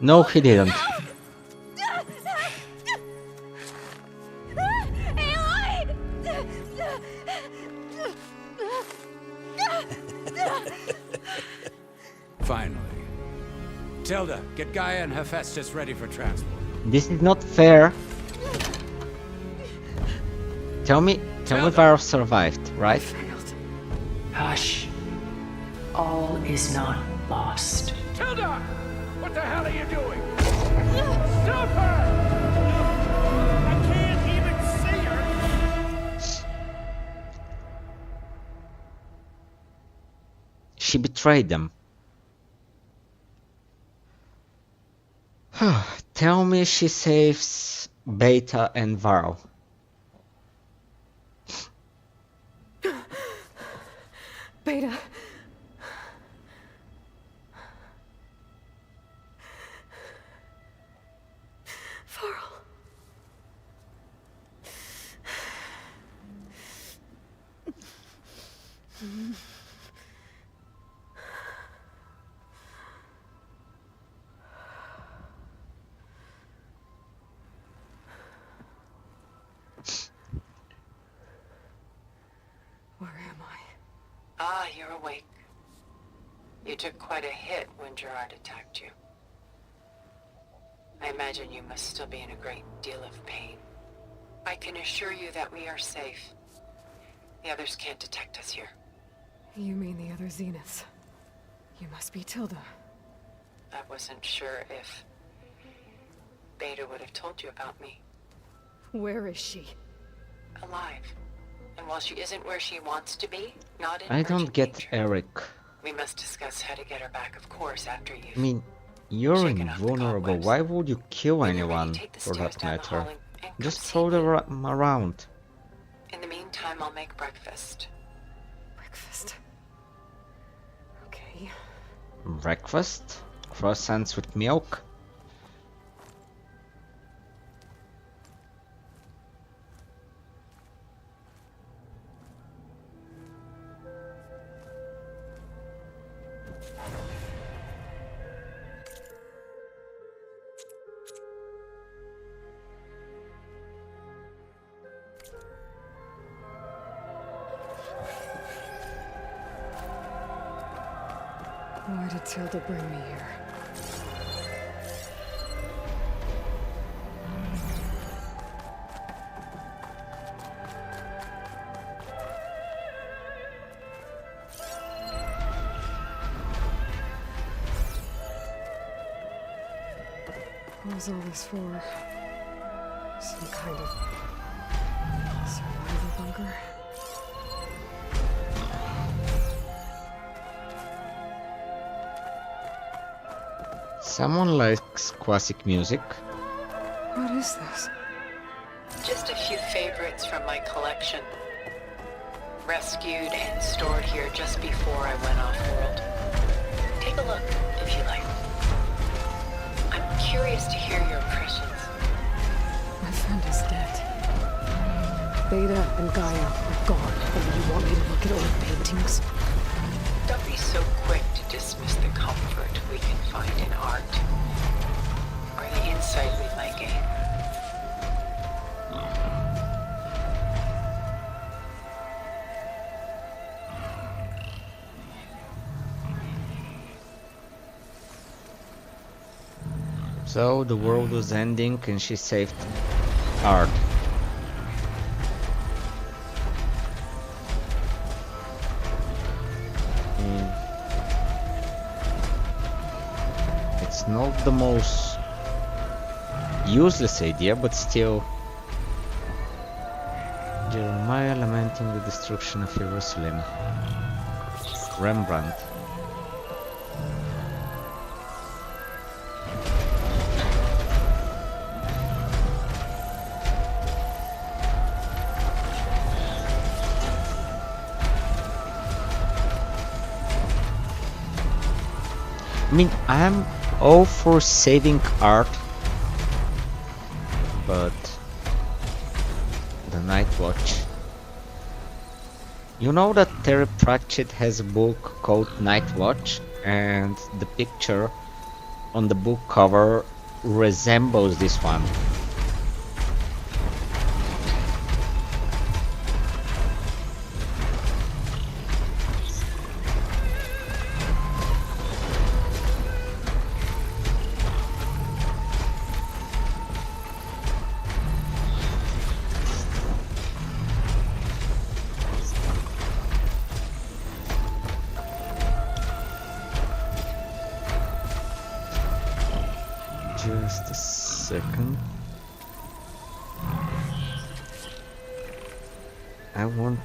No, he didn't. Finally. Tilda, get Gaia and Hephaestus ready for transport. This is not fair. Tell me Varro survived, right? Hush. All is not lost. Tilda! What the hell are you doing? Stop her! I can't even see her! She betrayed them. Tell me she saves Beta and Varro. Beta. Where am I? Ah, you're awake. You took quite a hit when Gerard attacked you. I imagine you must still be in a great deal of pain. I can assure you that we are safe. The others can't detect us here. You mean the other Zeniths? You must be Tilda. I wasn't sure if Beta would have told you about me. Where is she? Alive. And while she isn't where she wants to be, not in I don't urgent get danger, Eric. we must discuss how to get her back, of course, after you've... I mean, you're shaken off the invulnerable. cobwebs. Why would you kill When you're ready, anyone, take the for stairs that down the matter? hall and come Just see throw me. them around. In the meantime, I'll make breakfast. Breakfast. Okay. Breakfast? Croissants with milk? Why did Tilda bring me here? What was all this for? Some kind of survival bunker? Someone likes classic music. What is this? Just a few favorites from my collection. Rescued and stored here just before I went off-world. Take a look, if you like. I'm curious to hear your impressions. My friend is dead. Beta and Gaia are gone, and you want me to look at old paintings? Don't be so quick to dismiss the we can find in art, or the insight we might gain. So the world was ending and she saved art. It's not the most useless idea, but still. Jeremiah lamenting the destruction of Jerusalem. Rembrandt. I mean, I'm all for saving art, but the Night Watch. You know that Terry Pratchett has a book called Night Watch, and the picture on the book cover resembles this one. Just a second.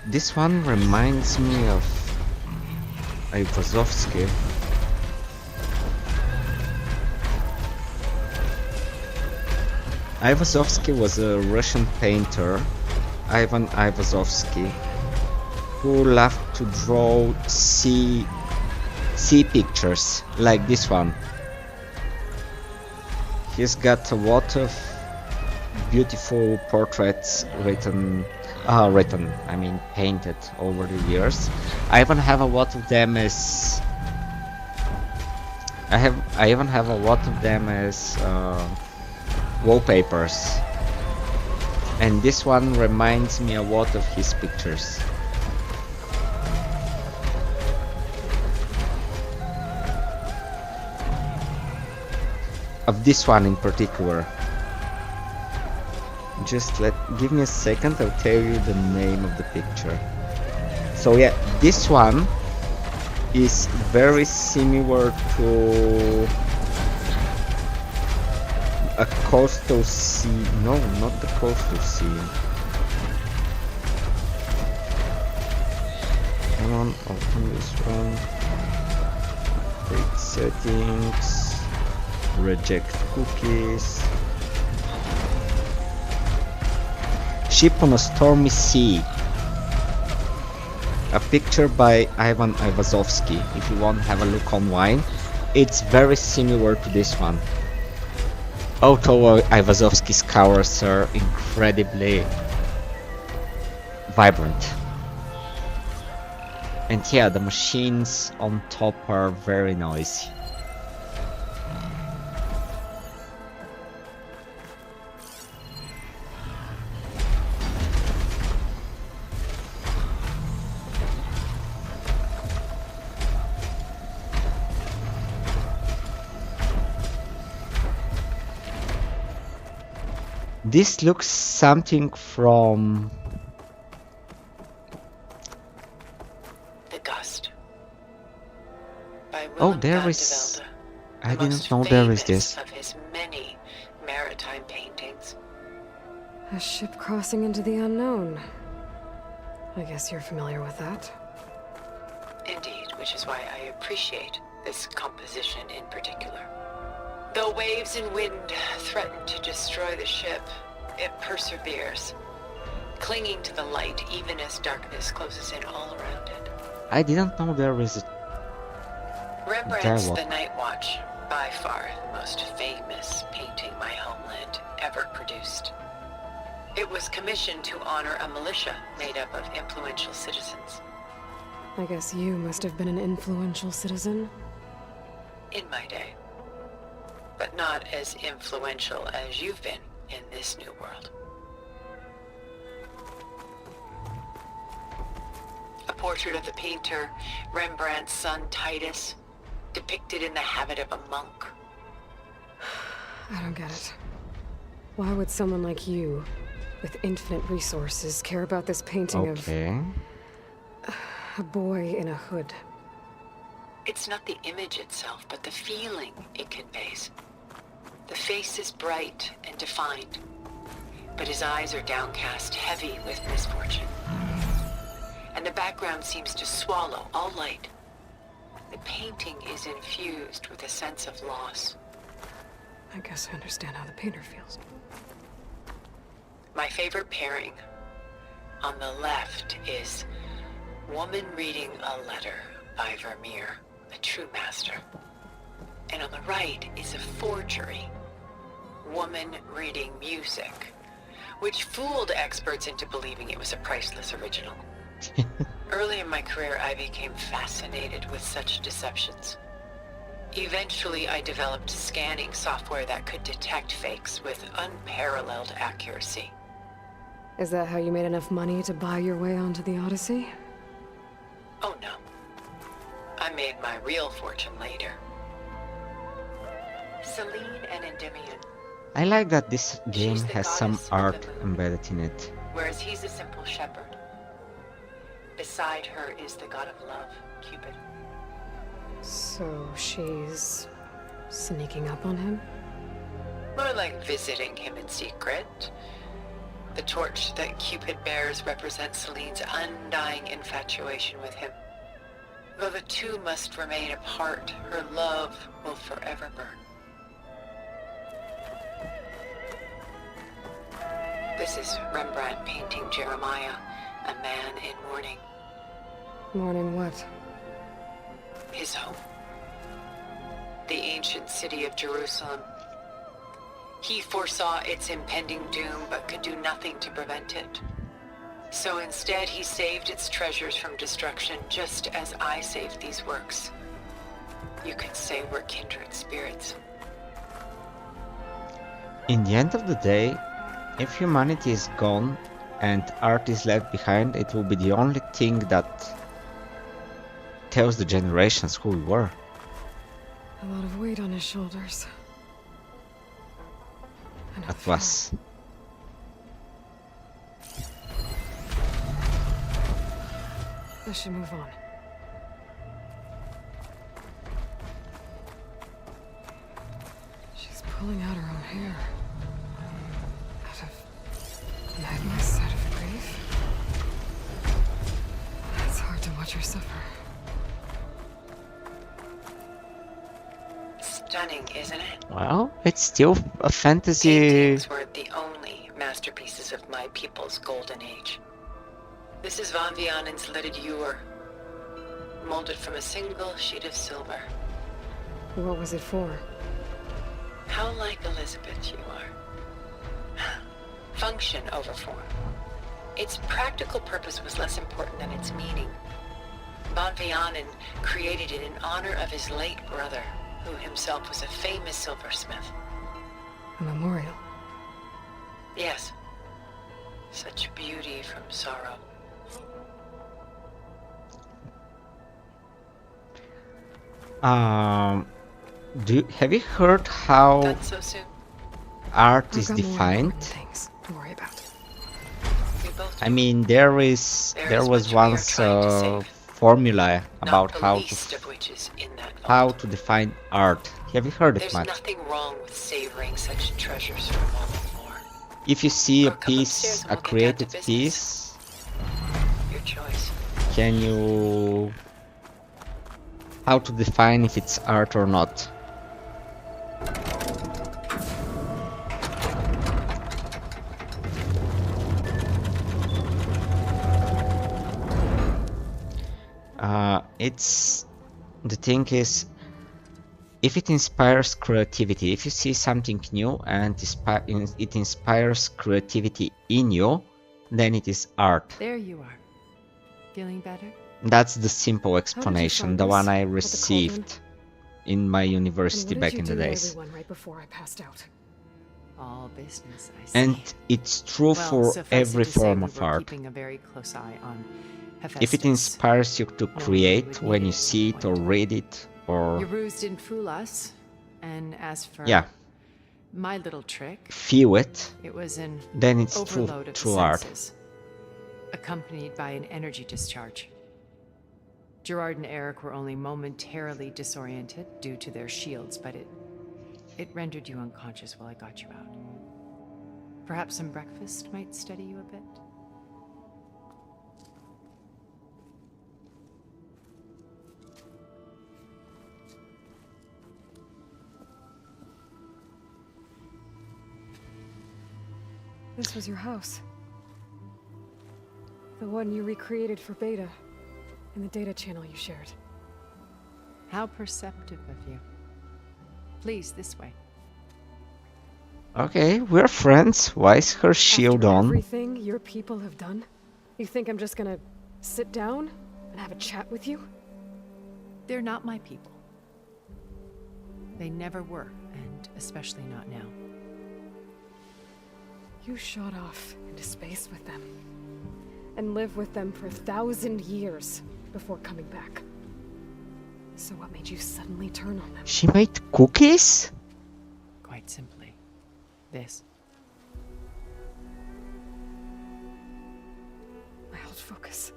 This one reminds me of Ayvazovsky. Ayvazovsky was a Russian painter, Ivan Ayvazovsky, who loved to draw sea pictures like this one. He's got a lot of beautiful portraits painted over the years. I even have a lot of them as wallpapers, and this one reminds me a lot of his pictures. Of this one in particular. Just give me a second, I'll tell you the name of the picture. So yeah, this one is very similar to a coastal sea. No, not the coastal sea. Come on, open this one. Create settings. Reject cookies. Ship on a Stormy Sea. A picture by Ivan Ayvazovsky. If you want to have a look online, it's very similar to this one. Although Ayvazovsky's colors are incredibly vibrant. And yeah, the machines on top are very noisy. This looks something from The Dust. By oh, Willem there van is. de Velde, I the didn't most know there is famous this. of his many maritime paintings. A ship crossing into the unknown. I guess you're familiar with that. Indeed, which is why I appreciate this composition in particular. Though waves and wind threaten to destroy the ship, it perseveres, clinging to the light even as darkness closes in all around it. I didn't know there is a Rembrandt's dialogue. The Night Watch, by far the most famous painting my homeland ever produced. It was commissioned to honor a militia made up of influential citizens. I guess you must have been an influential citizen. in my day. But not as influential as you've been in this new world. A portrait of the painter Rembrandt's son Titus, depicted in the habit of a monk. I don't get it. Why would someone like you, with infinite resources, care about this painting of a boy in a hood? It's not the image itself, but the feeling it conveys. The face is bright and defined, but his eyes are downcast, heavy with misfortune. And the background seems to swallow all light. The painting is infused with a sense of loss. I guess I understand how the painter feels. My favorite pairing on the left is Woman Reading a Letter by Vermeer, a true master. And on the right is a forgery, Woman Reading Music, which fooled experts into believing it was a priceless original. Early in my career, I became fascinated with such deceptions. Eventually, I developed scanning software that could detect fakes with unparalleled accuracy. Is that how you made enough money to buy your way onto the Odyssey? Oh no. I made my real fortune later. Celine and Endymion, I like that this game She's the has some goddess of art the moon. embedded in it. whereas he's a simple shepherd. Beside her is the god of love, Cupid. So she's sneaking up on him? More like visiting him in secret. The torch that Cupid bears represents Celine's undying infatuation with him. Though the two must remain apart, her love will forever burn. This is Rembrandt painting Jeremiah, a man in mourning. Mourning what? His home. The ancient city of Jerusalem. He foresaw its impending doom, but could do nothing to prevent it. So instead, he saved its treasures from destruction, just as I saved these works. You could say we're kindred spirits. In the end of the day, if humanity is gone and art is left behind, it will be the only thing that tells the generations who we were. A lot of weight on his shoulders. That was. I should move on. She's pulling out her own hair. Out of madness, out of grief. It's hard to watch her suffer. Stunning, isn't it? Well, it's still a fantasy. Paintings were the only masterpieces of my people's golden age. This is Von Vianen's Lidded Ewer, molded from a single sheet of silver. What was it for? How like Elizabeth you are. Function over form. Its practical purpose was less important than its meaning. Von Vianen created it in honor of his late brother, who himself was a famous silversmith. A memorial. Yes. Such beauty from sorrow. Have you heard how Done so soon? art I've is got more defined? important things to worry about. We both I mean, there was once a formula about not the how least of which is in that vault. how to define art. Have you heard it There's much? nothing wrong with savoring such treasures for a moment more. If you see a Or come upstairs piece, and a we'll get down to created business. piece, Your choice. can you how to define if it's art or not? It's the thing is, if it inspires creativity, if you see something new and it inspires creativity in you, then it is art. There you are. Feeling better? That's the simple explanation, find the this? one I At the received. cauldron? in my And university what back did you in the do to days. everyone right before I passed out? All business, I see. And it's true Well, for suffice it every to say, form we of were art. keeping a very close eye on If it Hephaestus, inspires you to knowing we create would when need you it at some see it or point. read it, or Your ruse didn't fool us, and as for yeah, my little trick, feel it, it was an then it's overload of the true art. senses, accompanied by an energy discharge. Gerard and Eric were only momentarily disoriented due to their shields, but it rendered you unconscious while I got you out. Perhaps some breakfast might steady you a bit? This was your house. The one you recreated for Beta, in the data channel you shared. How perceptive of you. Please, this way. Okay, we're friends. Why is her shield After on? everything your people have done, you think I'm just gonna sit down and have a chat with you? They're not my people. They never were, and especially not now. You shot off into space with them, and lived with them for 1,000 years before coming back. So what made you suddenly turn on them? She made cookies? Quite simply, this. My old focus.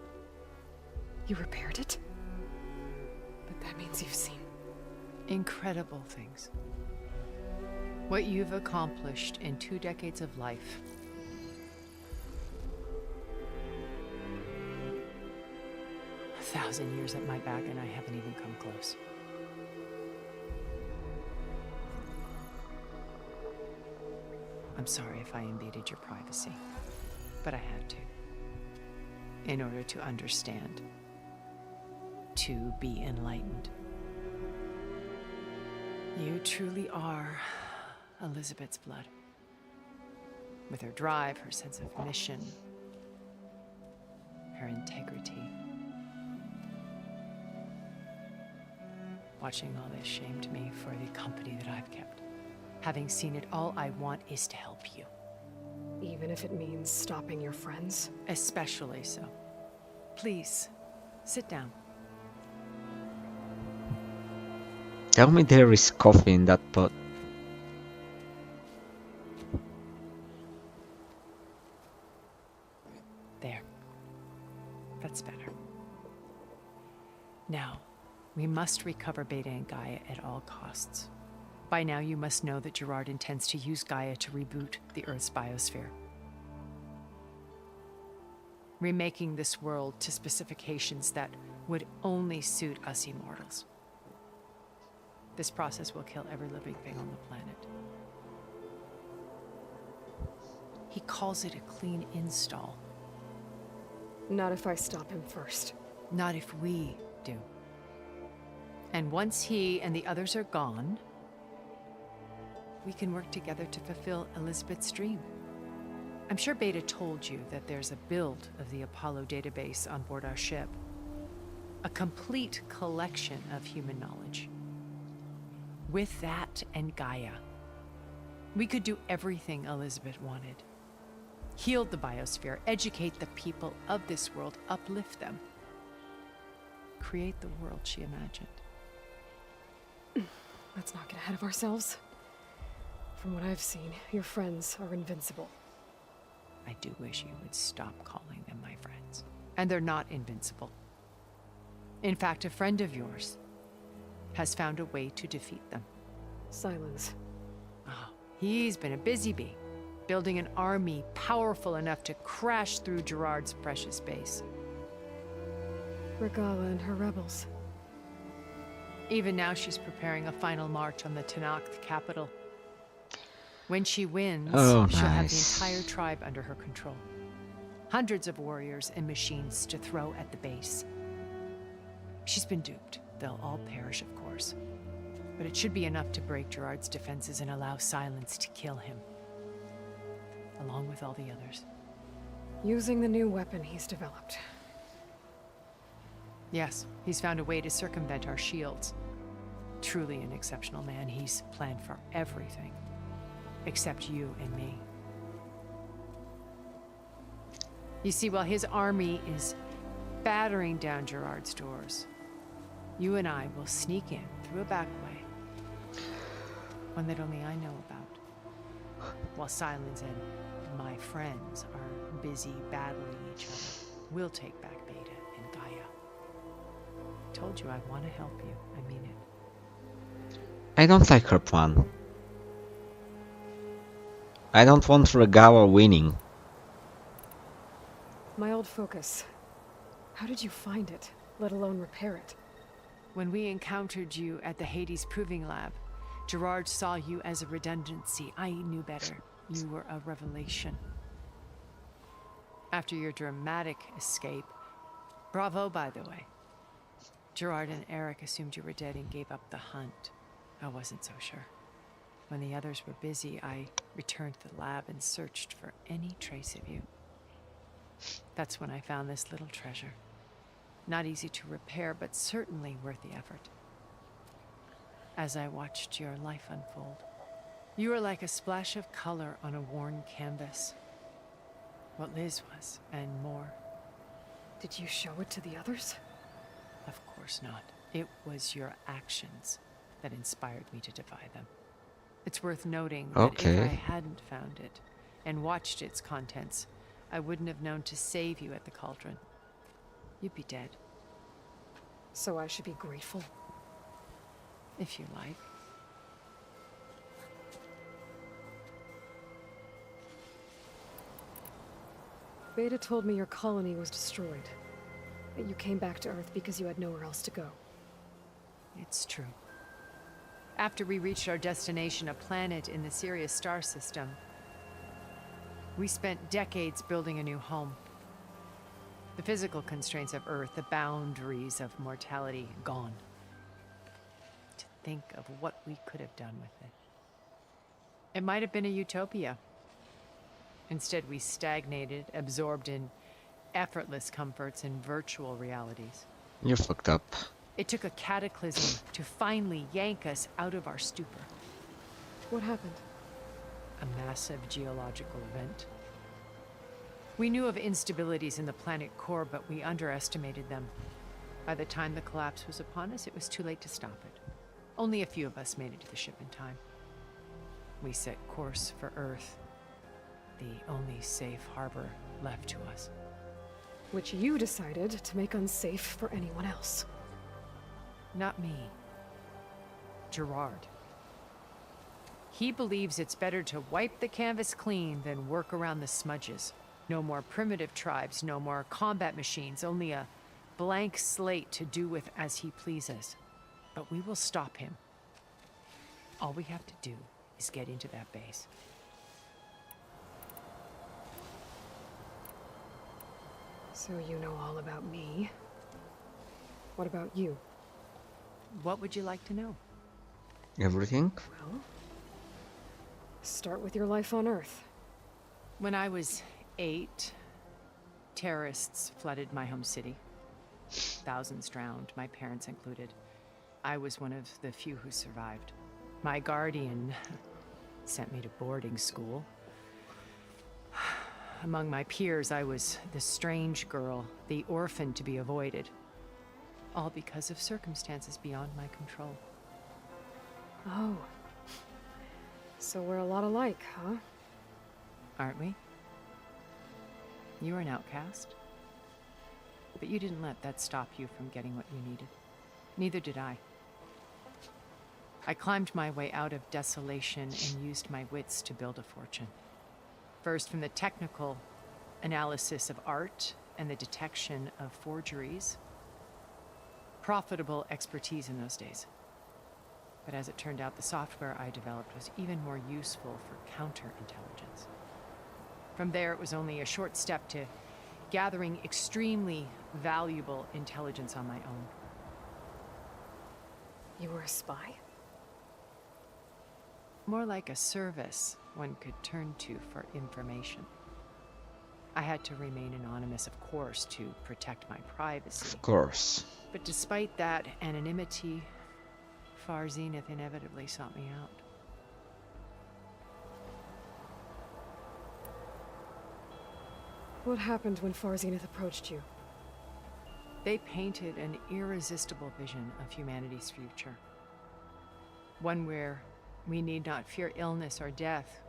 You repaired it? But that means you've seen Incredible things. What you've accomplished in 2 decades of life. A 1,000 years at my back and I haven't even come close. I'm sorry if I invaded your privacy, but I had to. In order to understand. To be enlightened. You truly are Elizabeth's blood. With her drive, her sense of mission, her integrity. Watching all this shamed me for the company that I've kept. Having seen it, all I want is to help you. even if it means stopping your friends? Especially so. Please, sit down. Tell me there is coffee in that pot. There. That's better. Now, we must recover Beta and Gaia at all costs. By now, you must know that Gerard intends to use Gaia to reboot the Earth's biosphere. Remaking this world to specifications that would only suit us immortals. This process will kill every living thing on the planet. He calls it a clean install. Not if I stop him first. Not if we do. And once he and the others are gone, we can work together to fulfill Elizabeth's dream. I'm sure Beta told you that there's a build of the Apollo database on board our ship. A complete collection of human knowledge. With that and Gaia, we could do everything Elizabeth wanted. Heal the biosphere, educate the people of this world, uplift them. Create the world she imagined. Let's not get ahead of ourselves. From what I've seen, your friends are invincible. I do wish you would stop calling them my friends. And they're not invincible. In fact, a friend of yours has found a way to defeat them. Silence. Oh, he's been a busy bee, building an army powerful enough to crash through Gerard's precious base. Regala and her rebels. Even now, she's preparing a final march on the Tenakth capital. When she wins, she'll have the entire tribe under her control. Hundreds of warriors and machines to throw at the base. She's been duped. They'll all perish, of course. But it should be enough to break Gerard's defenses and allow Silence to kill him. Along with all the others. Using the new weapon he's developed. Yes, he's found a way to circumvent our shields. Truly an exceptional man. He's planned for everything. Except you and me. You see, while his army is battering down Gerard's doors, you and I will sneak in through a back way. One that only I know about. While Silence and my friends are busy battling each other, we'll take back Beta and Gaia. Told you I want to help you. I mean it. I don't like her plan. I don't want Regawa winning. My old focus. How did you find it, let alone repair it? When we encountered you at the Hades Proving Lab, Gerard saw you as a redundancy. I knew better. You were a revelation. After your dramatic escape, bravo, by the way. Gerard and Eric assumed you were dead and gave up the hunt. I wasn't so sure. When the others were busy, I returned to the lab and searched for any trace of you. That's when I found this little treasure. Not easy to repair, but certainly worth the effort. As I watched your life unfold, you were like a splash of color on a worn canvas. What Liz was, and more. Did you show it to the others? Of course not. It was your actions that inspired me to defy them. It's worth noting that if I hadn't found it and watched its contents, I wouldn't have known to save you at the cauldron. You'd be dead. So I should be grateful? If you like. Beta told me your colony was destroyed. That you came back to Earth because you had nowhere else to go. It's true. After we reached our destination, a planet in the Sirius star system, we spent decades building a new home. The physical constraints of Earth, the boundaries of mortality, gone. To think of what we could have done with it. It might have been a utopia. Instead, we stagnated, absorbed in effortless comforts and virtual realities. You're fucked up. It took a cataclysm to finally yank us out of our stupor. What happened? A massive geological event. We knew of instabilities in the planet core, but we underestimated them. By the time the collapse was upon us, it was too late to stop it. Only a few of us made it to the ship in time. We set course for Earth, the only safe harbor left to us. Which you decided to make unsafe for anyone else. Not me. Gerard. He believes it's better to wipe the canvas clean than work around the smudges. No more primitive tribes, no more combat machines, only a blank slate to do with as he pleases. But we will stop him. All we have to do is get into that base. So you know all about me. What about you? What would you like to know? Everything? Well, start with your life on Earth. When I was 8, terrorists flooded my home city. Thousands drowned, my parents included. I was one of the few who survived. My guardian sent me to boarding school. Among my peers, I was the strange girl, the orphan to be avoided. All because of circumstances beyond my control. Oh. So we're a lot alike, huh? Aren't we? You were an outcast. But you didn't let that stop you from getting what you needed. Neither did I. I climbed my way out of desolation and used my wits to build a fortune. First from the technical analysis of art and the detection of forgeries. Profitable expertise in those days. But as it turned out, the software I developed was even more useful for counterintelligence. From there, it was only a short step to gathering extremely valuable intelligence on my own. You were a spy? More like a service one could turn to for information. I had to remain anonymous, of course, to protect my privacy. Of course. But despite that anonymity, Far Zenith inevitably sought me out. What happened when Far Zenith approached you? They painted an irresistible vision of humanity's future. One where we need not fear illness or death,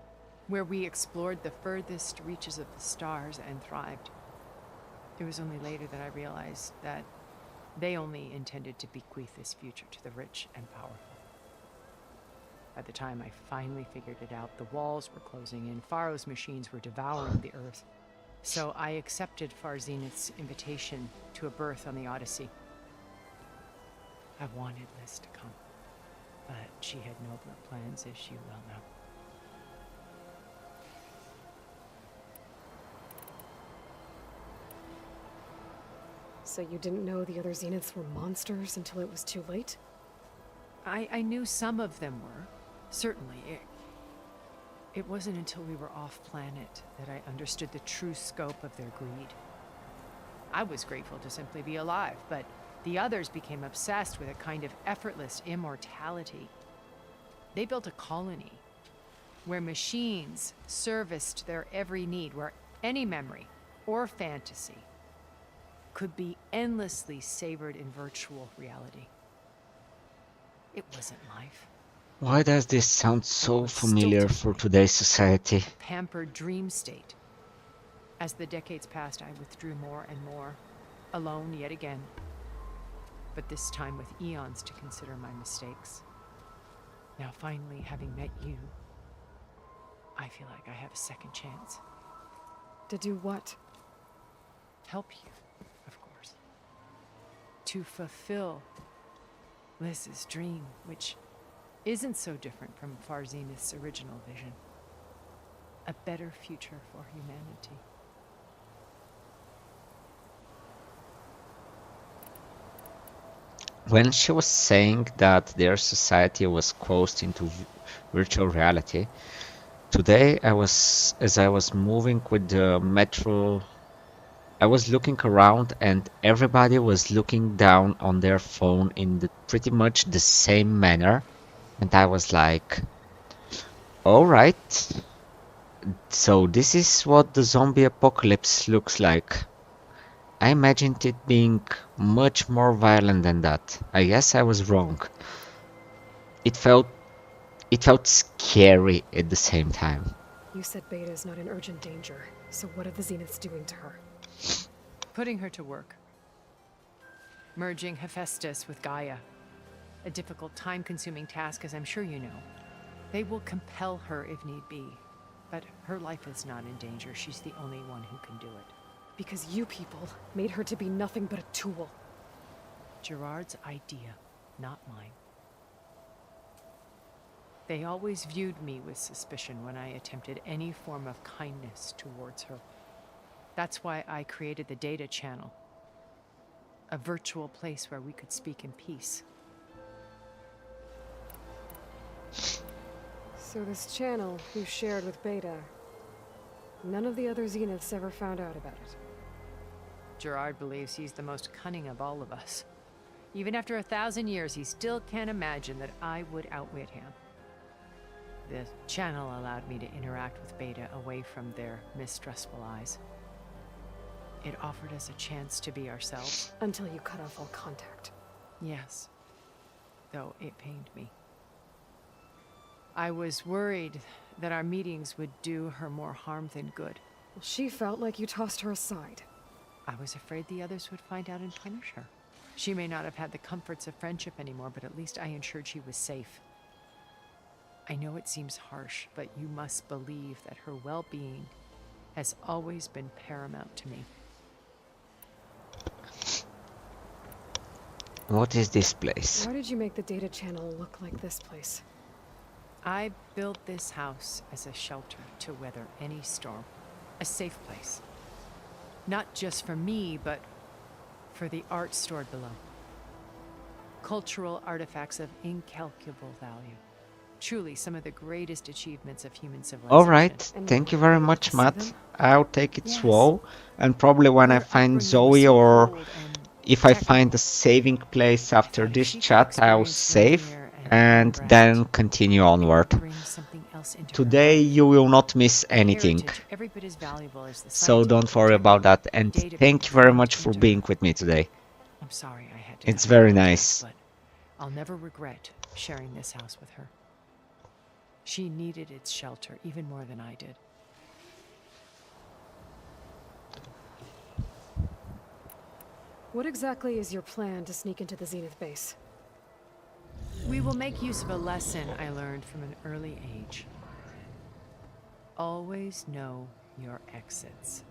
where we explored the furthest reaches of the stars and thrived. It was only later that I realized that they only intended to bequeath this future to the rich and powerful. By the time I finally figured it out, the walls were closing in, Pharaoh's machines were devouring the earth. So I accepted Far Zenith's invitation to a berth on the Odyssey. I wanted Liz to come, but she had nobler plans, as you well know. So you didn't know the other Zeniths were monsters until it was too late? I knew some of them were, certainly. It wasn't until we were off-planet that I understood the true scope of their greed. I was grateful to simply be alive, but the others became obsessed with a kind of effortless immortality. They built a colony where machines serviced their every need, where any memory or fantasy could be endlessly savored in virtual reality. It wasn't life. Why does this sound so familiar for today's society? Pampered dream state. As the decades passed, I withdrew more and more, alone yet again, but this time with eons to consider my mistakes. Now finally, having met you, I feel like I have a second chance. To do what? Help you, of course. To fulfill Liz's dream, which isn't so different from Far Zenith's original vision. A better future for humanity. When she was saying that their society was coasted into virtual reality, today as I was moving with the metro, I was looking around and everybody was looking down on their phone in pretty much the same manner. And I was like, alright, so this is what the zombie apocalypse looks like. I imagined it being much more violent than that. I guess I was wrong. It felt scary at the same time. You said Beta is not in urgent danger, so what are the Zeniths doing to her? Putting her to work. Merging Hephaestus with Gaia. A difficult, time-consuming task, as I'm sure you know. They will compel her if need be, but her life is not in danger. She's the only one who can do it. Because you people made her to be nothing but a tool. Gerard's idea, not mine. They always viewed me with suspicion when I attempted any form of kindness towards her. That's why I created the data channel. A virtual place where we could speak in peace. So this channel you shared with Beta, none of the other Zeniths ever found out about it. Gerard believes he's the most cunning of all of us. Even after 1,000 years, he still can't imagine that I would outwit him. The channel allowed me to interact with Beta away from their mistrustful eyes. It offered us a chance to be ourselves. Until you cut off all contact. Yes, though it pained me. I was worried that our meetings would do her more harm than good. Well, she felt like you tossed her aside. I was afraid the others would find out and punish her. She may not have had the comforts of friendship anymore, but at least I ensured she was safe. I know it seems harsh, but you must believe that her well-being has always been paramount to me. What is this place? Why did you make the data channel look like this place? I built this house as a shelter to weather any storm. A safe place. Not just for me, but for the art stored below. Cultural artifacts of incalculable value. Truly some of the greatest achievements of human civilization. Alright, thank you very much, Matt. I'll take it slow, and probably when I find Zoe or if I find a saving place after this chat, I'll save and then continue onward. Today you will not miss anything, Every bit as valuable as the so don't worry about that, and thank you very much for being with me today. I'm sorry I had to It's cut you very off, nice. but I'll never regret sharing this house with her. She needed its shelter even more than I did. What exactly is your plan to sneak into the Zenith base? We will make use of a lesson I learned from an early age. Always know your exits.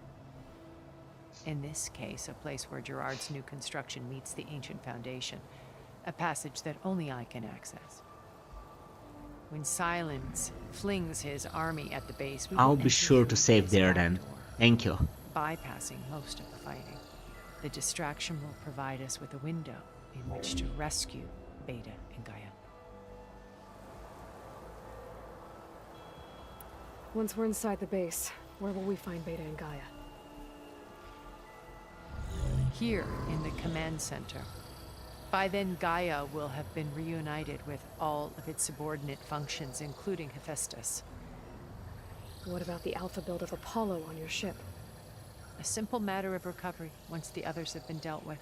In this case, a place where Gerard's new construction meets the ancient foundation, a passage that only I can access. When Silence flings his army at the base, we will I'll be enter sure to through save his there back then. door, Thank you. bypassing most of the fighting. The distraction will provide us with a window in which to rescue Beta and Gaia. Once we're inside the base, where will we find Beta and Gaia? Here in the command center. By then, Gaia will have been reunited with all of its subordinate functions, including Hephaestus. What about the alpha build of Apollo on your ship? A simple matter of recovery once the others have been dealt with.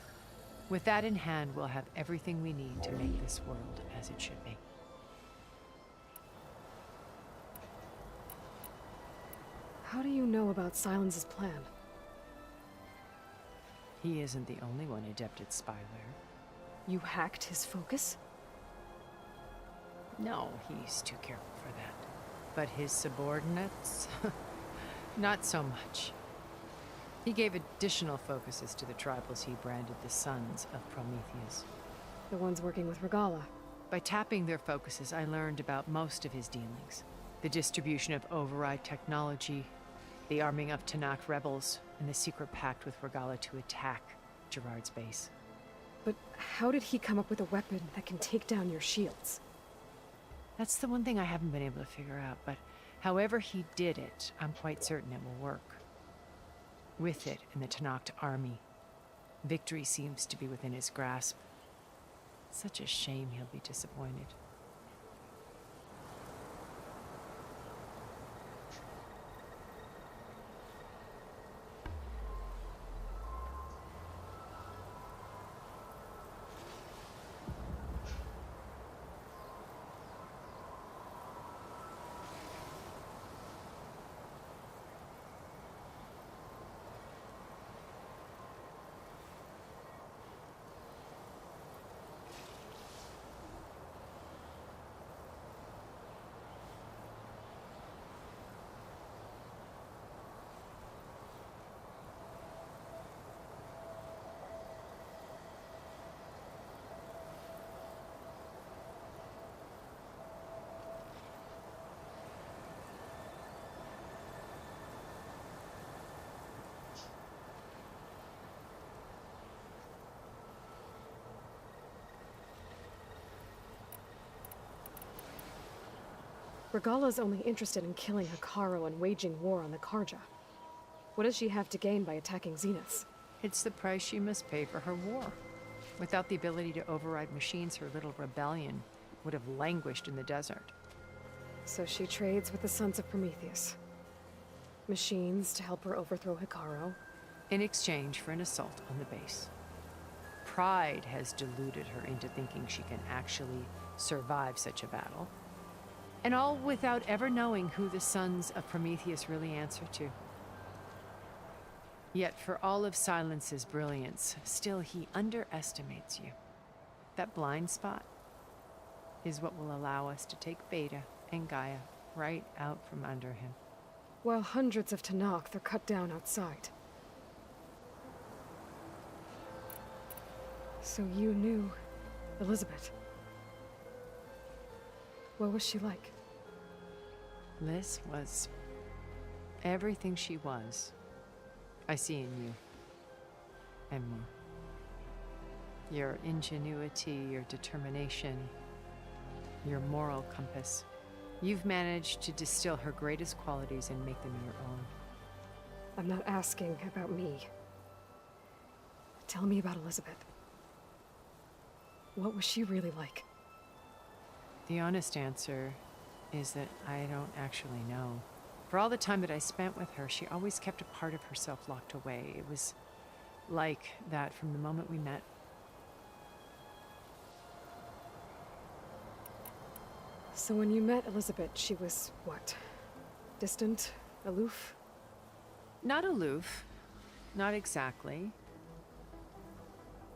With that in hand, we'll have everything we need to make this world as it should be. How do you know about Silence's plan? He isn't the only one adept at spyware. You hacked his focus? No, he's too careful for that. But his subordinates? Not so much. He gave additional focuses to the tribals he branded the Sons of Prometheus. The ones working with Regala. By tapping their focuses, I learned about most of his dealings. The distribution of override technology, the arming of Tanakh rebels, and the secret pact with Regala to attack Gerard's base. But how did he come up with a weapon that can take down your shields? That's the one thing I haven't been able to figure out, but however he did it, I'm quite certain it will work. With it and the Tanakh army, victory seems to be within his grasp. Such a shame he'll be disappointed. Regala's only interested in killing Hekarro and waging war on the Karja. What does she have to gain by attacking Zeniths? It's the price she must pay for her war. Without the ability to override machines, her little rebellion would have languished in the desert. So she trades with the Sons of Prometheus. Machines to help her overthrow Hekarro. In exchange for an assault on the base. Pride has deluded her into thinking she can actually survive such a battle. And all without ever knowing who the Sons of Prometheus really answer to. Yet for all of Silence's brilliance, still he underestimates you. That blind spot is what will allow us to take Beta and Gaia right out from under him. While hundreds of Tanakh are cut down outside. So you knew Elizabeth. What was she like? Liz was everything she was. I see in you. And more. Your ingenuity, your determination, your moral compass. You've managed to distill her greatest qualities and make them your own. I'm not asking about me. Tell me about Elizabeth. What was she really like? The honest answer is that I don't actually know. For all the time that I spent with her, she always kept a part of herself locked away. It was like that from the moment we met. So when you met Elizabeth, she was what? Distant? Aloof? Not aloof. Not exactly.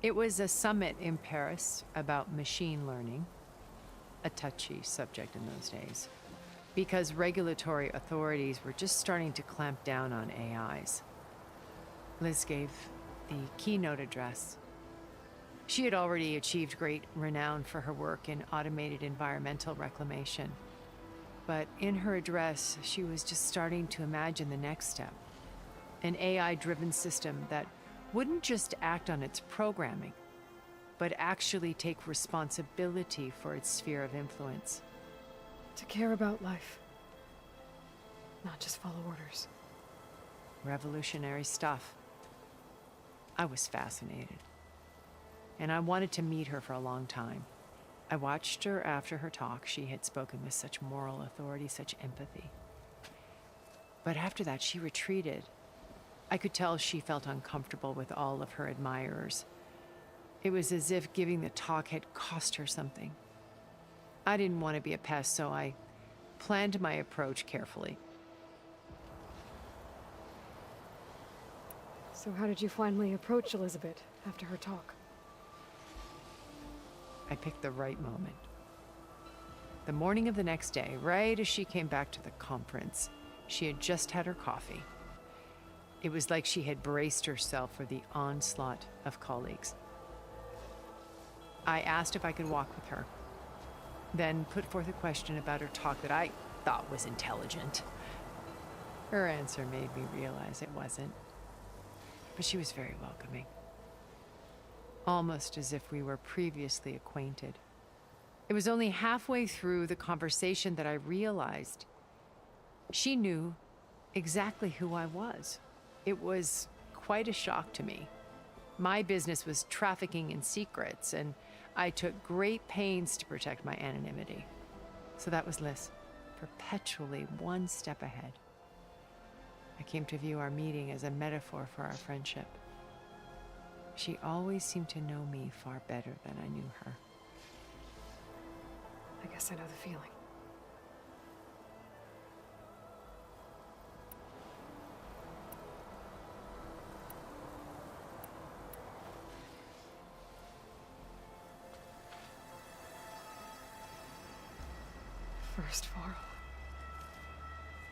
It was a summit in Paris about machine learning, a touchy subject in those days, because regulatory authorities were just starting to clamp down on AIs. Liz gave the keynote address. She had already achieved great renown for her work in automated environmental reclamation. But in her address, she was just starting to imagine the next step. An AI-driven system that wouldn't just act on its programming, but actually take responsibility for its sphere of influence. To care about life. Not just follow orders. Revolutionary stuff. I was fascinated. And I wanted to meet her for a long time. I watched her after her talk. She had spoken with such moral authority, such empathy. But after that, she retreated. I could tell she felt uncomfortable with all of her admirers. It was as if giving the talk had cost her something. I didn't want to be a pest, so I planned my approach carefully. So how did you finally approach Elizabeth after her talk? I picked the right moment. The morning of the next day, right as she came back to the conference, she had just had her coffee. It was like she had braced herself for the onslaught of colleagues. I asked if I could walk with her, then put forth a question about her talk that I thought was intelligent. Her answer made me realize it wasn't, but she was very welcoming. Almost as if we were previously acquainted. It was only halfway through the conversation that I realized she knew exactly who I was. It was quite a shock to me. My business was trafficking in secrets, and I took great pains to protect my anonymity. So that was Liz, perpetually one step ahead. I came to view our meeting as a metaphor for our friendship. She always seemed to know me far better than I knew her. I guess I know the feeling. First Varl.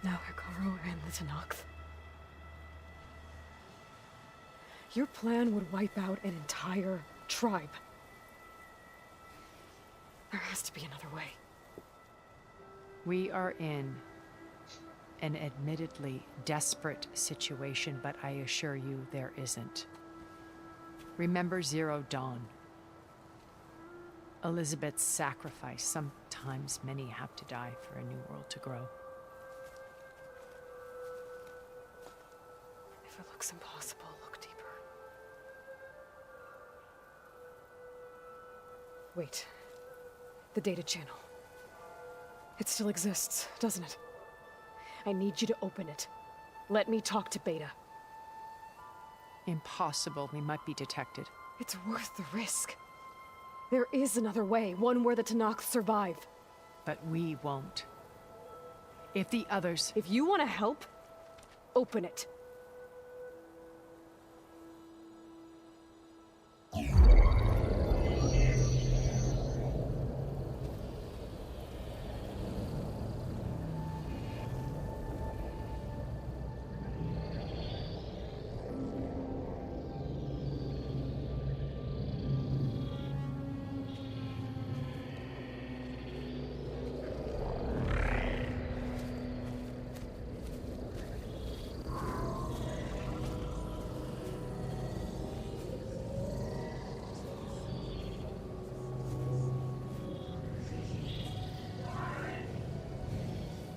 Now Hikaru and the Tenakth. Your plan would wipe out an entire tribe. There has to be another way. We are in an admittedly desperate situation, but I assure you there isn't. Remember Zero Dawn. Elizabeth's sacrifice. Sometimes many have to die for a new world to grow. If it looks impossible, look deeper. Wait. The data channel. It still exists, doesn't it? I need you to open it. Let me talk to Beta. Impossible. We might be detected. It's worth the risk. There is another way, one where the Tenakth survive. But we won't. If the others... If you want to help, open it.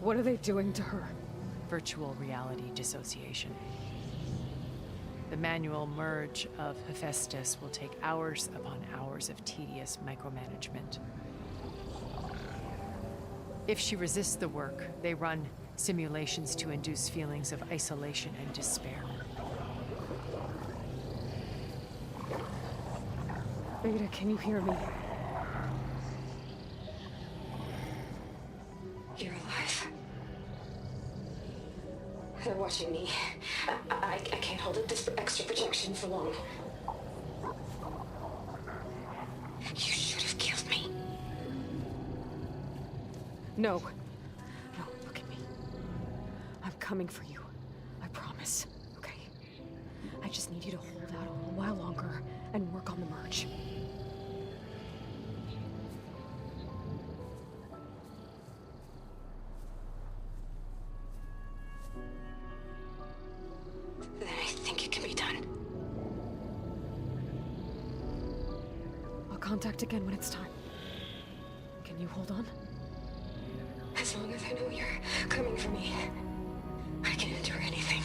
What are they doing to her? Virtual reality dissociation. The manual merge of Hephaestus will take hours upon hours of tedious micromanagement. If she resists the work, they run simulations to induce feelings of isolation and despair. Beta, can you hear me? You're alive. They're watching me. I can't hold up this extra projection for long. You should have killed me. No. No, look at me. I'm coming for you. I promise. Okay? I just need you to hold out a little while longer and work on the merge. Then I think it can be done. I'll contact again when it's time. Can you hold on? As long as I know you're coming for me, I can endure anything.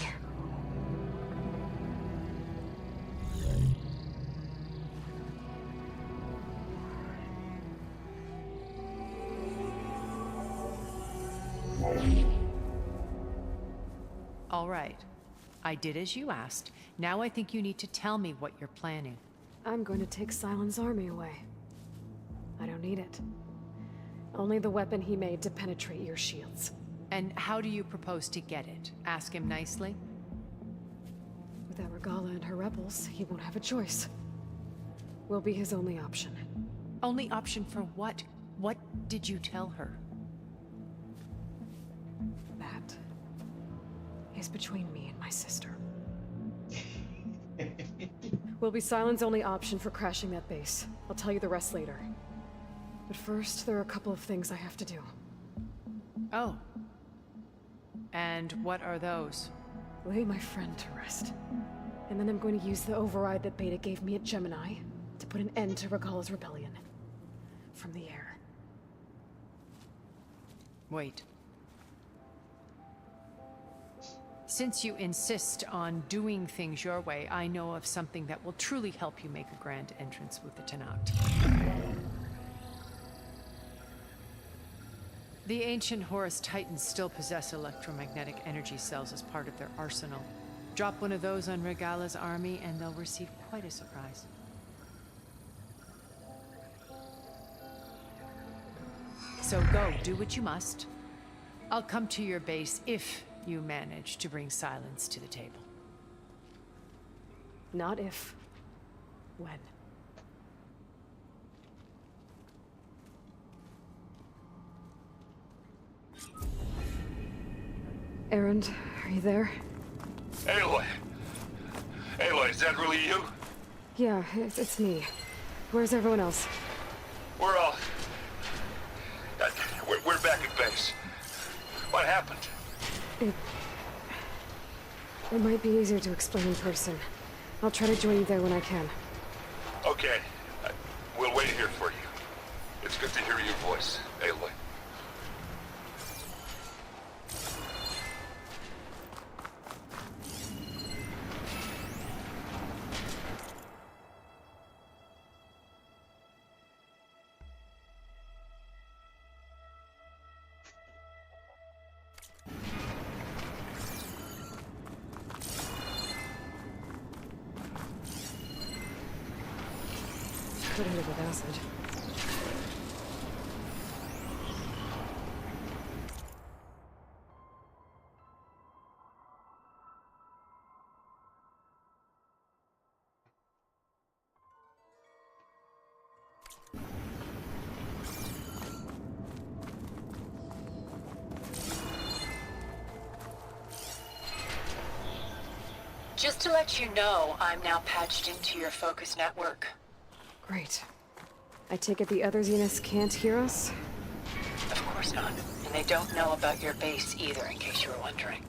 All right. I did as you asked. Now I think you need to tell me what you're planning. I'm going to take Silent's army away. I don't need it. Only the weapon he made to penetrate your shields. And how do you propose to get it? Ask him nicely? Without Regala and her rebels, he won't have a choice. We'll be his only option. Only option for what? What did you tell her? That is between me and my sister. Will be Silent's only option for crashing that base. I'll tell you the rest later. But first, there are a couple of things I have to do. Oh. And what are those? Lay my friend to rest. And then I'm going to use the override that Beta gave me at Gemini to put an end to Regala's rebellion. From the air. Wait. Since you insist on doing things your way, I know of something that will truly help you make a grand entrance with the Tenakth. The ancient Horus Titans still possess electromagnetic energy cells as part of their arsenal. Drop one of those on Regala's army and they'll receive quite a surprise. So go, do what you must. I'll come to your base if you manage to bring Silence to the table. Not if. When. Erend, are you there? Aloy! Aloy, is that really you? Yeah, it's me. Where's everyone else? We're all... We're back at base. What happened? It might be easier to explain in person. I'll try to join you there when I can. Okay. We'll wait here for you. It's good to hear your voice, Aloy. Could hit it with acid. Just to let you know, I'm now patched into your focus network. Great. I take it the other Zeniths can't hear us? Of course not. And they don't know about your base either, in case you were wondering.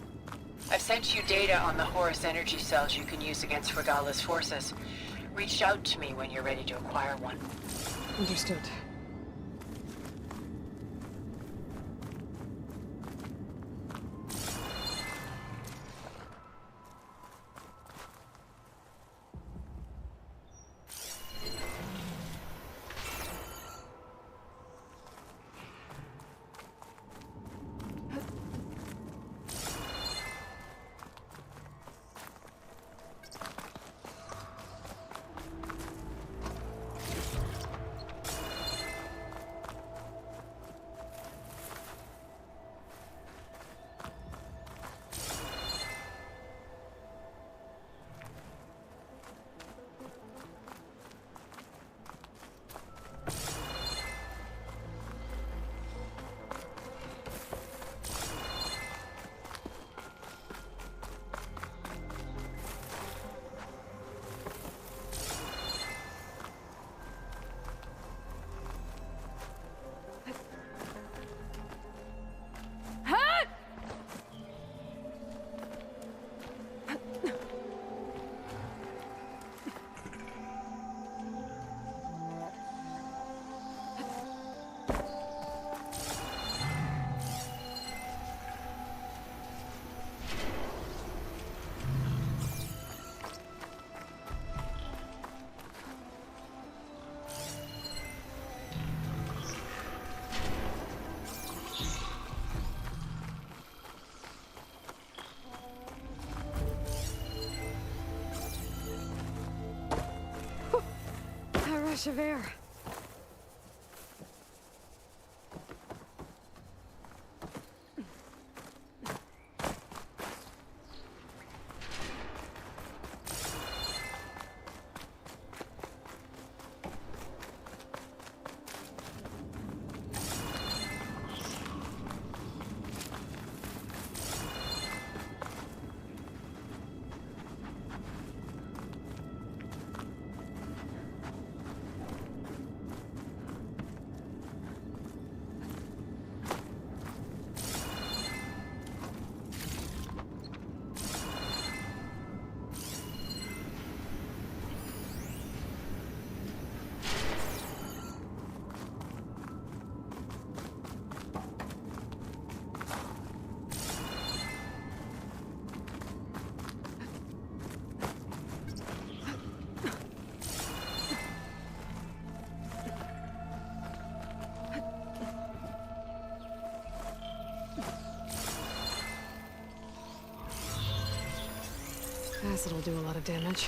I've sent you data on the Horus energy cells you can use against Regala's forces. Reach out to me when you're ready to acquire one. Understood. rush of air. Acid'll do a lot of damage.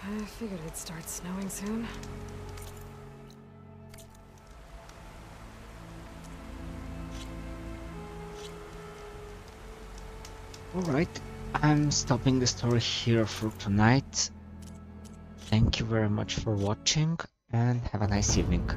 I figured it'd start snowing soon. Alright, I'm stopping the story here for tonight. Thank you very much for watching and have a nice evening.